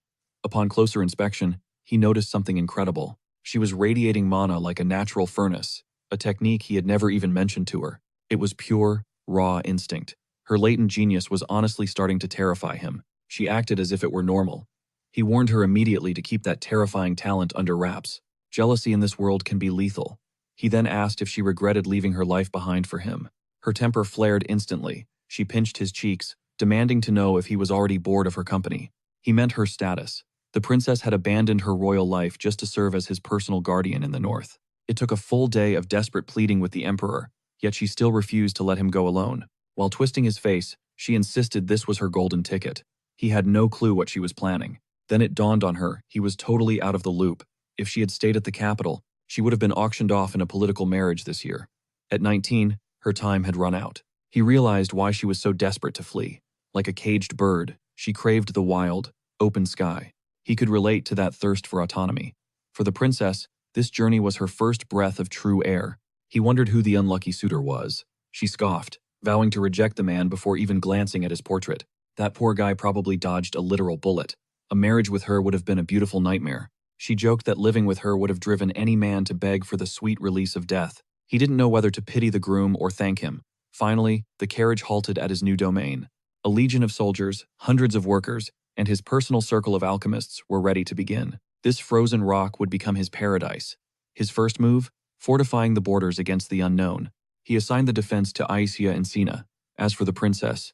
Upon closer inspection, he noticed something incredible. She was radiating mana like a natural furnace, a technique he had never even mentioned to her. It was pure, raw instinct. Her latent genius was honestly starting to terrify him. She acted as if it were normal. He warned her immediately to keep that terrifying talent under wraps. Jealousy in this world can be lethal. He then asked if she regretted leaving her life behind for him. Her temper flared instantly. She pinched his cheeks, demanding to know if he was already bored of her company. He meant her status. The princess had abandoned her royal life just to serve as his personal guardian in the north. It took a full day of desperate pleading with the emperor, yet she still refused to let him go alone. While twisting his face, she insisted this was her golden ticket. He had no clue what she was planning. Then it dawned on her he was totally out of the loop. If she had stayed at the capital, she would have been auctioned off in a political marriage this year. At 19, her time had run out. He realized why she was so desperate to flee. Like a caged bird, she craved the wild, open sky. He could relate to that thirst for autonomy. For the princess, this journey was her first breath of true air. He wondered who the unlucky suitor was. She scoffed, vowing to reject the man before even glancing at his portrait. That poor guy probably dodged a literal bullet. A marriage with her would have been a beautiful nightmare. She joked that living with her would have driven any man to beg for the sweet release of death. He didn't know whether to pity the groom or thank him. Finally, the carriage halted at his new domain. A legion of soldiers, hundreds of workers, and his personal circle of alchemists were ready to begin. This frozen rock would become his paradise. His first move? Fortifying the borders against the unknown. He assigned the defense to Aisia and Sina. As for the princess,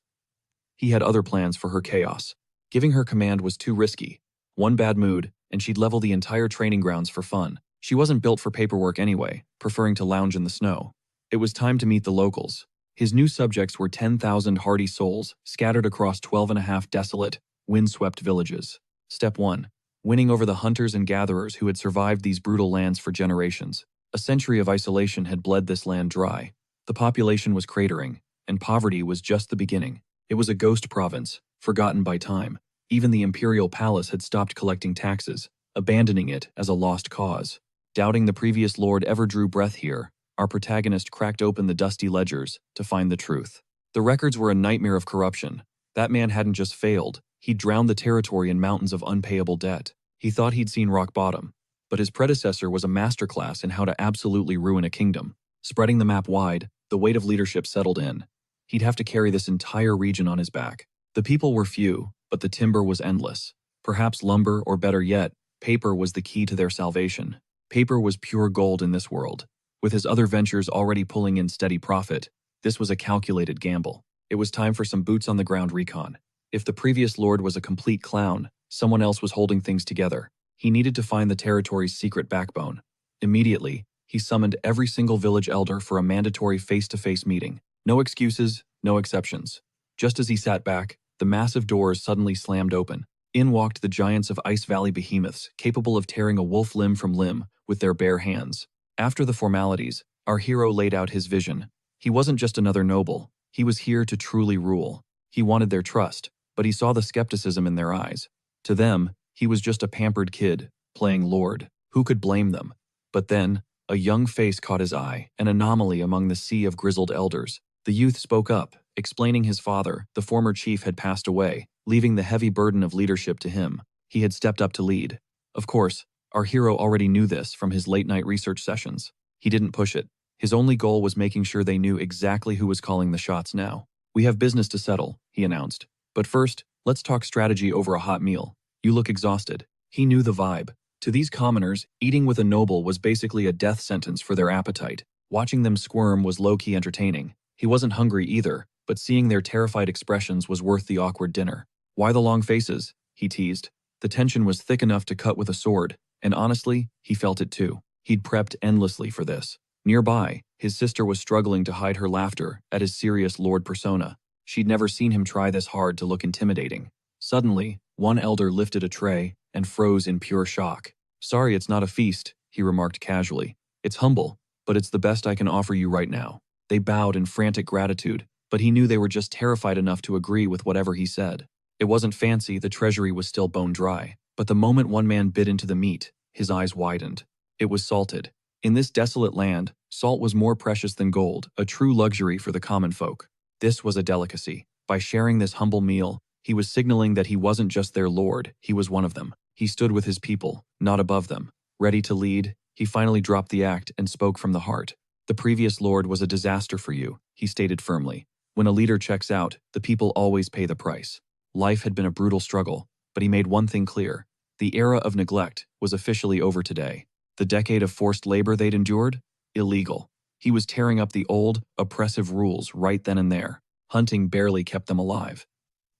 He had other plans for her chaos. Giving her command was too risky. One bad mood, and she'd level the entire training grounds for fun. She wasn't built for paperwork anyway, preferring to lounge in the snow. It was time to meet the locals. His new subjects were 10,000 hardy souls scattered across 12.5 desolate, windswept villages. Step 1. Winning over the hunters and gatherers who had survived these brutal lands for generations. A century of isolation had bled this land dry. The population was cratering, and poverty was just the beginning. It was a ghost province, forgotten by time. Even the imperial palace had stopped collecting taxes, abandoning it as a lost cause. Doubting the previous lord ever drew breath here, our protagonist cracked open the dusty ledgers to find the truth. The records were a nightmare of corruption. That man hadn't just failed, he'd drowned the territory in mountains of unpayable debt. He thought he'd seen rock bottom, but his predecessor was a masterclass in how to absolutely ruin a kingdom. Spreading the map wide, the weight of leadership settled in. He'd have to carry this entire region on his back. The people were few, but the timber was endless. Perhaps lumber, or better yet, paper was the key to their salvation. Paper was pure gold in this world. With his other ventures already pulling in steady profit, this was a calculated gamble. It was time for some boots-on-the-ground recon. If the previous lord was a complete clown, someone else was holding things together. He needed to find the territory's secret backbone. Immediately, he summoned every single village elder for a mandatory face-to-face meeting. No excuses, no exceptions. Just as he sat back, the massive doors suddenly slammed open. In walked the giants of Ice Valley behemoths, capable of tearing a wolf limb from limb with their bare hands. After the formalities, our hero laid out his vision. He wasn't just another noble. He was here to truly rule. He wanted their trust, but he saw the skepticism in their eyes. To them, he was just a pampered kid, playing lord. Who could blame them? But then, a young face caught his eye, an anomaly among the sea of grizzled elders. The youth spoke up, explaining his father, the former chief, had passed away, leaving the heavy burden of leadership to him. He had stepped up to lead. Of course, our hero already knew this from his late-night research sessions. He didn't push it. His only goal was making sure they knew exactly who was calling the shots now. "We have business to settle," he announced. "But first, let's talk strategy over a hot meal. You look exhausted." He knew the vibe. To these commoners, eating with a noble was basically a death sentence for their appetite. Watching them squirm was low-key entertaining. He wasn't hungry either, but seeing their terrified expressions was worth the awkward dinner. "Why the long faces?" he teased. The tension was thick enough to cut with a sword, and honestly, he felt it too. He'd prepped endlessly for this. Nearby, his sister was struggling to hide her laughter at his serious lord persona. She'd never seen him try this hard to look intimidating. Suddenly, one elder lifted a tray and froze in pure shock. "Sorry, it's not a feast," he remarked casually. "It's humble, but it's the best I can offer you right now." They bowed in frantic gratitude, but he knew they were just terrified enough to agree with whatever he said. It wasn't fancy, the treasury was still bone dry, but the moment one man bit into the meat, his eyes widened. It was salted. In this desolate land, salt was more precious than gold, a true luxury for the common folk. This was a delicacy. By sharing this humble meal, he was signaling that he wasn't just their lord, he was one of them. He stood with his people, not above them. Ready to lead, he finally dropped the act and spoke from the heart. "The previous lord was a disaster for you," he stated firmly. "When a leader checks out, the people always pay the price." Life had been a brutal struggle, but he made one thing clear. The era of neglect was officially over today. The decade of forced labor they'd endured? Illegal. He was tearing up the old, oppressive rules right then and there. Hunting barely kept them alive.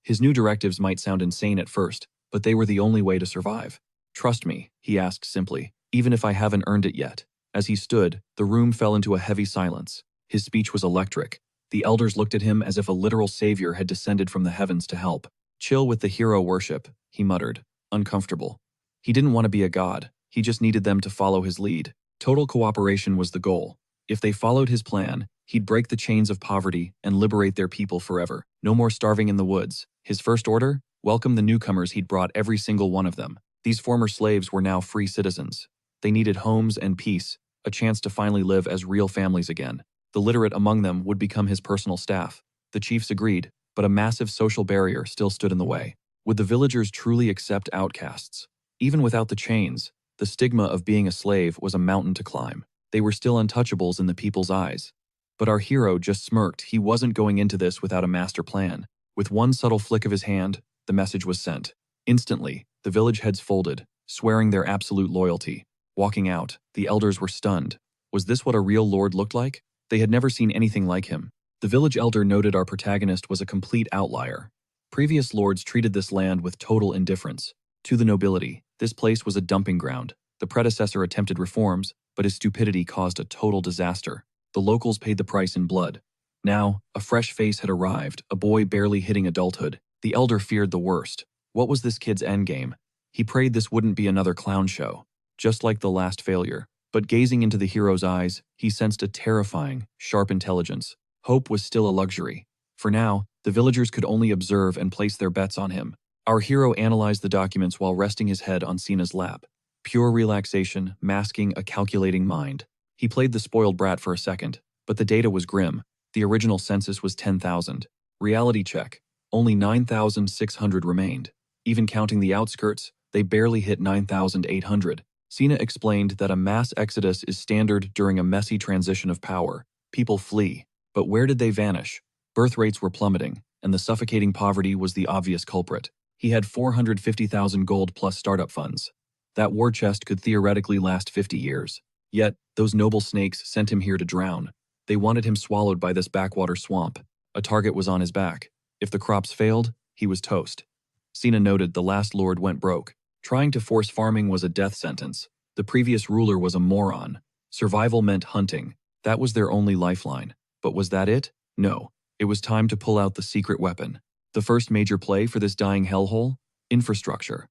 His new directives might sound insane at first, but they were the only way to survive. "Trust me," he asked simply, "even if I haven't earned it yet." As he stood, the room fell into a heavy silence. His speech was electric. The elders looked at him as if a literal savior had descended from the heavens to help. "Chill with the hero worship," he muttered, uncomfortable. He didn't want to be a god. He just needed them to follow his lead. Total cooperation was the goal. If they followed his plan, he'd break the chains of poverty and liberate their people forever. No more starving in the woods. His first order? Welcome the newcomers he'd brought, every single one of them. These former slaves were now free citizens. They needed homes and peace, a chance to finally live as real families again. The literate among them would become his personal staff. The chiefs agreed, but a massive social barrier still stood in the way. Would the villagers truly accept outcasts? Even without the chains, the stigma of being a slave was a mountain to climb. They were still untouchables in the people's eyes. But our hero just smirked. He wasn't going into this without a master plan. With one subtle flick of his hand, the message was sent. Instantly, the village heads folded, swearing their absolute loyalty. Walking out, the elders were stunned. Was this what a real lord looked like? They had never seen anything like him. The village elder noted our protagonist was a complete outlier. Previous lords treated this land with total indifference. To the nobility, this place was a dumping ground. The predecessor attempted reforms, but his stupidity caused a total disaster. The locals paid the price in blood. Now, a fresh face had arrived, a boy barely hitting adulthood. The elder feared the worst. What was this kid's endgame? He prayed this wouldn't be another clown show, just like the last failure. But gazing into the hero's eyes, he sensed a terrifying, sharp intelligence. Hope was still a luxury. For now, the villagers could only observe and place their bets on him. Our hero analyzed the documents while resting his head on Sina's lap. Pure relaxation, masking a calculating mind. He played the spoiled brat for a second, but the data was grim. The original census was 10,000. Reality check. Only 9,600 remained. Even counting the outskirts, they barely hit 9,800. Sina explained that a mass exodus is standard during a messy transition of power. People flee. But where did they vanish? Birth rates were plummeting, and the suffocating poverty was the obvious culprit. He had 450,000 gold plus startup funds. That war chest could theoretically last 50 years. Yet, those noble snakes sent him here to drown. They wanted him swallowed by this backwater swamp. A target was on his back. If the crops failed, he was toast. Sina noted the last lord went broke. Trying to force farming was a death sentence. The previous ruler was a moron. Survival meant hunting. That was their only lifeline. But was that it? No. It was time to pull out the secret weapon. The first major play for this dying hellhole? Infrastructure.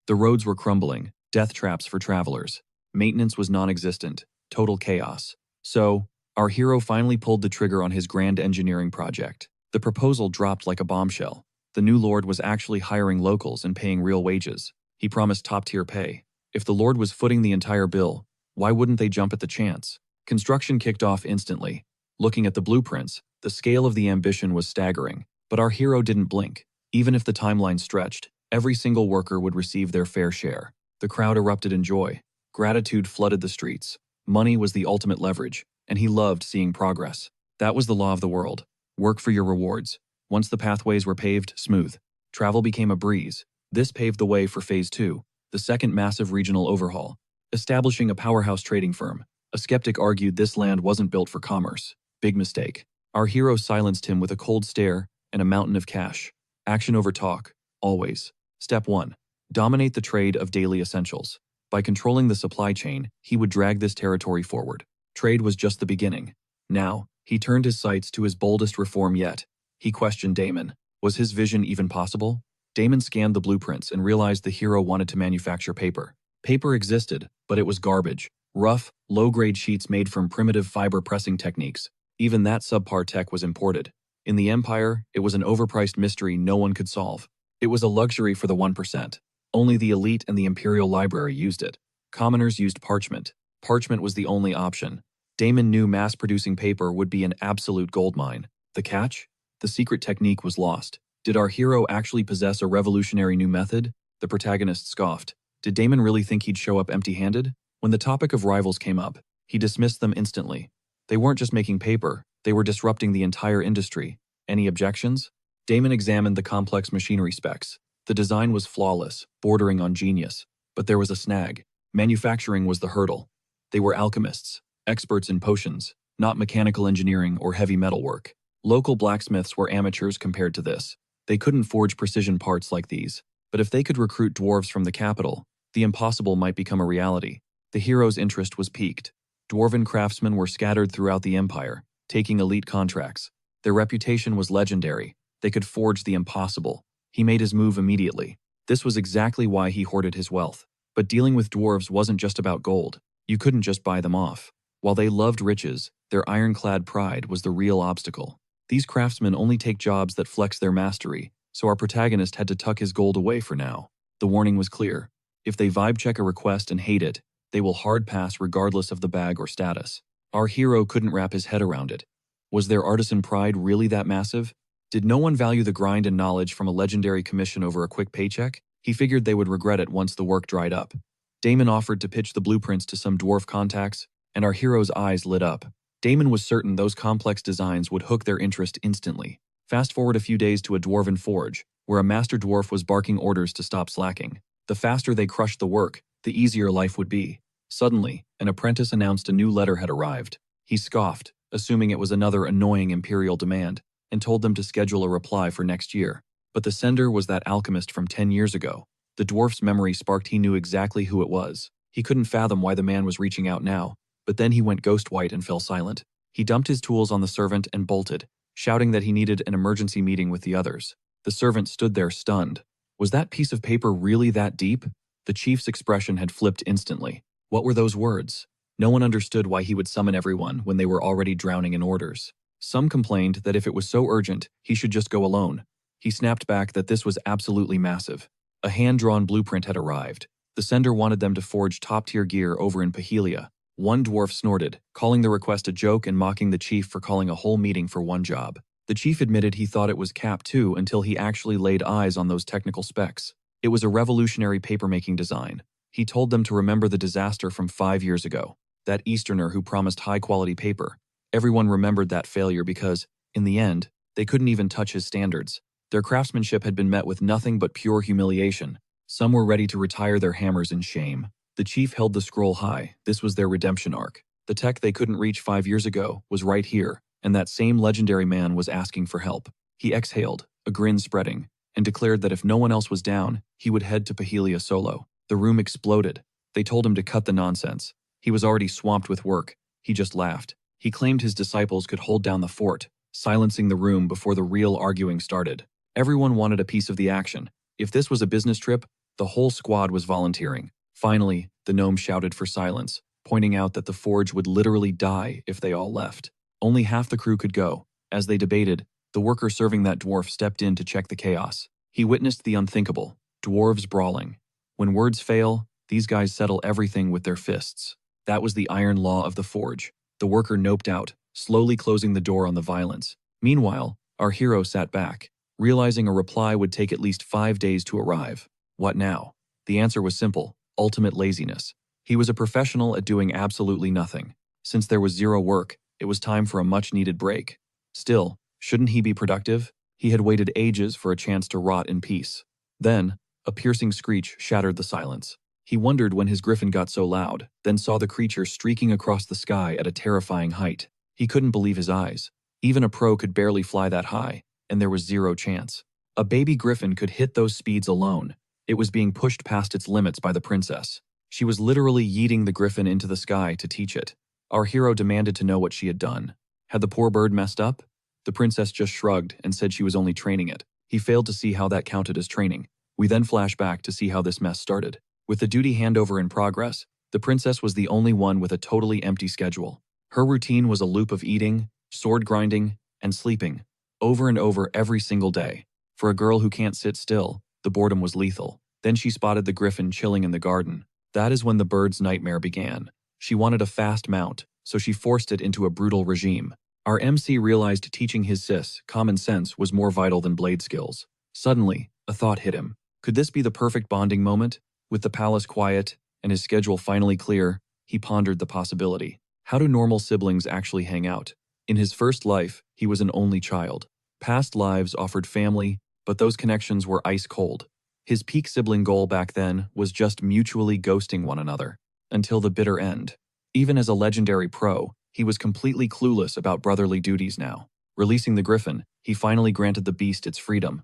The roads were crumbling, death traps for travelers. Maintenance was non-existent, total chaos. So, our hero finally pulled the trigger on his grand engineering project. The proposal dropped like a bombshell. The new lord was actually hiring locals and paying real wages. He promised top-tier pay. If the lord was footing the entire bill, why wouldn't they jump at the chance? Construction kicked off instantly. Looking at the blueprints, the scale of the ambition was staggering. But our hero didn't blink. Even if the timeline stretched, every single worker would receive their fair share. The crowd erupted in joy. Gratitude flooded the streets. Money was the ultimate leverage, and he loved seeing progress. That was the law of the world. Work for your rewards. Once the pathways were paved, smooth. Travel became a breeze. This paved the way for Phase 2, the second massive regional overhaul. Establishing a powerhouse trading firm. A skeptic argued this land wasn't built for commerce. Big mistake. Our hero silenced him with a cold stare and a mountain of cash. Action over talk, always. Step 1. Dominate the trade of daily essentials. By controlling the supply chain, he would drag this territory forward. Trade was just the beginning. Now, he turned his sights to his boldest reform yet. He questioned Damon. Was his vision even possible? Damon scanned the blueprints and realized the hero wanted to manufacture paper. Paper existed, but it was garbage. Rough, low-grade sheets made from primitive fiber pressing techniques. Even that subpar tech was imported. In the Empire, it was an overpriced mystery no one could solve. It was a luxury for the 1%. Only the elite and the Imperial Library used it. Commoners used parchment. Parchment was the only option. Damon knew mass-producing paper would be an absolute goldmine. The catch? The secret technique was lost. Did our hero actually possess a revolutionary new method? The protagonist scoffed. Did Damon really think he'd show up empty-handed? When the topic of rivals came up, he dismissed them instantly. They weren't just making paper, they were disrupting the entire industry. Any objections? Damon examined the complex machinery specs. The design was flawless, bordering on genius. But there was a snag. Manufacturing was the hurdle. They were alchemists, experts in potions, not mechanical engineering or heavy metal work. Local blacksmiths were amateurs compared to this. They couldn't forge precision parts like these. But if they could recruit dwarves from the capital, the impossible might become a reality. The hero's interest was piqued. Dwarven craftsmen were scattered throughout the empire, taking elite contracts. Their reputation was legendary. They could forge the impossible. He made his move immediately. This was exactly why he hoarded his wealth. But dealing with dwarves wasn't just about gold. You couldn't just buy them off. While they loved riches, their ironclad pride was the real obstacle. These craftsmen only take jobs that flex their mastery, so our protagonist had to tuck his gold away for now. The warning was clear. If they vibe check a request and hate it, they will hard pass regardless of the bag or status. Our hero couldn't wrap his head around it. Was their artisan pride really that massive? Did no one value the grind and knowledge from a legendary commission over a quick paycheck? He figured they would regret it once the work dried up. Damon offered to pitch the blueprints to some dwarf contacts, and our hero's eyes lit up. Damon was certain those complex designs would hook their interest instantly. Fast forward a few days to a dwarven forge, where a master dwarf was barking orders to stop slacking. The faster they crushed the work, the easier life would be. Suddenly, an apprentice announced a new letter had arrived. He scoffed, assuming it was another annoying imperial demand, and told them to schedule a reply for next year. But the sender was that alchemist from 10 years ago. The dwarf's memory sparked. He knew exactly who it was. He couldn't fathom why the man was reaching out now, but then he went ghost white and fell silent. He dumped his tools on the servant and bolted, shouting that he needed an emergency meeting with the others. The servant stood there stunned. Was that piece of paper really that deep? The chief's expression had flipped instantly. What were those words? No one understood why he would summon everyone when they were already drowning in orders. Some complained that if it was so urgent, he should just go alone. He snapped back that this was absolutely massive. A hand-drawn blueprint had arrived. The sender wanted them to forge top-tier gear over in Pahelia. One dwarf snorted, calling the request a joke and mocking the chief for calling a whole meeting for one job. The chief admitted he thought it was cap too until he actually laid eyes on those technical specs. It was a revolutionary papermaking design. He told them to remember the disaster from 5 years ago. That Easterner who promised high-quality paper. Everyone remembered that failure because, in the end, they couldn't even touch his standards. Their craftsmanship had been met with nothing but pure humiliation. Some were ready to retire their hammers in shame. The chief held the scroll high. This was their redemption arc. The tech they couldn't reach 5 years ago was right here, and that same legendary man was asking for help. He exhaled, a grin spreading, and declared that if no one else was down, he would head to Pahelia solo. The room exploded. They told him to cut the nonsense. He was already swamped with work. He just laughed. He claimed his disciples could hold down the fort, silencing the room before the real arguing started. Everyone wanted a piece of the action. If this was a business trip, the whole squad was volunteering. Finally, the gnome shouted for silence, pointing out that the forge would literally die if they all left. Only half the crew could go. As they debated, the worker serving that dwarf stepped in to check the chaos. He witnessed the unthinkable, dwarves brawling. When words fail, these guys settle everything with their fists. That was the iron law of the forge. The worker noped out, slowly closing the door on the violence. Meanwhile, our hero sat back, realizing a reply would take at least 5 days to arrive. What now? The answer was simple: ultimate laziness. He was a professional at doing absolutely nothing. Since there was zero work, it was time for a much-needed break. Still, shouldn't he be productive? He had waited ages for a chance to rot in peace. Then, a piercing screech shattered the silence. He wondered when his griffin got so loud, then saw the creature streaking across the sky at a terrifying height. He couldn't believe his eyes. Even a pro could barely fly that high, and there was zero chance. A baby griffin could hit those speeds alone. It was being pushed past its limits by the princess. She was literally yeeting the griffin into the sky to teach it. Our hero demanded to know what she had done. Had the poor bird messed up? The princess just shrugged and said she was only training it. He failed to see how that counted as training. We then flash back to see how this mess started. With the duty handover in progress, the princess was the only one with a totally empty schedule. Her routine was a loop of eating, sword grinding, and sleeping, over and over every single day. For a girl who can't sit still, the boredom was lethal. Then she spotted the griffin chilling in the garden. That is when the bird's nightmare began. She wanted a fast mount, so she forced it into a brutal regime. Our MC realized teaching his sis common sense was more vital than blade skills. Suddenly, a thought hit him. Could this be the perfect bonding moment? With the palace quiet and his schedule finally clear, he pondered the possibility. How do normal siblings actually hang out? In his first life, he was an only child. Past lives offered family, but those connections were ice cold. His peak sibling goal back then was just mutually ghosting one another, until the bitter end. Even as a legendary pro, he was completely clueless about brotherly duties now. Releasing the griffin, he finally granted the beast its freedom.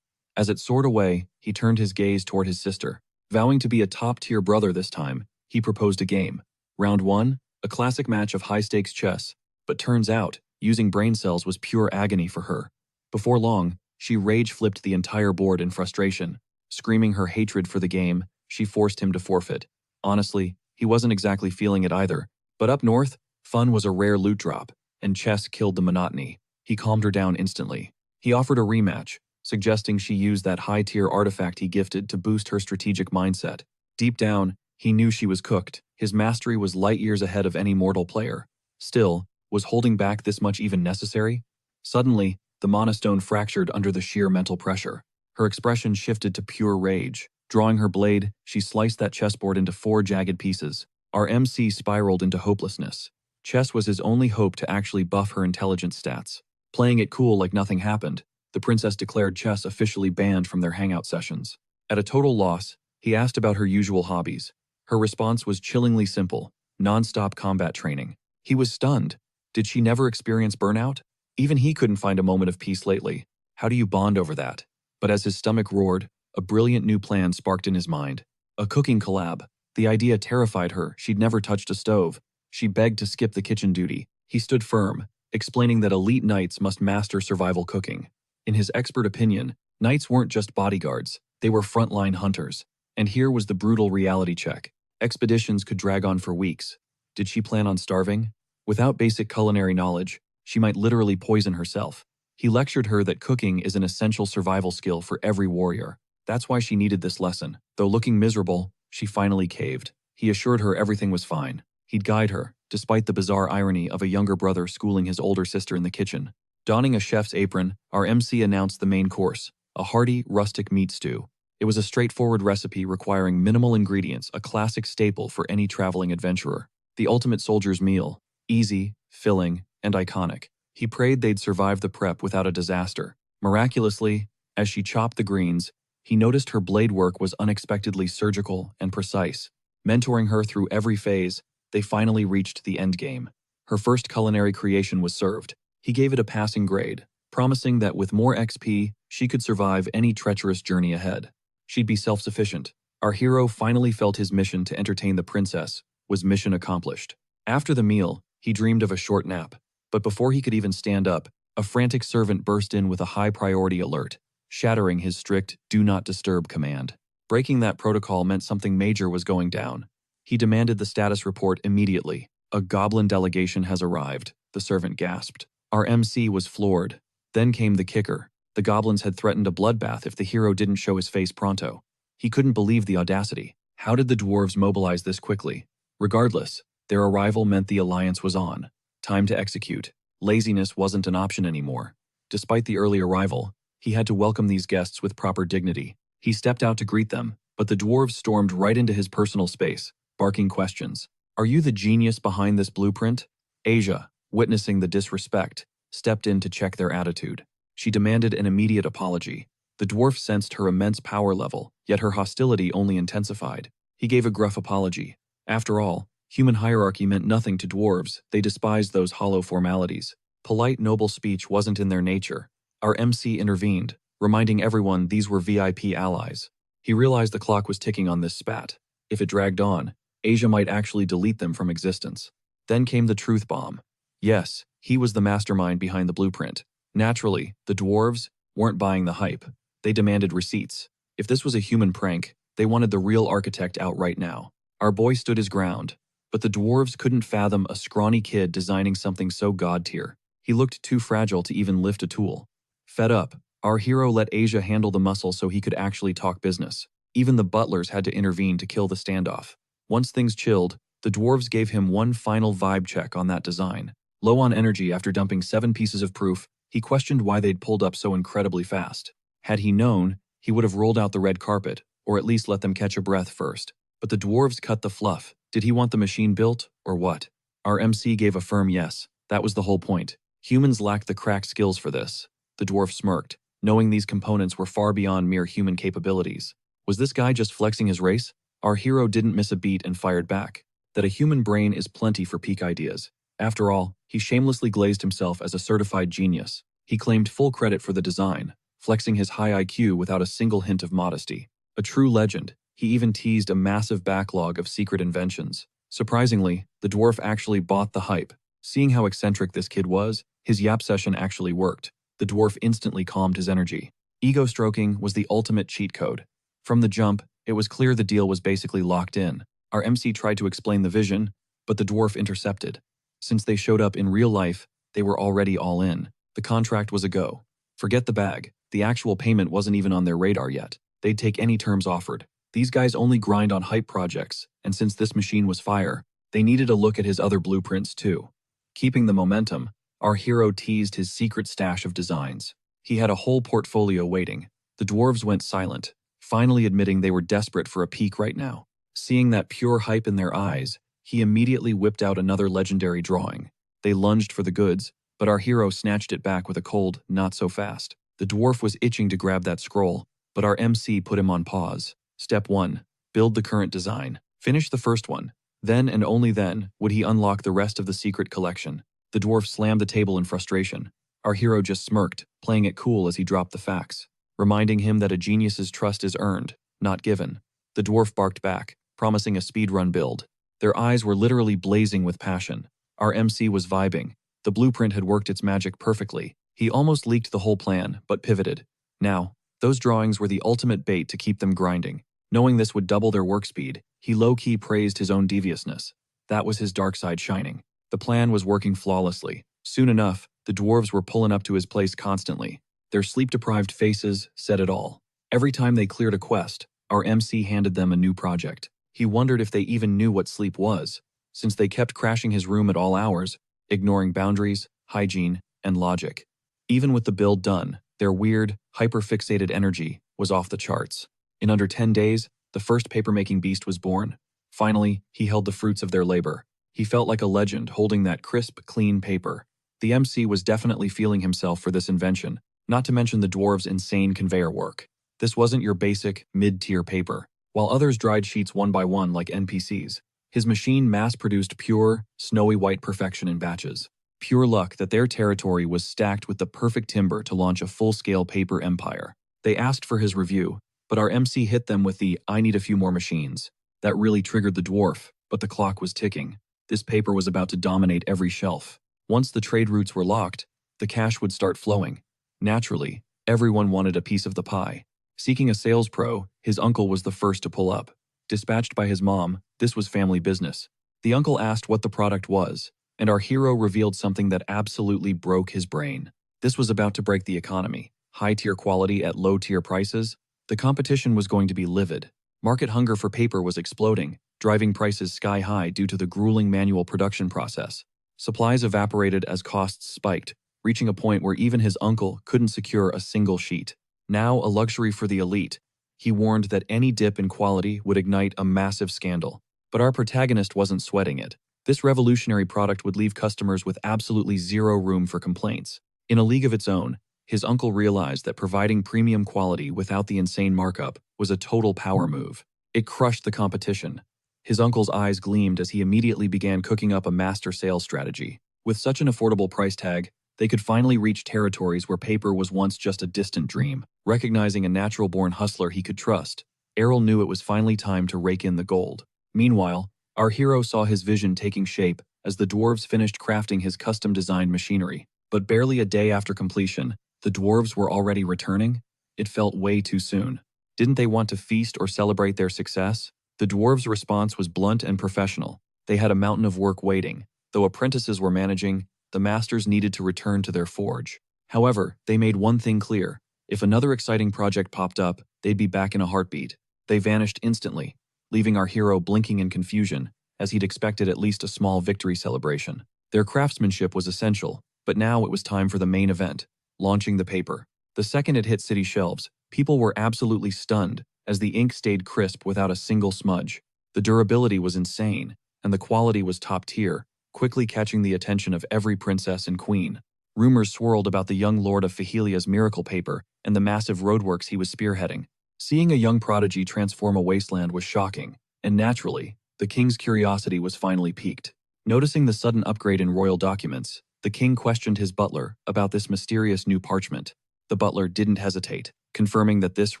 As it soared away, he turned his gaze toward his sister. Vowing to be a top-tier brother this time, he proposed a game. Round 1, a classic match of high-stakes chess, but turns out, using brain cells was pure agony for her. Before long, she rage-flipped the entire board in frustration. Screaming her hatred for the game, she forced him to forfeit. Honestly, he wasn't exactly feeling it either, but up north, fun was a rare loot drop, and chess killed the monotony. He calmed her down instantly. He offered a rematch, suggesting she use that high-tier artifact he gifted to boost her strategic mindset. Deep down, he knew she was cooked. His mastery was light years ahead of any mortal player. Still, was holding back this much even necessary? Suddenly, the monostone fractured under the sheer mental pressure. Her expression shifted to pure rage. Drawing her blade, she sliced that chessboard into 4 jagged pieces. Our MC spiraled into hopelessness. Chess was his only hope to actually buff her intelligence stats. Playing it cool like nothing happened, the princess declared chess officially banned from their hangout sessions. At a total loss, he asked about her usual hobbies. Her response was chillingly simple: non-stop combat training. He was stunned. Did she never experience burnout? Even he couldn't find a moment of peace lately. How do you bond over that? But as his stomach roared, a brilliant new plan sparked in his mind. A cooking collab. The idea terrified her. She'd never touched a stove. She begged to skip the kitchen duty. He stood firm, explaining that elite knights must master survival cooking. In his expert opinion, knights weren't just bodyguards, they were frontline hunters. And here was the brutal reality check. Expeditions could drag on for weeks. Did she plan on starving? Without basic culinary knowledge, she might literally poison herself. He lectured her that cooking is an essential survival skill for every warrior. That's why she needed this lesson. Though looking miserable, she finally caved. He assured her everything was fine. He'd guide her, despite the bizarre irony of a younger brother schooling his older sister in the kitchen. Donning a chef's apron, our MC announced the main course, a hearty, rustic meat stew. It was a straightforward recipe requiring minimal ingredients, a classic staple for any traveling adventurer. The ultimate soldier's meal, easy, filling, and iconic. He prayed they'd survive the prep without a disaster. Miraculously, as she chopped the greens, he noticed her blade work was unexpectedly surgical and precise. Mentoring her through every phase, they finally reached the end game. Her first culinary creation was served. He gave it a passing grade, promising that with more XP, she could survive any treacherous journey ahead. She'd be self-sufficient. Our hero finally felt his mission to entertain the princess was mission accomplished. After the meal, he dreamed of a short nap. But before he could even stand up, a frantic servant burst in with a high-priority alert, shattering his strict "do not disturb" command. Breaking that protocol meant something major was going down. He demanded the status report immediately. "A goblin delegation has arrived," the servant gasped. Our MC was floored. Then came the kicker. The goblins had threatened a bloodbath if the hero didn't show his face pronto. He couldn't believe the audacity. How did the dwarves mobilize this quickly? Regardless, their arrival meant the alliance was on. Time to execute. Laziness wasn't an option anymore. Despite the early arrival, he had to welcome these guests with proper dignity. He stepped out to greet them, but the dwarves stormed right into his personal space, barking questions. "Are you the genius behind this blueprint?" Asia, witnessing the disrespect, stepped in to check their attitude. She demanded an immediate apology. The dwarf sensed her immense power level, yet her hostility only intensified. He gave a gruff apology. After all, human hierarchy meant nothing to dwarves. They despised those hollow formalities. Polite, noble speech wasn't in their nature. Our MC intervened, reminding everyone these were VIP allies. He realized the clock was ticking on this spat. If it dragged on, Asia might actually delete them from existence. Then came the truth bomb. Yes, he was the mastermind behind the blueprint. Naturally, the dwarves weren't buying the hype. They demanded receipts. If this was a human prank, they wanted the real architect out right now. Our boy stood his ground, but the dwarves couldn't fathom a scrawny kid designing something so god-tier. He looked too fragile to even lift a tool. Fed up, our hero let Asia handle the muscle so he could actually talk business. Even the butlers had to intervene to kill the standoff. Once things chilled, the dwarves gave him one final vibe check on that design. Low on energy after dumping 7 pieces of proof, he questioned why they'd pulled up so incredibly fast. Had he known, he would have rolled out the red carpet, or at least let them catch a breath first. But the dwarves cut the fluff. Did he want the machine built, or what? Our MC gave a firm yes. That was the whole point. Humans lacked the crack skills for this. The dwarf smirked, knowing these components were far beyond mere human capabilities. Was this guy just flexing his race? Our hero didn't miss a beat and fired back. That a human brain is plenty for peak ideas. After all, he shamelessly glazed himself as a certified genius. He claimed full credit for the design, flexing his high IQ without a single hint of modesty. A true legend, he even teased a massive backlog of secret inventions. Surprisingly, the dwarf actually bought the hype. Seeing how eccentric this kid was, his yap session actually worked. The dwarf instantly calmed his energy. Ego stroking was the ultimate cheat code. From the jump, it was clear the deal was basically locked in. Our MC tried to explain the vision, but the dwarf intercepted. Since they showed up in real life, they were already all in. The contract was a go. Forget the bag. The actual payment wasn't even on their radar yet. They'd take any terms offered. These guys only grind on hype projects, and since this machine was fire, they needed a look at his other blueprints too. Keeping the momentum, our hero teased his secret stash of designs. He had a whole portfolio waiting. The dwarves went silent, finally admitting they were desperate for a peek right now. Seeing that pure hype in their eyes, he immediately whipped out another legendary drawing. They lunged for the goods, but our hero snatched it back with a cold, "not so fast." The dwarf was itching to grab that scroll, but our MC put him on pause. Step 1. Build the current design. Finish the first one. Then and only then would he unlock the rest of the secret collection. The dwarf slammed the table in frustration. Our hero just smirked, playing it cool as he dropped the facts. reminding him that a genius's trust is earned, not given. The dwarf barked back, promising a speedrun build. Their eyes were literally blazing with passion. Our MC was vibing. The blueprint had worked its magic perfectly. He almost leaked the whole plan, but pivoted. Now, those drawings were the ultimate bait to keep them grinding. Knowing this would double their work speed, he low-key praised his own deviousness. That was his dark side shining. The plan was working flawlessly. Soon enough, the dwarves were pulling up to his place constantly. Their sleep-deprived faces said it all. Every time they cleared a quest, our MC handed them a new project. He wondered if they even knew what sleep was, since they kept crashing his room at all hours, ignoring boundaries, hygiene, and logic. Even with the build done, their weird, hyper-fixated energy was off the charts. In under 10 days, the first papermaking beast was born. Finally, he held the fruits of their labor. He felt like a legend holding that crisp, clean paper. The MC was definitely feeling himself for this invention, not to mention the dwarves' insane conveyor work. This wasn't your basic, mid-tier paper. While others dried sheets one by one like NPCs, his machine mass-produced pure, snowy white perfection in batches. Pure luck that their territory was stacked with the perfect timber to launch a full-scale paper empire. They asked for his review, but our MC hit them with the "I need a few more machines." That really triggered the dwarf, but the clock was ticking. This paper was about to dominate every shelf. Once the trade routes were locked, the cash would start flowing. Naturally, everyone wanted a piece of the pie. Seeking a sales pro, his uncle was the first to pull up. Dispatched by his mom, this was family business. The uncle asked what the product was, and our hero revealed something that absolutely broke his brain. This was about to break the economy. High-tier quality at low-tier prices. The competition was going to be livid. Market hunger for paper was exploding, driving prices sky-high due to the grueling manual production process. Supplies evaporated as costs spiked, reaching a point where even his uncle couldn't secure a single sheet. Now a luxury for the elite, he warned that any dip in quality would ignite a massive scandal. But our protagonist wasn't sweating it. This revolutionary product would leave customers with absolutely zero room for complaints. In a league of its own, his uncle realized that providing premium quality without the insane markup was a total power move. It crushed the competition. His uncle's eyes gleamed as he immediately began cooking up a master sales strategy. With such an affordable price tag, they could finally reach territories where paper was once just a distant dream. Recognizing a natural-born hustler he could trust, Errol knew it was finally time to rake in the gold. Meanwhile, our hero saw his vision taking shape as the dwarves finished crafting his custom-designed machinery. But barely a day after completion, the dwarves were already returning? It felt way too soon. Didn't they want to feast or celebrate their success? The dwarves' response was blunt and professional. They had a mountain of work waiting. Though apprentices were managing, the masters needed to return to their forge. However, they made one thing clear. If another exciting project popped up, they'd be back in a heartbeat. They vanished instantly, leaving our hero blinking in confusion, as he'd expected at least a small victory celebration. Their craftsmanship was essential, but now it was time for the main event, launching the paper. The second it hit city shelves, people were absolutely stunned, as the ink stayed crisp without a single smudge. The durability was insane, and the quality was top tier, quickly catching the attention of every princess and queen. Rumors swirled about the young lord of Fahelia's miracle paper and the massive roadworks he was spearheading. Seeing a young prodigy transform a wasteland was shocking, and naturally, the king's curiosity was finally piqued. Noticing the sudden upgrade in royal documents, the king questioned his butler about this mysterious new parchment. The butler didn't hesitate, confirming that this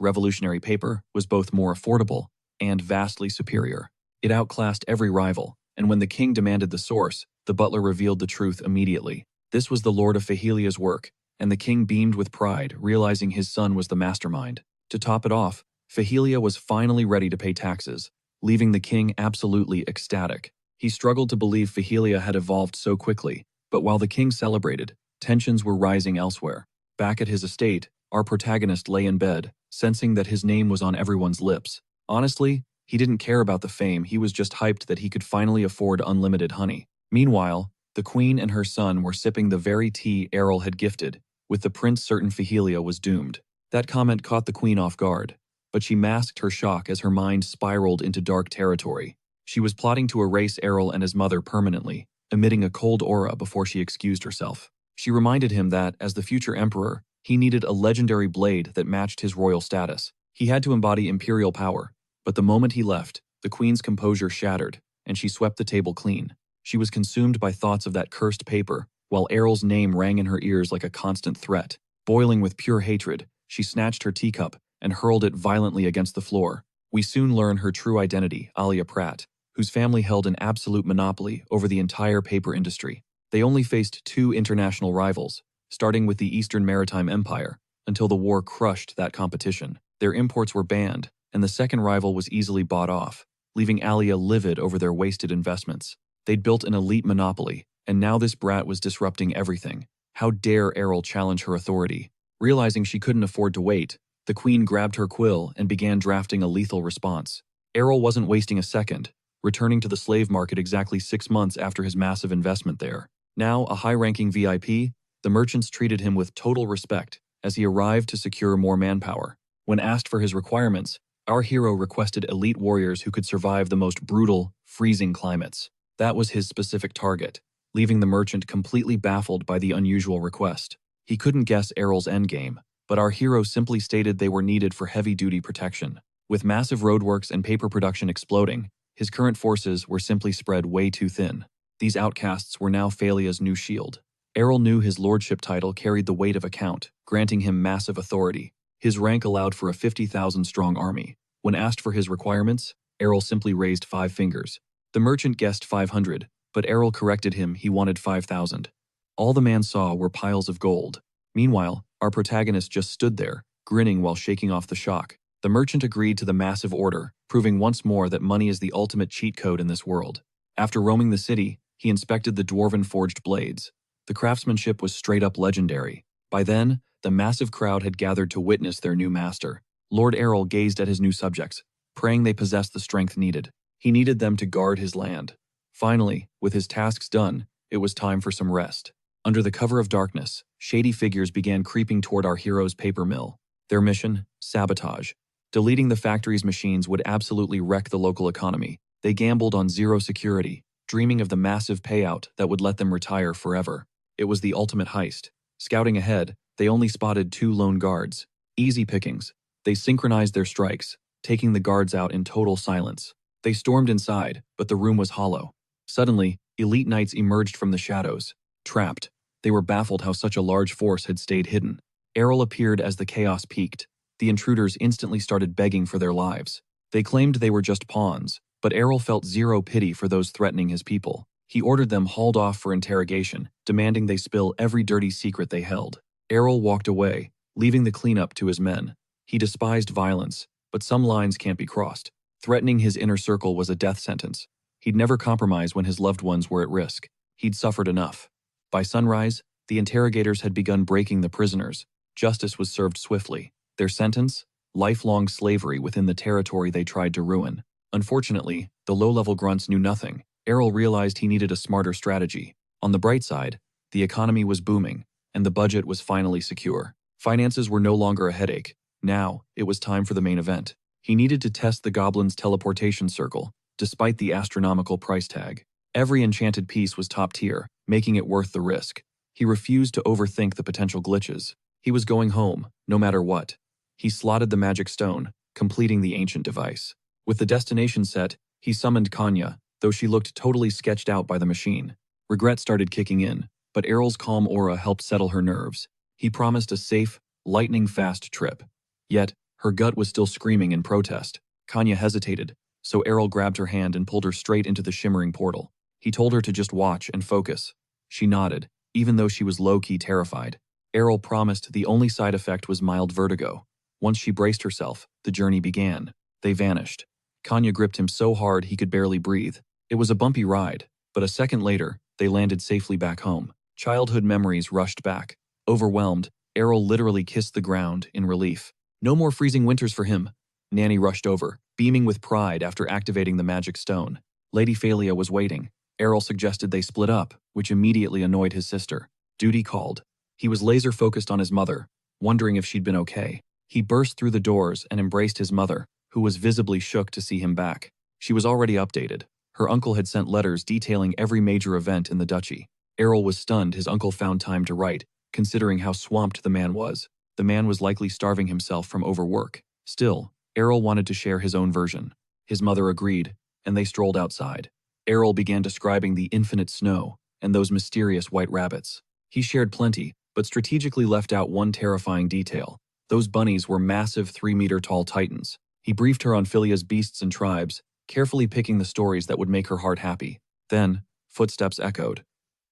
revolutionary paper was both more affordable and vastly superior. It outclassed every rival, and when the king demanded the source, the butler revealed the truth immediately. This was the Lord of Fahelia's work, and the king beamed with pride, realizing his son was the mastermind. To top it off, Fahelia was finally ready to pay taxes, leaving the king absolutely ecstatic. He struggled to believe Fahelia had evolved so quickly, but while the king celebrated, tensions were rising elsewhere. Back at his estate, our protagonist lay in bed, sensing that his name was on everyone's lips. Honestly, he didn't care about the fame, he was just hyped that he could finally afford unlimited honey. Meanwhile, the queen and her son were sipping the very tea Errol had gifted, with the prince certain Fahelia was doomed. That comment caught the queen off guard, but she masked her shock as her mind spiraled into dark territory. She was plotting to erase Errol and his mother permanently, emitting a cold aura before she excused herself. She reminded him that, as the future emperor, he needed a legendary blade that matched his royal status. He had to embody imperial power, but the moment he left, the queen's composure shattered, and she swept the table clean. She was consumed by thoughts of that cursed paper, while Errol's name rang in her ears like a constant threat. Boiling with pure hatred, She snatched her teacup and hurled it violently against the floor. We soon learn her true identity, Alia Pratt, whose family held an absolute monopoly over the entire paper industry. They only faced two international rivals, starting with the Eastern Maritime Empire, until the war crushed that competition. Their imports were banned, and the second rival was easily bought off, leaving Alia livid over their wasted investments. They'd built an elite monopoly, and now this brat was disrupting everything. How dare Errol challenge her authority? Realizing she couldn't afford to wait, the queen grabbed her quill and began drafting a lethal response. Errol wasn't wasting a second, returning to the slave market exactly 6 months after his massive investment there. Now a high-ranking VIP, the merchants treated him with total respect as he arrived to secure more manpower. When asked for his requirements, our hero requested elite warriors who could survive the most brutal, freezing climates. That was his specific target, leaving the merchant completely baffled by the unusual request. He couldn't guess Errol's endgame, but our hero simply stated they were needed for heavy-duty protection. With massive roadworks and paper production exploding, his current forces were simply spread way too thin. These outcasts were now Phalia's new shield. Errol knew his lordship title carried the weight of a count, granting him massive authority. His rank allowed for a 50,000-strong army. When asked for his requirements, Errol simply raised 5 fingers. The merchant guessed 500, but Errol corrected him he wanted 5,000. All the man saw were piles of gold. Meanwhile, our protagonist just stood there, grinning while shaking off the shock. The merchant agreed to the massive order, proving once more that money is the ultimate cheat code in this world. After roaming the city, he inspected the dwarven forged blades. The craftsmanship was straight-up legendary. By then, the massive crowd had gathered to witness their new master. Lord Errol gazed at his new subjects, praying they possessed the strength needed. He needed them to guard his land. Finally, with his tasks done, it was time for some rest. Under the cover of darkness, shady figures began creeping toward our hero's paper mill. Their mission? Sabotage. Deleting the factory's machines would absolutely wreck the local economy. They gambled on zero security, dreaming of the massive payout that would let them retire forever. It was the ultimate heist. Scouting ahead, they only spotted 2 lone guards. Easy pickings. They synchronized their strikes, taking the guards out in total silence. They stormed inside, but the room was hollow. Suddenly, elite knights emerged from the shadows. Trapped, they were baffled how such a large force had stayed hidden. Errol appeared as the chaos peaked. The intruders instantly started begging for their lives. They claimed they were just pawns, but Errol felt zero pity for those threatening his people. He ordered them hauled off for interrogation, demanding they spill every dirty secret they held. Errol walked away, leaving the cleanup to his men. He despised violence, but some lines can't be crossed. Threatening his inner circle was a death sentence. He'd never compromise when his loved ones were at risk. He'd suffered enough. By sunrise, the interrogators had begun breaking the prisoners. Justice was served swiftly. Their sentence? Lifelong slavery within the territory they tried to ruin. Unfortunately, the low-level grunts knew nothing. Errol realized he needed a smarter strategy. On the bright side, the economy was booming, and the budget was finally secure. Finances were no longer a headache. Now, it was time for the main event. He needed to test the goblin's teleportation circle, despite the astronomical price tag. Every enchanted piece was top tier, making it worth the risk. He refused to overthink the potential glitches. He was going home, no matter what. He slotted the magic stone, completing the ancient device. With the destination set, he summoned Kanya, though she looked totally sketched out by the machine. Regret started kicking in, but Errol's calm aura helped settle her nerves. He promised a safe, lightning-fast trip. Yet, her gut was still screaming in protest. Kanya hesitated, so Errol grabbed her hand and pulled her straight into the shimmering portal. He told her to just watch and focus. She nodded, even though she was low-key terrified. Errol promised the only side effect was mild vertigo. Once she braced herself, the journey began. They vanished. Kanya gripped him so hard he could barely breathe. It was a bumpy ride, but a second later, they landed safely back home. Childhood memories rushed back. Overwhelmed, Errol literally kissed the ground in relief. No more freezing winters for him. Nanny rushed over, beaming with pride after activating the magic stone. Lady Phalia was waiting. Errol suggested they split up, which immediately annoyed his sister. Duty called. He was laser-focused on his mother, wondering if she'd been okay. He burst through the doors and embraced his mother, who was visibly shook to see him back. She was already updated. Her uncle had sent letters detailing every major event in the duchy. Errol was stunned his uncle found time to write, considering how swamped the man was. The man was likely starving himself from overwork. Still, Errol wanted to share his own version. His mother agreed, and they strolled outside. Errol began describing the infinite snow and those mysterious white rabbits. He shared plenty, but strategically left out one terrifying detail: Those bunnies were massive 3-meter-tall titans. He briefed her on Philia's beasts and tribes, carefully picking the stories that would make her heart happy. Then, footsteps echoed.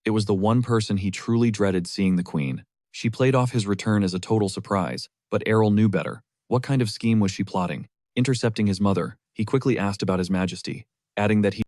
It was the one person he truly dreaded seeing the queen. She played off his return as a total surprise, but Errol knew better. What kind of scheme was she plotting? Intercepting his mother, he quickly asked about his majesty, adding that he